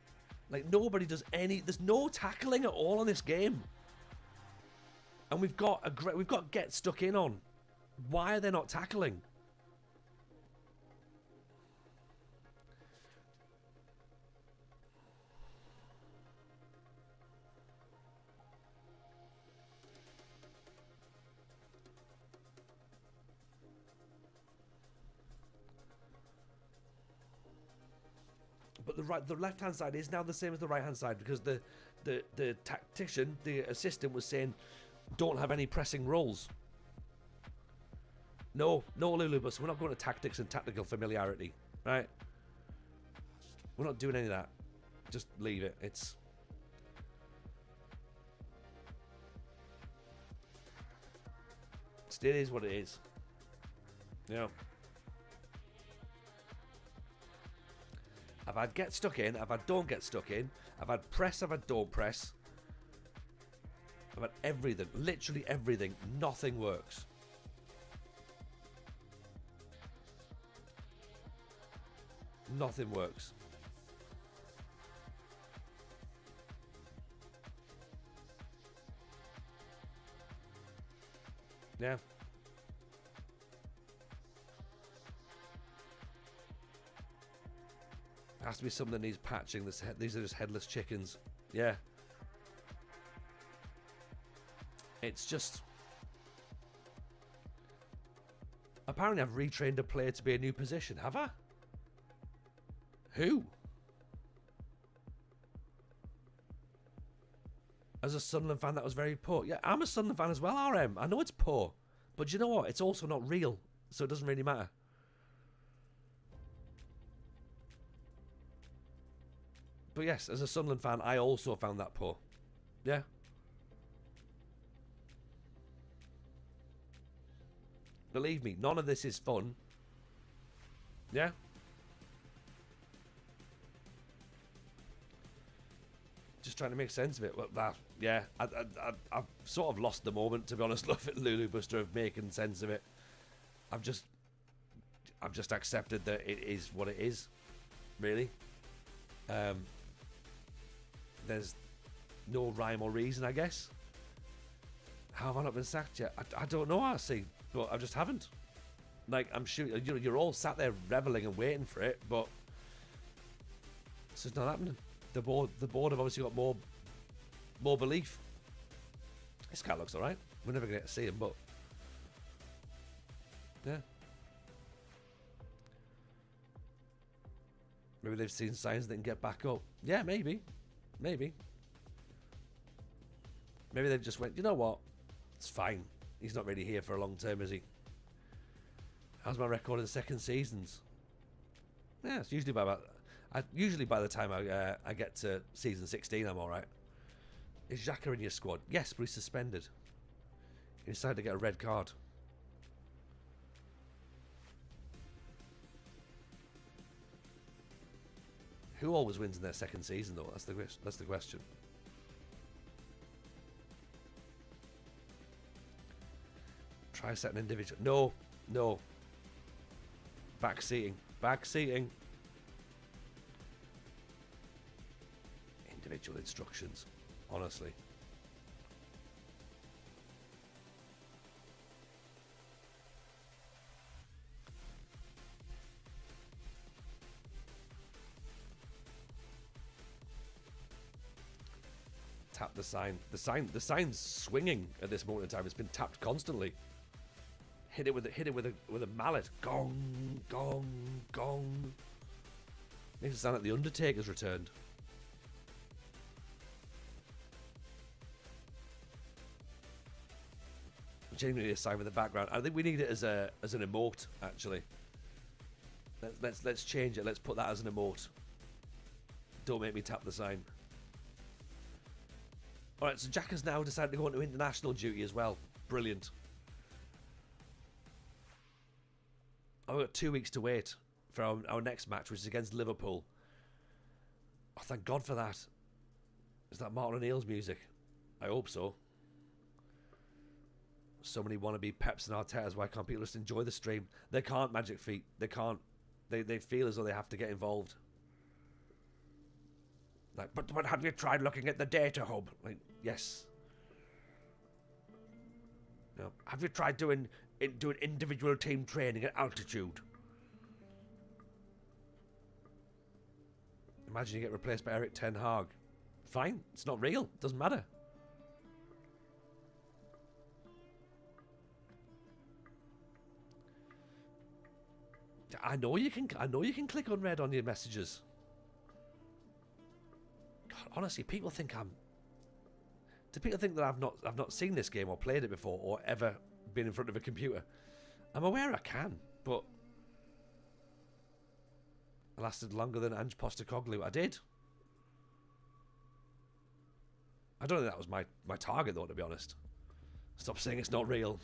does any. There's no tackling at all in this game. And we've got get stuck in on. Why are they not tackling? But the left-hand side is now the same as the right-hand side, because the tactician, the assistant, was saying, don't have any pressing roles. No, Lulubus, we're not going to tactics and tactical familiarity, right? We're not doing any of that. Just leave it. It is what it is. Yeah. I've had get stuck in, I've had don't get stuck in, I've had press, I've had don't press. I've had everything, literally everything. Nothing works. Nothing works. Yeah. Has to be something that needs patching. These are just headless chickens. Yeah. It's just... Apparently I've retrained a player to be a new position. Have I? Who? As a Sunderland fan, that was very poor. Yeah, I'm a Sunderland fan as well, RM. I know it's poor. But you know what? It's also not real. So it doesn't really matter. But yes, as a Sunderland fan, I also found that poor. Yeah. Believe me, none of this is fun. Yeah. just trying to make sense of it. Well, I've sort of lost the moment, to be honest, love at Lulu Buster, of making sense of it. I've just accepted that it is what it is, really. There's no rhyme or reason, I guess. How have I not been sacked yet? I don't know, RC, but I just haven't. Like, I'm sure you're all sat there reveling and waiting for it, but it's just not happening. The board have obviously got more belief. This guy looks alright. We're never going to get to see him, but yeah. Maybe they've seen signs they can get back up. Yeah, maybe. Maybe they've just went, you know what? It's fine. He's not really here for a long term, is he? How's my record in second seasons? Yeah, it's usually by the time I get to season 16, I'm all right. Is Xhaka in your squad? Yes, but he's suspended. He decided to get a red card. Who always wins in their second season, though? That's the question. Try setting individual. No. Backseating. Individual instructions. Honestly. Tap the sign. The sign's swinging at this moment in time. It's been tapped constantly. Hit it with a mallet. Gong, gong, gong. Makes it sound like the Undertaker's returned. Genuinely a sign with the background. I think we need it as an emote, actually. Let's change it. Let's put that as an emote. Don't make me tap the sign. Alright, so Jack has now decided to go into international duty as well. Brilliant. I've got 2 weeks to wait for our next match, which is against Liverpool. Oh, thank God for that. Is that Martin O'Neill's music? I hope so. So many wannabe Peps and Artetas. Why can't people just enjoy the stream? They can't, Magic Feet. They can't. They feel as though they have to get involved. Like, but have you tried looking at the data hub? Like, yes. No. Have you tried doing individual team training at altitude? Imagine you get replaced by Eric Ten Hag. Fine, it's not real. Doesn't matter. I know you can click unread on your messages. God, honestly, people think do people think that I've not seen this game or played it before or ever been in front of a computer? I'm aware I can, but I lasted longer than Ange Postecoglou. I did. I don't think that was my target, though, to be honest. Stop saying it's not real.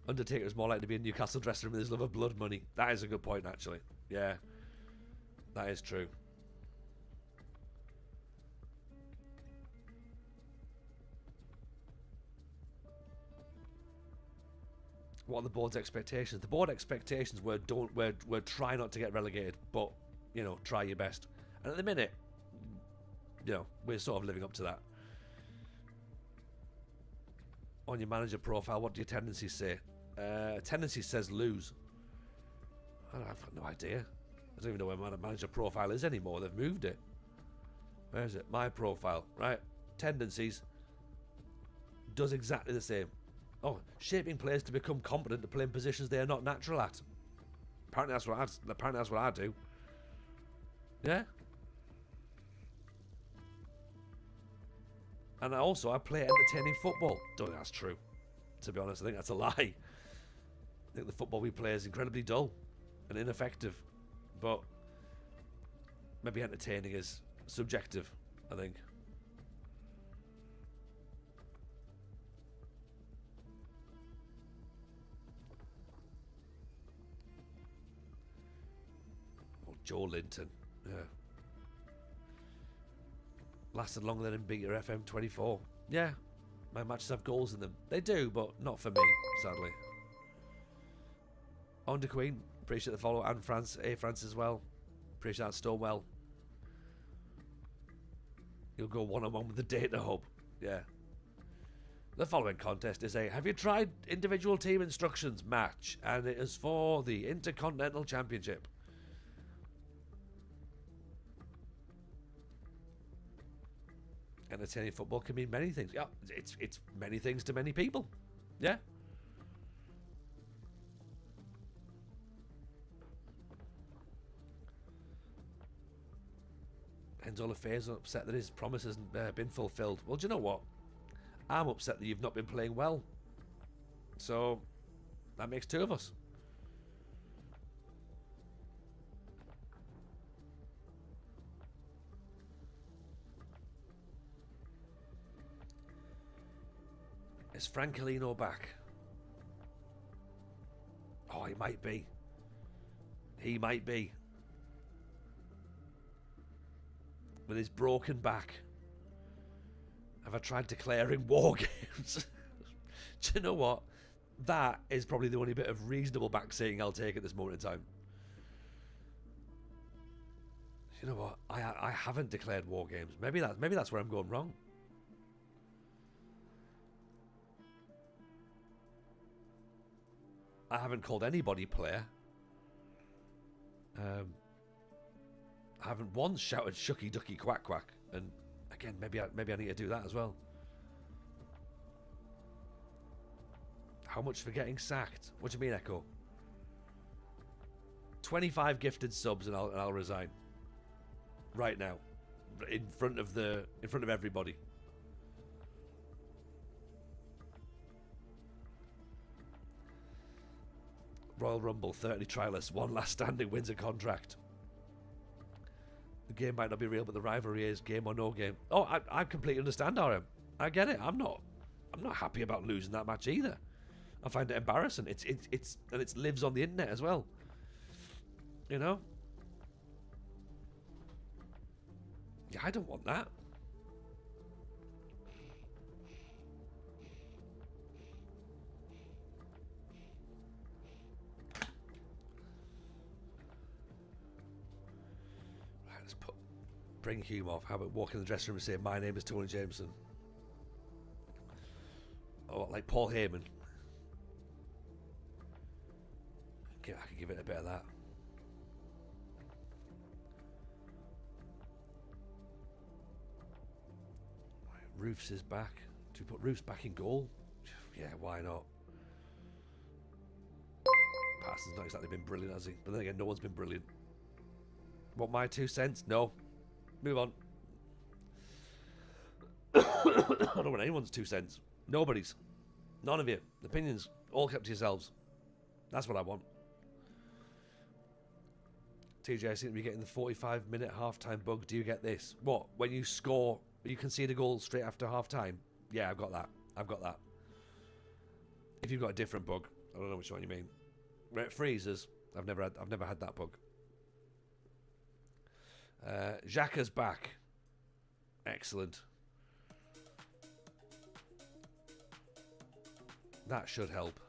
Undertaker is more likely to be in Newcastle dressing room with his love of blood money. That is a good point, actually. Yeah, that is true. What are the board's expectations? The board expectations were try not to get relegated, but try your best. And at the minute, we're sort of living up to that. On your manager profile, what do your tendencies say? Tendencies says lose. I've got no idea. I don't even know where my manager profile is anymore. They've moved it. Where is it? My profile. Right. Tendencies does exactly the same. Oh, shaping players to become competent to play in positions they are not natural at. Apparently that's what I do. Yeah. And I play entertaining football. Don't think that's true. To be honest, I think that's a lie. I think the football we play is incredibly dull and ineffective. But maybe entertaining is subjective, I think. Oh, Joe Linton. Yeah. lasted longer than in Beta FM24. Yeah, my matches have goals in them. They do, but not for me, sadly. On to Queen, appreciate the follow, and France, France as well. Appreciate that, Stonewell. You'll go one-on-one with the Data Hub. Yeah. The following contest is a have you tried individual team instructions match, and it is for the Intercontinental Championship. Entertaining football can mean many things. Yeah, it's many things to many people. Yeah. Enzola Faye's upset that his promise hasn't been fulfilled. Well, do you know what? I'm upset that you've not been playing well. So, that makes two of us. Is Francolino back? Oh, he might be. He might be. With his broken back. Have I tried declaring war games? Do you know what? That is probably the only bit of reasonable backseating I'll take at this moment in time. You know what? I haven't declared war games. Maybe that's where I'm going wrong. I haven't called anybody player. I haven't once shouted shucky ducky quack quack, and again maybe I need to do that as well. How much for getting sacked? What do you mean, Echo? 25 gifted subs and I'll resign. Right now, in front of everybody. Royal Rumble, 30 trialists, one last standing wins a contract. The game might not be real, but the rivalry is game or no game. Oh, I completely understand, RM. I get it. I'm not happy about losing that match either. I find it embarrassing. It's and it lives on the internet as well. You know? Yeah, I don't want that. Bring Hume off. How about walk in the dressing room and say, my name is Tony Jameson? Or like Paul Heyman. I could give it a bit of that. Roofs is back. Do we put Roofs back in goal? Yeah, why not? Parsons not exactly been brilliant, has he? But then again, no one's been brilliant. What, my 2 cents? No. Move on. I don't want anyone's 2 cents. Nobody's. None of you. Opinions, all kept to yourselves. That's what I want. TJ, I seem to be getting the 45-minute half-time bug. Do you get this? What? When you score, you concede a goal straight after half-time? Yeah, I've got that. I've got that. If you've got a different bug, I don't know which one you mean. Where it freezes, I've never had that bug. Xhaka's back. Excellent. That should help.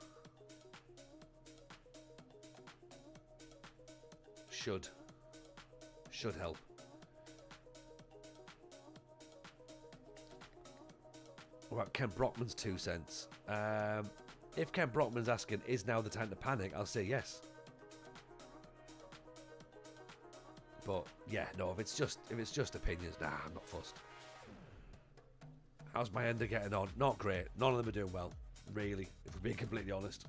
Should help. What about Ken Brockman's 2 cents? If Ken Brockman's asking, is now the time to panic? I'll say yes. But yeah, no. If it's just opinions, nah, I'm not fussed. How's my ender getting on? Not great. None of them are doing well, really. If we're being completely honest,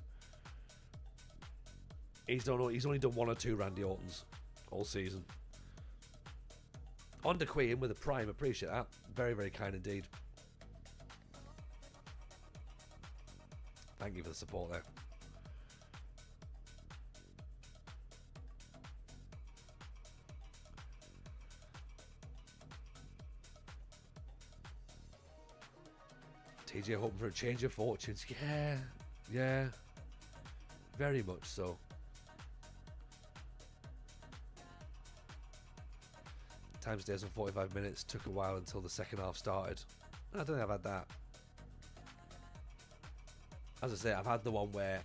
he's only done 1 or 2 Randy Ortons all season. On to Queen with a prime. Appreciate that. Very, very kind indeed. Thank you for the support there. TJ hoping for a change of fortunes. Yeah. Very much so. Time stays on 45 minutes. Took a while until the second half started. I don't think I've had that. As I say, I've had the one where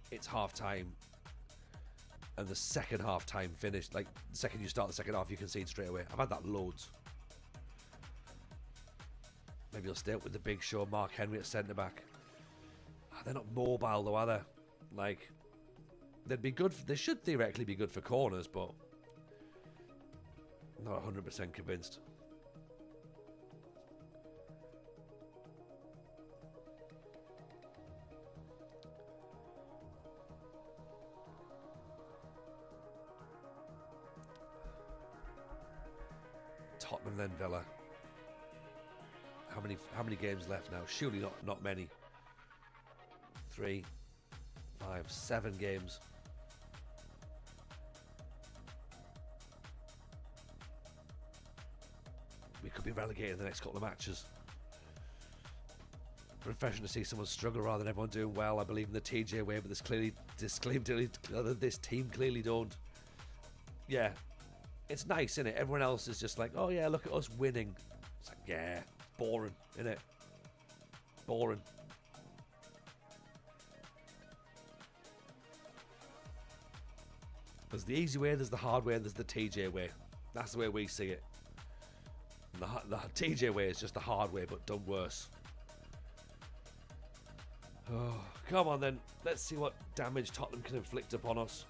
it's half time and the second half time finished. Like, the second you start the second half, you concede straight away. I've had that loads. Maybe you'll stay up with the big show, Mark Henry at centre back. They're not mobile though, are they? Like, they'd be good. They should theoretically be good for corners, but I'm not 100% convinced. Tottenham then Villa. How many games left now? Surely not many. 3, 5, 7 games. We could be relegated in the next couple of matches. Refreshing to see someone struggle rather than everyone doing well. I believe in the TJ way, but this team clearly don't. Yeah, it's nice, isn't it? Everyone else is just like, oh yeah, look at us winning. It's like, yeah, boring, innit? Boring. There's the easy way, there's the hard way, and there's the TJ way. That's the way we see it. And the TJ way is just the hard way, but done worse. Oh, come on then. Let's see what damage Tottenham can inflict upon us.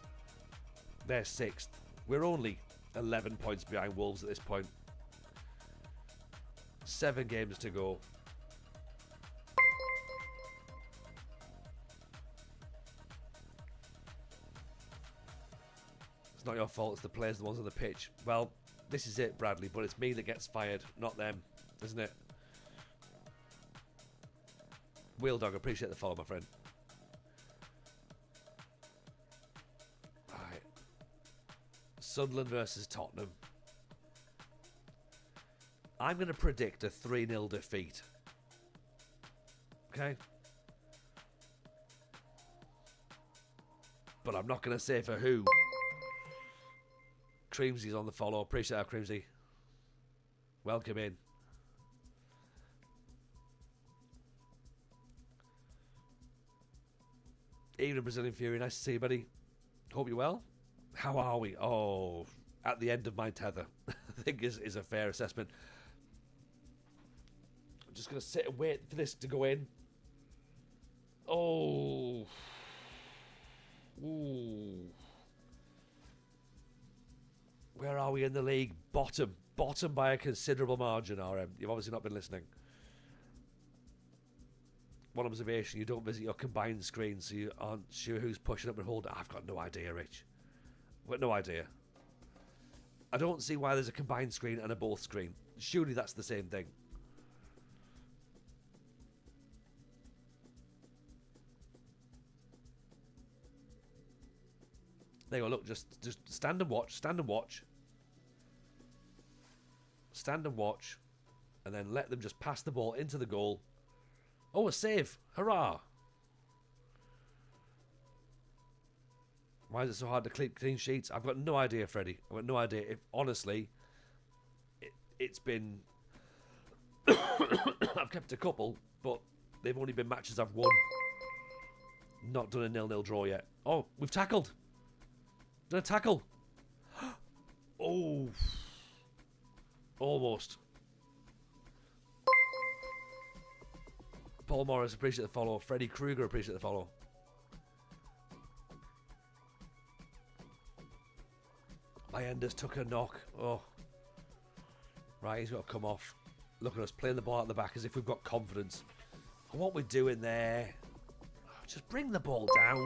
They're 6th. We're only 11 points behind Wolves at this point. 7 games to go. It's not your fault, it's the players, the ones on the pitch. Well, this is it, Bradley, but it's me that gets fired, not them, isn't it? Wheel Dog, appreciate the follow, my friend. Right. Sunderland versus Tottenham. I'm going to predict a 3-0 defeat. Okay? But I'm not going to say for who. Creamsy's on the follow. Appreciate that, Creamsy. Welcome in. Even Brazilian Fury, nice to see you, buddy. Hope you're well. How are we? Oh, at the end of my tether. I think is a fair assessment. I'm just going to sit and wait for this to go in. Oh. Ooh. Where are we in the league? Bottom. Bottom by a considerable margin, RM. You've obviously not been listening. One observation, you don't visit your combined screen, so you aren't sure who's pushing up and holding. I've got no idea, Rich. I've got no idea. I don't see why there's a combined screen and a both screen. Surely that's the same thing. There you go, look, just stand and watch, stand and watch. Stand and watch, and then let them just pass the ball into the goal. Oh, a save. Hurrah. Why is it so hard to keep clean sheets? I've got no idea, Freddie. I've got no idea. If honestly, it's been... I've kept a couple, but they've only been matches I've won. Not done a 0-0 draw yet. Oh, we've tackled. Done a tackle. Oh. Almost. Paul Morris, appreciate the follow. Freddie Krueger, appreciate the follow. Myenders took a knock. Oh. Right, he's got to come off. Look at us playing the ball out the back as if we've got confidence. And what we're doing there... Just bring the ball down.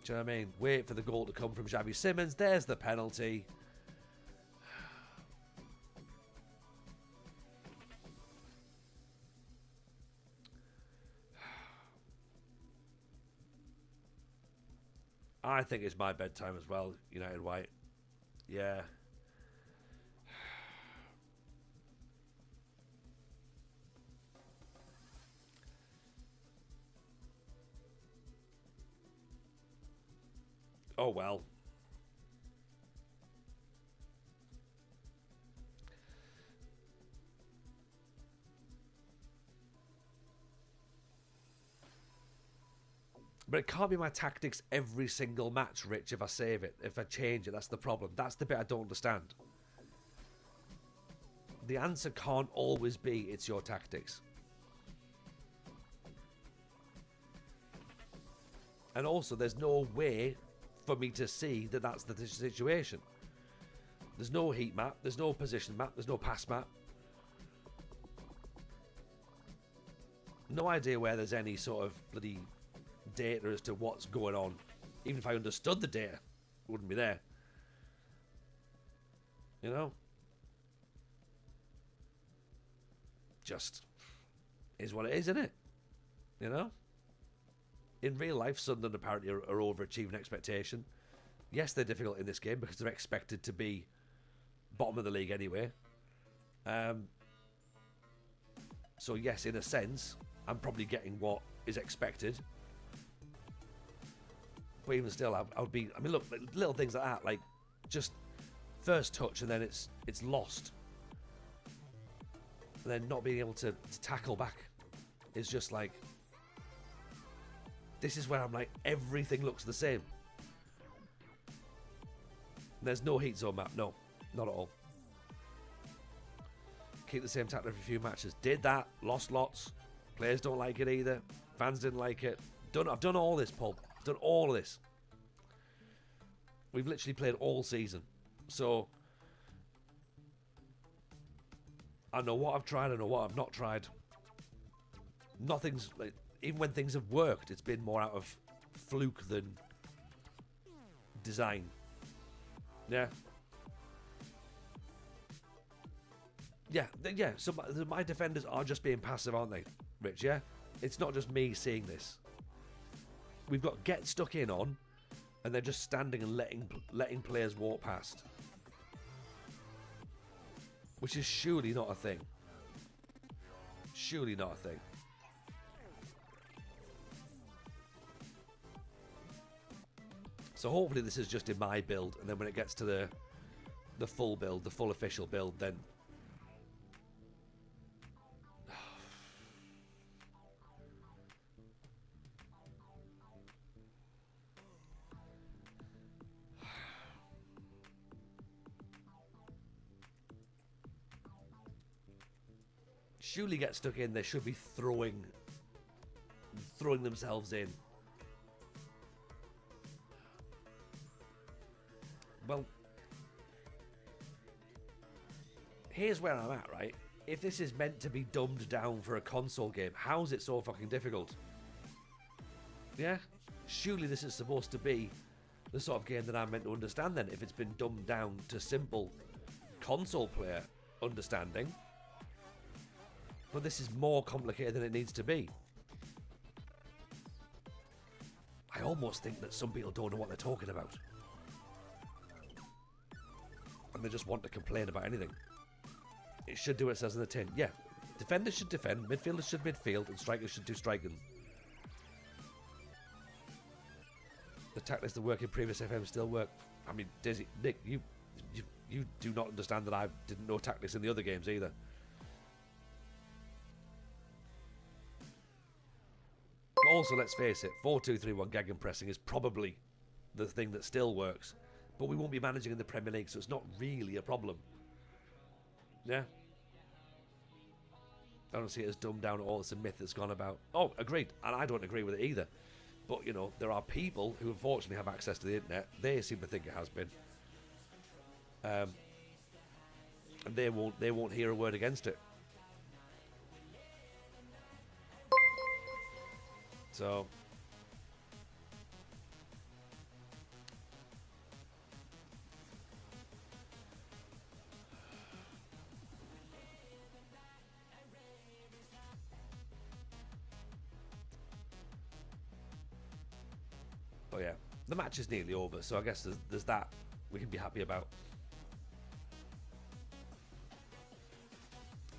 Do you know what I mean? Wait for the goal to come from Xavi Simons. There's the penalty. I think it's my bedtime as well, United White. Yeah. Oh well. But it can't be my tactics every single match, Rich, if I save it. If I change it, that's the problem. That's the bit I don't understand. The answer can't always be it's your tactics. And also, there's no way for me to see that that's the situation. There's no heat map, there's no position map, there's no pass map. No idea where there's any sort of bloody data as to what's going on. Even if I understood the data, it wouldn't be there. You know? Just is what it is, isn't it? You know? In real life, Sunderland apparently are overachieving expectation. Yes, they're difficult in this game because they're expected to be bottom of the league anyway. So yes, in a sense, I'm probably getting what is expected. But even still, I would be... I mean, look, little things like that, like just first touch and then it's lost. And then not being able to tackle back is just like... This is where I'm like, everything looks the same. There's no heat zone map. No, not at all. Keep the same tactic for a few matches. Did that. Lost lots. Players don't like it either. Fans didn't like it. I've done all this, Paul. I've done all of this. We've literally played all season. So, I know what I've tried. I know what I've not tried. Nothing's... like, even when things have worked, it's been more out of fluke than design. Yeah. Yeah. So my defenders are just being passive, aren't they, Rich? Yeah. It's not just me seeing this. We've got get stuck in on, and they're just standing and letting players walk past, which is surely not a thing. Surely not a thing. So hopefully this is just in my build, and then when it gets to the full build, the full official build, then... Surely get stuck in, they should be throwing themselves in. Well, here's where I'm at, right? If this is meant to be dumbed down for a console game, how's it so fucking difficult? Yeah? Surely this is supposed to be the sort of game that I'm meant to understand then, if it's been dumbed down to simple console player understanding. But this is more complicated than it needs to be. I almost think that some people don't know what they're talking about. And they just want to complain about anything. It should do what it says in the tin. Yeah, defenders should defend, midfielders should midfield, and strikers should do striking. The tactics that work in previous FM still work. I mean, Dizzy, Nick, you do not understand that I didn't know tactics in the other games either. But also, let's face it, 4-2-3-1 gegenpressing is probably the thing that still works. But we won't be managing in the Premier League, so it's not really a problem. Yeah? I don't see it as dumbed down at all. It's a myth that's gone about. Oh, agreed. And I don't agree with it either. But, you know, there are people who unfortunately have access to the internet. They seem to think it has been. And they won't hear a word against it. So... But yeah, the match is nearly over, so I guess there's that we can be happy about.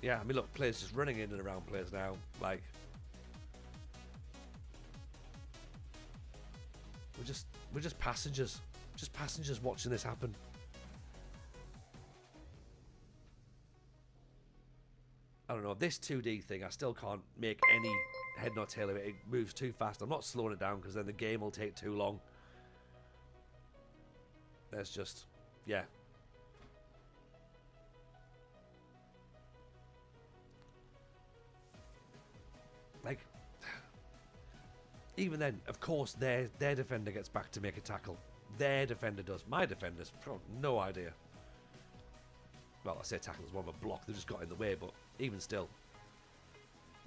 Yeah, I mean, look, players just running in and around players now, like we're just passengers watching this happen. I don't know, this 2D thing, I still can't make any head nor tail of it. It moves too fast. I'm not slowing it down because then the game will take too long. There's just, yeah. Like, even then, of course, their defender gets back to make a tackle. Their defender does. My defender's no idea. Well, I say tackle is more of a block. They just got in the way, but even still,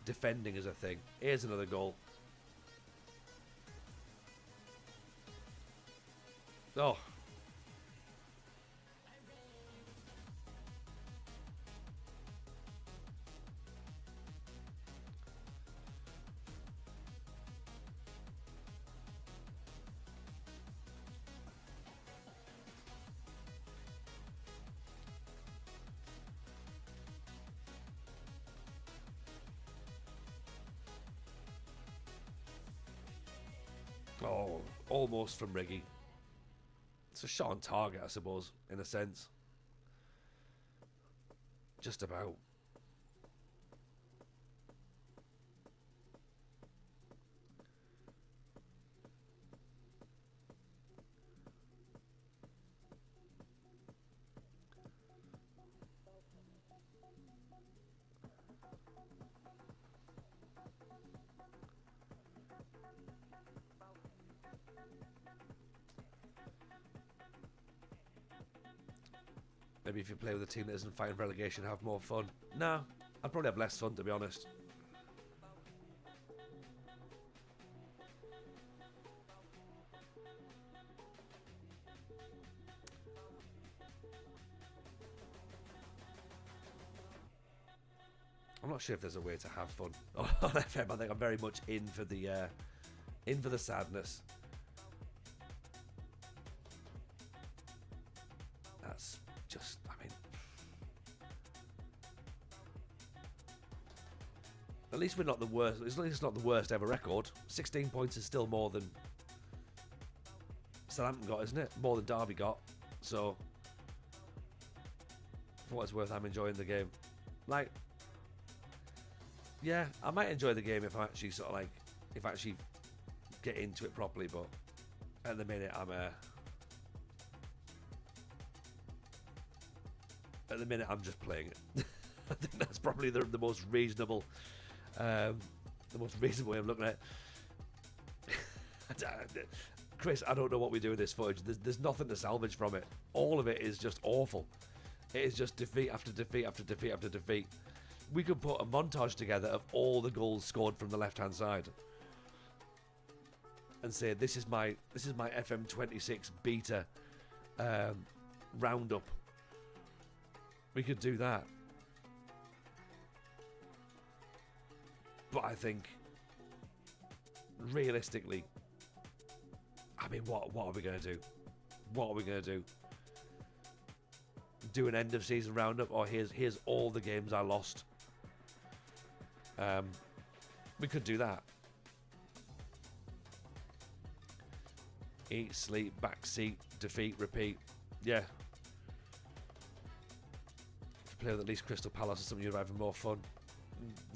defending is a thing. Here's another goal. Oh. Oh, almost from Riggy. It's a shot on target, I suppose, in a sense. Just about. Maybe if you play with a team that isn't fighting relegation, have more fun. Nah, I'd probably have less fun, to be honest. I'm not sure if there's a way to have fun on FM. I think I'm very much in for the sadness. That's just, I mean, at least we're not the worst. At least it's not the worst ever record. 16 points is still more than Southampton got, isn't it? More than Derby got. So, for what it's worth, I'm enjoying the game. Like, yeah, I might enjoy the game if I actually sort of like, if I actually get into it properly. But at the minute, I'm just playing it. I think that's probably the most reasonable, way of looking at it. Chris, I don't know what we do with this footage. There's nothing to salvage from it. All of it is just awful. It is just defeat after defeat after defeat after defeat. We could put a montage together of all the goals scored from the left-hand side, and say this is my FM26 Beta roundup. We could do that. But I think, realistically, I mean, what are we going to do? What are we going to do? Do an end of season roundup, or here's all the games I lost. We could do that. Eat, sleep, backseat, defeat, repeat. Yeah. Play with at least Crystal Palace or something, you'd have more fun.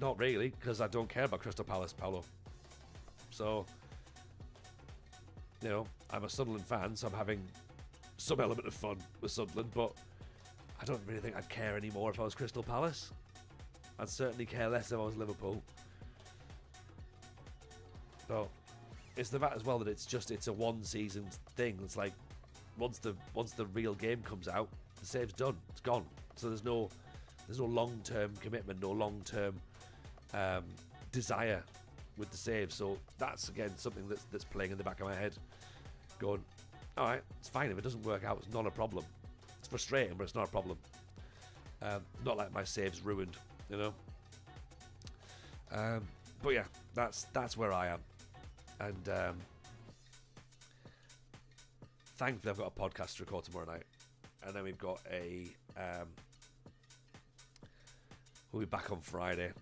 Not really, because I don't care about Crystal Palace, Paolo. So, you know, I'm a Sunderland fan, so I'm having some element of fun with Sunderland, but I don't really think I'd care anymore if I was Crystal Palace. I'd certainly care less if I was Liverpool. But it's the fact as well that it's a one season thing. It's like once the real game comes out, the save's done. It's gone. So there's no long-term commitment, no long-term desire with the save. So that's again something that's playing in the back of my head, going, all right, it's fine if it doesn't work out. It's not a problem. It's frustrating, but it's not a problem. Not like my save's ruined, you know. But yeah, that's where I am, and thankfully I've got a podcast to record tomorrow night, and then we've got we'll be back on Friday.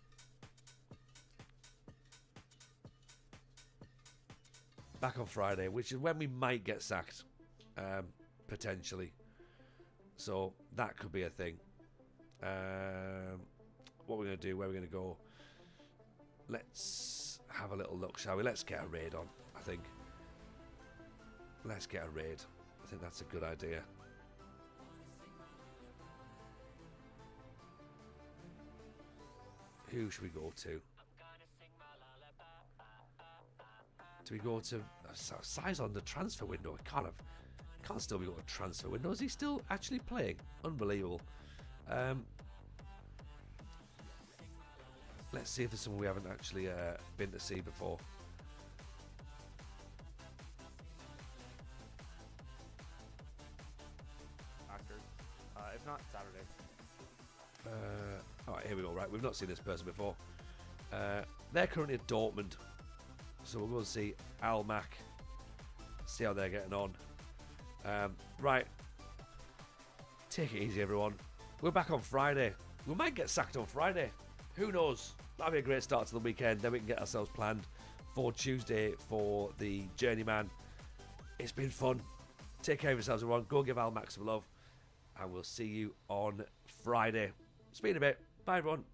Which is when we might get sacked, potentially. So that could be a thing. What we're going to do, where we're going to go. Let's have a little look, shall we? Let's get a raid on, I think. Let's get a raid. I think that's a good idea. Who should we go to? Do we go to size on the transfer window? It can't still be got a transfer window. Is he still actually playing? Unbelievable. Let's see if there's someone we haven't actually been to see before. Actors. If not, Saturday. Alright, here we go. Right, we've not seen this person before. They're currently at Dortmund. So we'll go and see Al Mac. See how they're getting on. Right. Take it easy, everyone. We're back on Friday. We might get sacked on Friday. Who knows? That'll be a great start to the weekend. Then we can get ourselves planned for Tuesday for the Journeyman. It's been fun. Take care of yourselves, everyone. Go give Al Mac some love. And we'll see you on Friday. Speak in a bit. Bye, everyone.